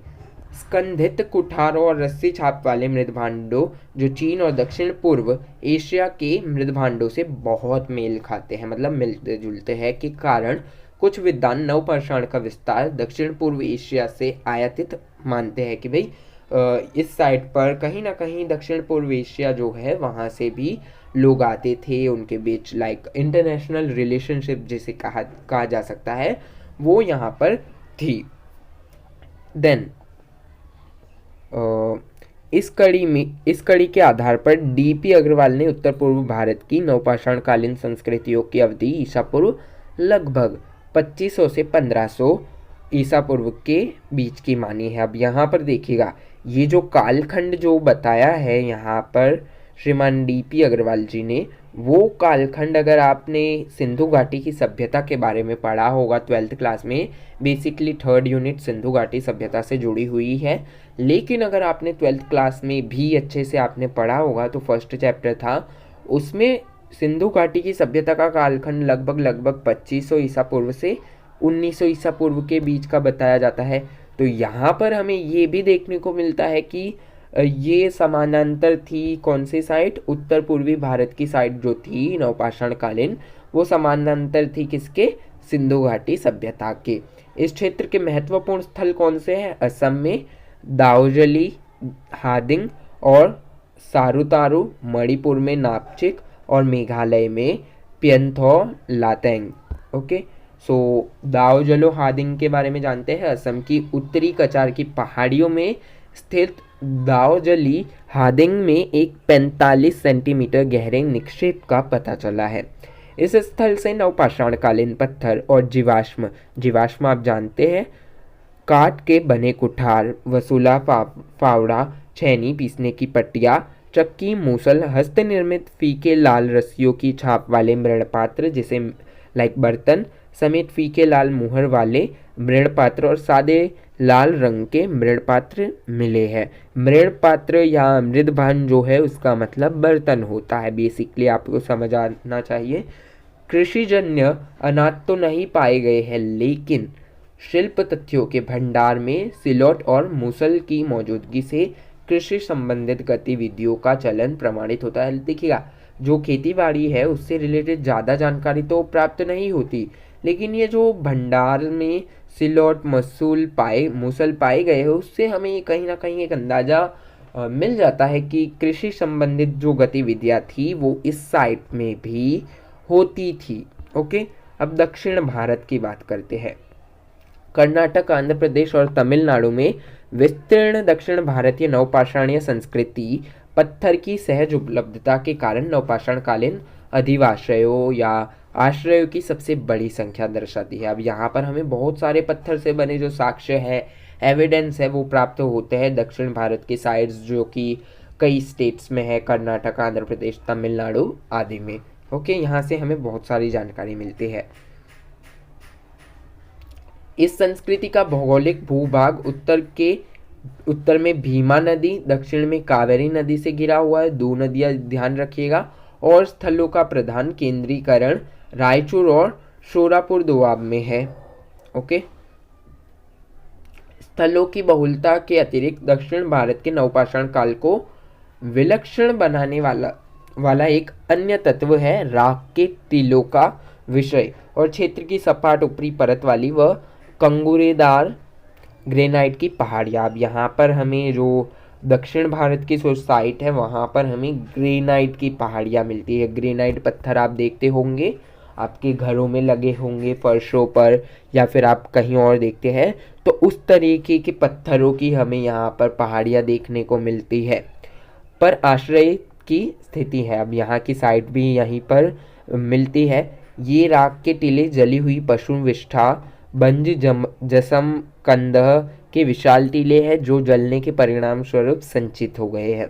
स्कंधित कुठारों और रस्सी छाप वाले मृदभांडों जो चीन और दक्षिण पूर्व एशिया के मृदभांडों से बहुत मेल खाते हैं, मतलब मिलते जुलते हैं, के कारण कुछ विद्वान नवपाषाण का विस्तार दक्षिण पूर्व एशिया से आयातित मानते हैं कि भाई इस साइड पर कहीं ना कहीं दक्षिण पूर्व एशिया जो है वहाँ से भी लोग आते थे, उनके बीच लाइक इंटरनेशनल रिलेशनशिप जिसे कहा जा सकता है वो यहाँ पर थी। देन इस कड़ी के आधार पर डीपी अग्रवाल ने उत्तर पूर्व भारत की नवपाषाण कालीन संस्कृतियों की अवधि ईसा पूर्व लगभग 2500 से 1500 ईसा पूर्व के बीच की मानी है। अब यहाँ पर देखिएगा, ये जो कालखंड जो बताया है यहाँ पर श्रीमान डीपी अग्रवाल जी ने, वो कालखंड अगर आपने सिंधु घाटी की सभ्यता के बारे में पढ़ा होगा 12th क्लास में, बेसिकली 3rd यूनिट सिंधु घाटी सभ्यता से जुड़ी हुई है। लेकिन अगर आपने 12th क्लास में भी अच्छे से आपने पढ़ा होगा तो फर्स्ट चैप्टर था, उसमें सिंधु घाटी की सभ्यता का कालखंड लगभग 2500 ईसा पूर्व से 1900 ईसा पूर्व के बीच का बताया जाता है। तो यहाँ पर हमें ये भी देखने को मिलता है कि ये समानांतर थी कौन सी साइड, उत्तर पूर्वी भारत की साइड जो थी नवपाषाण कालीन, वो समानांतर थी किसके, सिंधु घाटी सभ्यता के। इस क्षेत्र के महत्वपूर्ण स्थल कौन से हैं, असम में दाओजली, हादिंग और सारुतारू, मणिपुर में नापचिक और मेघालय में पियंथौलातेंग। ओके, सो दाओजलो हादिंग के बारे में जानते हैं। असम की उत्तरी कचार की पहाड़ियों में स्थित दाओजली हादिंग में एक 45 सेंटीमीटर गहरे निक्षेप का पता चला है। इस स्थल से नवपाषाण कालीन पत्थर और जीवाश्म आप जानते हैं, काठ के बने कुठार, वसूला, फावड़ा, छैनी, पीसने की पट्टियाँ, चक्की, मूसल, हस्त निर्मित फीके लाल रस्सियों की छाप वाले मृणपात्र जिसे लाइक बर्तन समेत फीके लाल मुहर वाले मृणपात्र और सादे लाल रंग के मृणपात्र मिले हैं। मृणपात्र या मृदभान जो है उसका मतलब बर्तन होता है, बेसिकली आपको समझ आना चाहिए। कृषिजन्य अनाज तो नहीं पाए गए हैं, लेकिन शिल्प तथ्यों के भंडार में सिलौट और मूसल की मौजूदगी से कृषि संबंधित गतिविधियों का चलन प्रमाणित होता है। देखिएगा, जो खेती बाड़ी है उससे रिलेटेड ज़्यादा जानकारी तो प्राप्त नहीं होती, लेकिन ये जो भंडार में सिलौट मूसल पाए गए हैं उससे हमें कहीं ना कहीं एक अंदाज़ा मिल जाता है कि कृषि संबंधित जो गतिविधियाँ थी वो इस साइट में भी होती थी। ओके, अब दक्षिण भारत की बात करते हैं। कर्नाटक, आंध्र प्रदेश और तमिलनाडु में विस्तीर्ण दक्षिण भारतीय नवपाषाणीय संस्कृति पत्थर की सहज उपलब्धता के कारण नवपाषाण कालीन अधिवाश्रयों या आश्रयों की सबसे बड़ी संख्या दर्शाती है। अब यहाँ पर हमें बहुत सारे पत्थर से बने जो साक्ष्य है, एविडेंस है, वो प्राप्त होते हैं दक्षिण भारत के साइड्स जो कि कई स्टेट्स में है, कर्नाटक, आंध्र प्रदेश, तमिलनाडु आदि में। ओके, यहाँ से हमें बहुत सारी जानकारी मिलती है। इस संस्कृति का भौगोलिक भूभाग उत्तर में भीमा नदी, दक्षिण में कावेरी नदी से घिरा हुआ है, 2 नदियां ध्यान रखिएगा, और स्थलों का प्रधान केंद्रीकरण रायचूर और शोरापुर दोआब में है। ओके, स्थलों की बहुलता के अतिरिक्त दक्षिण भारत के नवपाषाण काल को विलक्षण बनाने वाला एक अन्य तत्व है राख के टीलों का विषय और क्षेत्र की सपाट ऊपरी परत वाली व कंगूरेदार ग्रेनाइट की पहाड़ियाँ। अब यहाँ पर हमें जो दक्षिण भारत की जो साइट है वहाँ पर हमें ग्रेनाइट की पहाड़ियाँ मिलती है। ग्रेनाइट पत्थर आप देखते होंगे, आपके घरों में लगे होंगे फर्शों पर, या फिर आप कहीं और देखते हैं तो उस तरीके के पत्थरों की हमें यहाँ पर पहाड़ियाँ देखने को मिलती है। पर आश्रय की स्थिति है, अब यहाँ की साइट भी यहीं पर मिलती है। ये राख के टीले जली हुई पशु विष्ठा, बंज जसम कंदह के विशाल टीले हैं जो जलने के परिणाम स्वरूप संचित हो गए हैं।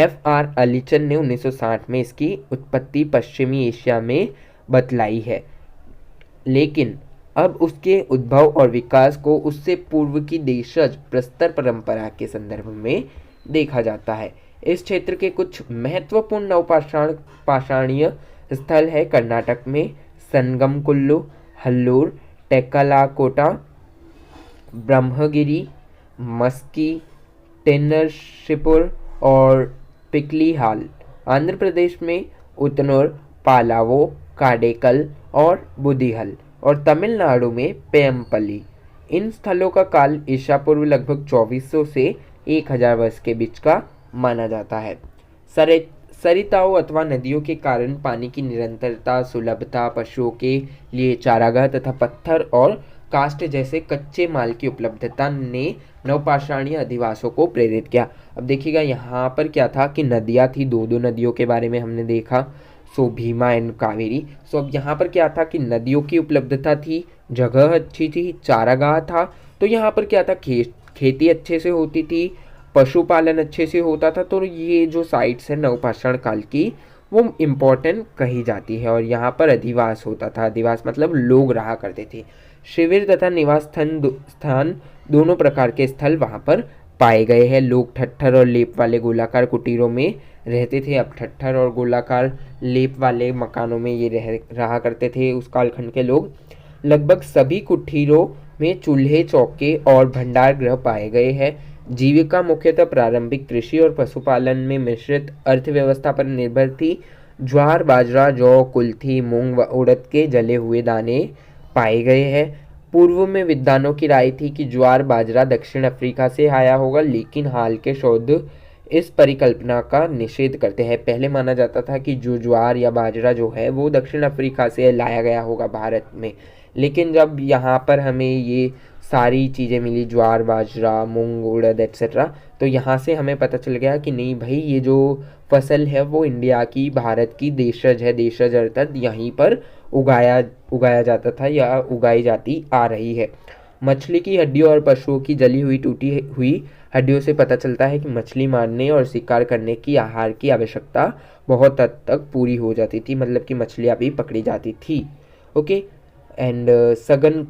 F.R. अलीचन ने 1960 में इसकी उत्पत्ति पश्चिमी एशिया में बतलाई है, लेकिन अब उसके उद्भव और विकास को उससे पूर्व की देशज प्रस्तर परंपरा के संदर्भ में देखा जाता है। इस क्षेत्र के कुछ महत्वपूर्ण नवपाषाणीय स्थल है कर्नाटक में संगमकुल्लू, हल्लूर, टेक्कालाकोटा, ब्रह्मगिरी, मस्की, टेन्नरशिपुर और पिकलीहाल। आंध्र प्रदेश में उतनूर, पालावो, काडेकल और बुदिहल और तमिलनाडु में पेयमपल्ली। इन स्थलों का काल ईसा पूर्व लगभग 2400 से 1000 वर्ष के बीच का माना जाता है। सरिताओं अथवा नदियों के कारण पानी की निरंतरता, सुलभता, पशुओं के लिए चारागाह तथा पत्थर और काष्ठ जैसे कच्चे माल की उपलब्धता ने नवपाषाणीय अधिवासों को प्रेरित किया। अब देखिएगा यहाँ पर क्या था कि नदियाँ थी, दो नदियों के बारे में हमने देखा, सो भीमा एंड कावेरी। सो अब यहाँ पर क्या था कि नदियों की उपलब्धता थी, जगह अच्छी थी, चारागाह था, तो यहाँ पर क्या था, खेती अच्छे से होती थी, पशुपालन अच्छे से होता था। तो ये जो साइट्स है नवपाषाण काल की वो इम्पोर्टेंट कही जाती है। और यहाँ पर अधिवास होता था, अधिवास मतलब लोग रहा करते थे। शिविर तथा निवास स्थान दोनों प्रकार के स्थल वहाँ पर पाए गए हैं। लोग ठट्ठर और लेप वाले गोलाकार कुटीरों में रहते थे। अब ठट्ठर और गोलाकार लेप वाले मकानों में ये रहा करते थे उस कालखंड के लोग। लगभग सभी कुटीरों में चूल्हे, चौके और भंडार गृह पाए गए हैं। जीविका मुख्यतः प्रारंभिक कृषि और पशुपालन में मिश्रित अर्थव्यवस्था पर निर्भर थी। ज्वार, बाजरा, जौ, कुल्थी, मूंग व उड़द के जले हुए दाने पाए गए हैं। पूर्व में विद्वानों की राय थी कि ज्वार बाजरा दक्षिण अफ्रीका से आया होगा, लेकिन हाल के शोध इस परिकल्पना का निषेध करते हैं। पहले माना जाता था कि जो ज्वार या बाजरा जो है वो दक्षिण अफ्रीका से लाया गया होगा भारत में, लेकिन जब यहाँ पर हमें ये सारी चीज़ें मिली, ज्वार, बाजरा, मूंग, उड़द एक्सेट्रा, तो यहाँ से हमें पता चल गया कि नहीं भाई, ये जो फसल है वो इंडिया की, भारत की देशज है। देशज अर्थात यहीं पर उगाया जाता था या उगाई जाती आ रही है। मछली की हड्डियों और पशुओं की जली हुई टूटी हुई हड्डियों से पता चलता है कि मछली मारने और शिकार करने की आहार की आवश्यकता बहुत हद तक पूरी हो जाती थी, मतलब कि मछलियाँ भी पकड़ी जाती थी। ओके, एंड सघन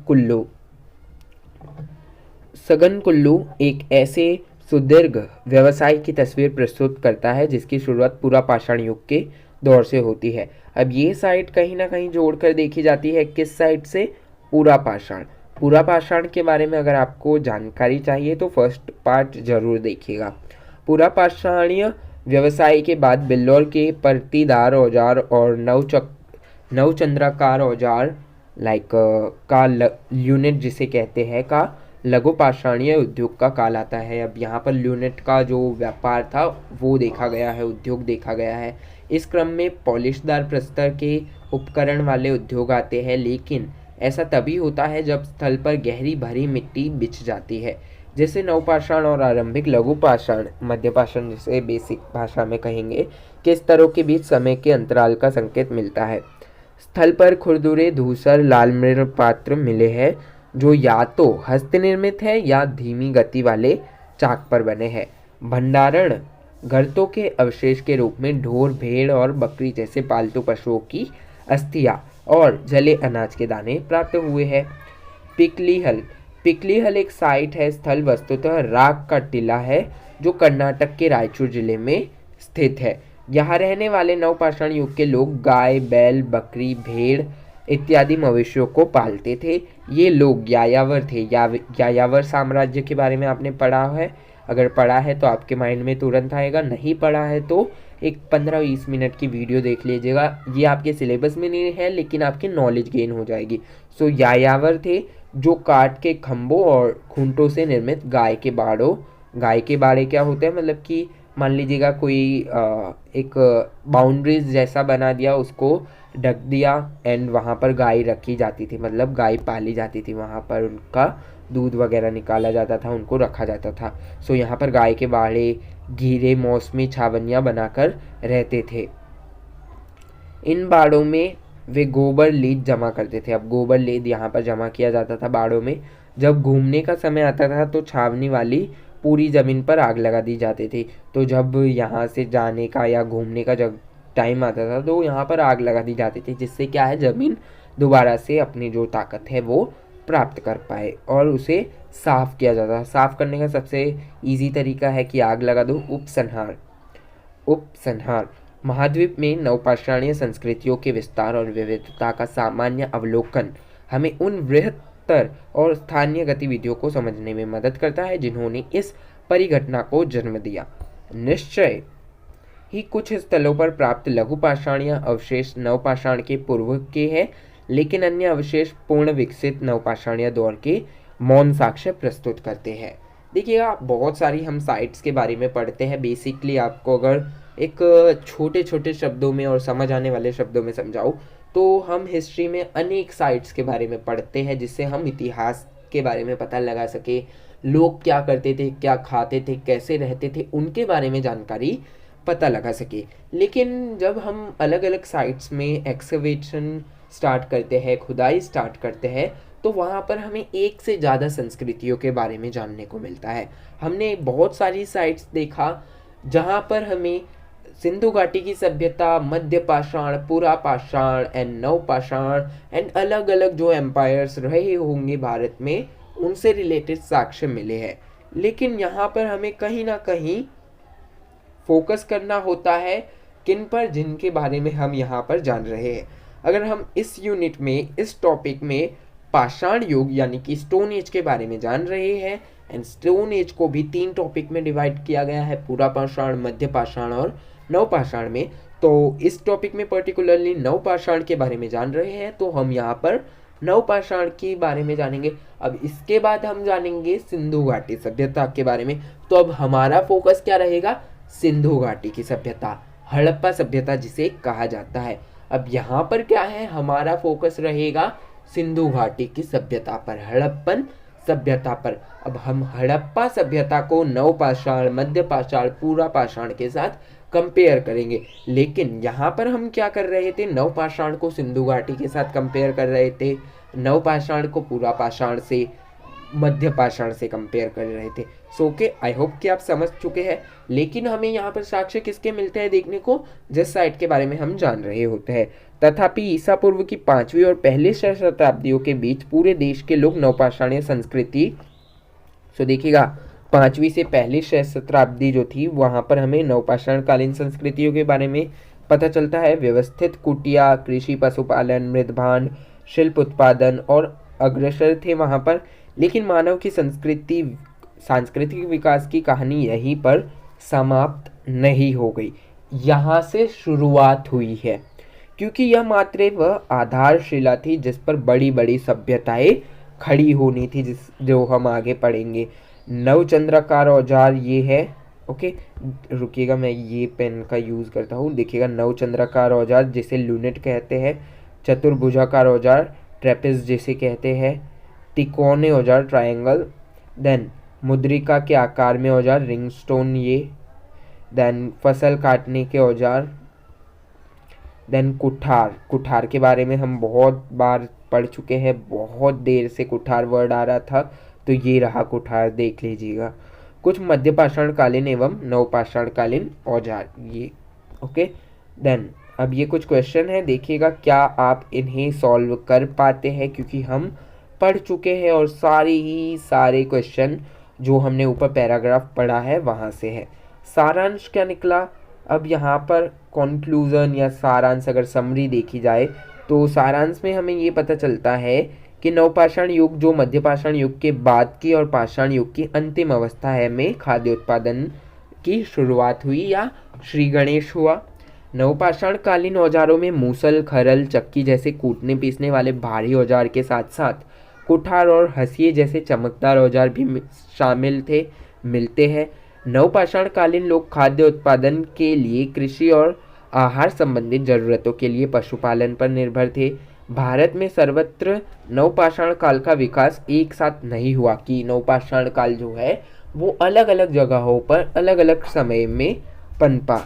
कुल्लू एक ऐसे सुदीर्घ व्यवसाय की तस्वीर प्रस्तुत करता है जिसकी शुरुआत पूरा पाषाण युग के दौर से होती है। अब ये साइट कहीं ना कहीं जोड़कर देखी जाती है, किस साइट से? पूरा पाषाण। पूरा पाषाण के बारे में अगर आपको जानकारी चाहिए तो फर्स्ट पार्ट जरूर देखिएगा। पूरा पाषाणीय व्यवसाय के बाद बिल्लौर के पर्तीदार औजार और नवचंद्राकार औजार का यूनिट जिसे कहते हैं का लघु पाषाणीय उद्योग का काल आता है। अब यहाँ पर यूनिट का जो व्यापार था वो देखा गया है, उद्योग देखा गया है। इस क्रम में पॉलिशदार प्रस्तर के उपकरण वाले उद्योग आते हैं, लेकिन ऐसा तभी होता है जब स्थल पर गहरी भरी मिट्टी बिछ जाती है। जैसे नवपाषाण और आरंभिक लघु पाषाण, मध्य पाषाण जिसे बेसिक भाषा में कहेंगे, के स्तरों के बीच समय के अंतराल का संकेत मिलता है। स्थल पर खुरदुरे, धूसर, लाल मृण पात्र मिले हैं जो या तो हस्त निर्मित है या धीमी गति वाले चाक पर बने हैं। भंडारण गर्तों के अवशेष के रूप में ढोर, भेड़ और बकरी जैसे पालतू पशुओं की अस्थियां और जले अनाज के दाने प्राप्त हुए हैं। पिकलीहल एक साइट है, स्थल वस्तुतः राग का टीला है जो कर्नाटक के रायचूर जिले में स्थित है। यहाँ रहने वाले नवपाषाण युग के लोग गाय, बैल, बकरी, भेड़ इत्यादि मवेशियों को पालते थे। ये लोग यायावर थे। यायावर साम्राज्य के बारे में आपने पढ़ा है? अगर पढ़ा है तो आपके माइंड में तुरंत आएगा, नहीं पढ़ा है तो एक 15-20 मिनट की वीडियो देख लीजिएगा। ये आपके सिलेबस में नहीं है लेकिन आपकी नॉलेज गेन हो जाएगी। सो यायावर थे जो काठ के खंभों और खूंटों से निर्मित गाय के बाड़े क्या होते हैं, मतलब कि मान लीजिएगा कोई एक बाउंड्रीज जैसा बना दिया, उसको ढक दिया एंड वहाँ पर गाय रखी जाती थी, मतलब गाय पाली जाती थी, वहाँ पर उनका दूध वगैरह निकाला जाता था, उनको रखा जाता था। सो यहाँ पर गाय के बाड़े, घीरे, मौसमी छावनियाँ बनाकर रहते थे। इन बाड़ों में वे गोबर लीद जमा करते थे। अब गोबर लीद यहाँ पर जमा किया जाता था बाड़ों में। जब घूमने का समय आता था तो छावनी वाली पूरी ज़मीन पर आग लगा दी जाती थी। तो जब यहाँ से जाने का या घूमने का जब टाइम आता था तो यहाँ पर आग लगा दी जाती थी, जिससे क्या है, ज़मीन दोबारा से अपनी जो ताकत है वो प्राप्त कर पाए और उसे साफ़ किया जाता है। साफ़ करने का सबसे इजी तरीका है कि आग लगा दो, उपसंहार। महाद्वीप में नवपाषाणीय संस्कृतियों के विस्तार और विविधता का सामान्य अवलोकन हमें उन बृहत्तर और स्थानीय गतिविधियों को समझने में मदद करता है जिन्होंने इस परिघटना को जन्म दिया। निश्चय ही कुछ स्थलों पर प्राप्त लघु पाषाणीय अवशेष नवपाषाण के पूर्व के हैं, लेकिन अन्य अवशेष पूर्ण विकसित नवपाषाणीय दौर के मौन साक्ष्य प्रस्तुत करते हैं। देखिएगा बहुत सारी हम साइट्स के बारे में पढ़ते हैं। बेसिकली आपको अगर एक छोटे छोटे शब्दों में और समझ आने वाले शब्दों में समझाऊँ तो हम हिस्ट्री में अनेक साइट्स के बारे में पढ़ते हैं, जिससे हम इतिहास के बारे में पता लगा सके, लोग क्या करते थे, क्या खाते थे, कैसे रहते थे, उनके बारे में जानकारी पता लगा सके। लेकिन जब हम अलग अलग साइट्स में एक्सकवेशन स्टार्ट करते हैं, खुदाई स्टार्ट करते हैं, तो वहाँ पर हमें एक से ज़्यादा संस्कृतियों के बारे में जानने को मिलता है। हमने बहुत सारी साइट्स देखा जहाँ पर हमें सिंधु घाटी की सभ्यता, मध्य पाषाण, पुरा पाषाण एंड नव पाषाण एंड अलग अलग जो एम्पायर्स रहे होंगे भारत में, उनसे रिलेटेड साक्ष्य मिले हैं। लेकिन यहाँ पर हमें कहीं ना कहीं फोकस करना होता है किन पर, जिनके बारे में हम यहाँ पर जान रहे हैं। अगर हम इस यूनिट में, इस टॉपिक में पाषाण युग यानी कि स्टोन एज के बारे में जान रहे हैं, एंड स्टोन एज को भी 3 टॉपिक में डिवाइड किया गया है, पुरा पाषाण, मध्य पाषाण और नव पाषाण में। तो इस टॉपिक में पर्टिकुलरली नव पाषाण के बारे में जान रहे हैं, तो हम यहाँ पर नव पाषाण के बारे में जानेंगे। अब इसके बाद हम जानेंगे सिंधु घाटी सभ्यता के बारे में। तो अब हमारा फोकस क्या रहेगा? सिंधु घाटी की सभ्यता, हड़प्पा सभ्यता जिसे कहा जाता है। अब यहाँ पर क्या है, हमारा फोकस रहेगा सिंधु घाटी की सभ्यता पर, हड़प्पन सभ्यता पर। अब हम हड़प्पा सभ्यता को नव पाषाण, मध्य पाषाण, पुरा पाषाण के साथ कंपेयर करेंगे। लेकिन यहाँ पर हम क्या कर रहे थे, नव पाषाण को सिंधु घाटी के साथ कंपेयर कर रहे थे, नव पाषाण को पुरा पाषाण से, मध्य पाषाण से कंपेयर कर रहे थे। सो के आई होप कि आप समझ चुके हैं। लेकिन हमें यहाँ पर साक्ष्य किसके मिलते हैं देखने को, जिस साइट के बारे में हम जान रहे होते हैं। तथापि ईसा पूर्व की 5वीं और पहली शताब्दियों के बीच पूरे देश के लोग नवपाषाणीय संस्कृति, सो देखिएगा 5वीं से पहली शताब्दी जो थी वहाँ पर हमें नवपाषाण कालीन संस्कृतियों के बारे में पता चलता है। व्यवस्थित कुटिया, कृषि, पशुपालन, मृदभांड, शिल्प उत्पादन और अग्रसर थे वहाँ पर। लेकिन मानव की सांस्कृतिक विकास की कहानी यहीं पर समाप्त नहीं हो गई, यहाँ से शुरुआत हुई है, क्योंकि यह मात्र वह आधारशिला थी जिस पर बड़ी बड़ी सभ्यताएं खड़ी होनी थी, जो हम आगे पढ़ेंगे। नवचंद्राकार औजार ये है, ओके रुकिएगा मैं ये पेन का यूज़ करता हूँ। देखिएगा नवचंद्राकार औजार जिसे लूनेट कहते हैं, चतुर्भुजाकार औजार ट्रेपेज जिसे कहते हैं, तिकोने औजार ट्रायंगल, देन मुद्रिका के आकार में औजार रिंग स्टोन ये, देन फसल काटने के औजार, देन कुठार के बारे में हम बहुत बार पढ़ चुके हैं, बहुत देर से कुठार वर्ड आ रहा था, तो ये रहा कुठार, देख लीजिएगा। कुछ मध्य पाषाण कालीन एवं नवपाषाण कालीन औजार ये, ओके। देन अब ये कुछ क्वेश्चन है, देखिएगा क्या आप इन्हें सॉल्व कर पाते हैं, क्योंकि हम पढ़ चुके हैं और सारे क्वेश्चन जो हमने ऊपर पैराग्राफ पढ़ा है वहाँ से है। सारांश क्या निकला, अब यहाँ पर कंक्लूजन या सारांश अगर समरी देखी जाए तो सारांश में हमें ये पता चलता है कि नवपाषाण युग जो मध्य पाषाण युग के बाद की और पाषाण युग की अंतिम अवस्था है में खाद्य उत्पादन की शुरुआत हुई या श्री गणेश हुआ। नवपाषाण कालीन औजारों में मूसल, खरल, चक्की जैसे कूटने पीसने वाले भारी औजार के साथ साथ कुठार और हंसिये जैसे चमकदार औजार भी मिलते हैं। नवपाषाण कालीन लोग खाद्य उत्पादन के लिए कृषि और आहार संबंधित जरूरतों के लिए पशुपालन पर निर्भर थे। भारत में सर्वत्र नवपाषाण काल का विकास एक साथ नहीं हुआ, कि नवपाषाण काल जो है वो अलग अलग जगहों पर अलग अलग समय में पनपा।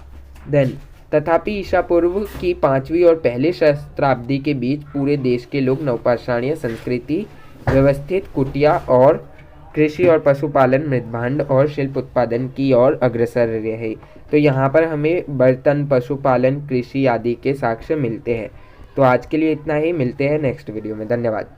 देन तथापि ईसा पूर्व की 5वीं और पहली सहस्त्राब्दी के बीच पूरे देश के लोग नवपाषाणीय संस्कृति, व्यवस्थित कुटिया और कृषि और पशुपालन, मृदभांड और शिल्प उत्पादन की ओर अग्रसर रहे। तो यहाँ पर हमें बर्तन, पशुपालन, कृषि आदि के साक्ष्य मिलते हैं। तो आज के लिए इतना ही, मिलते हैं नेक्स्ट वीडियो में। धन्यवाद।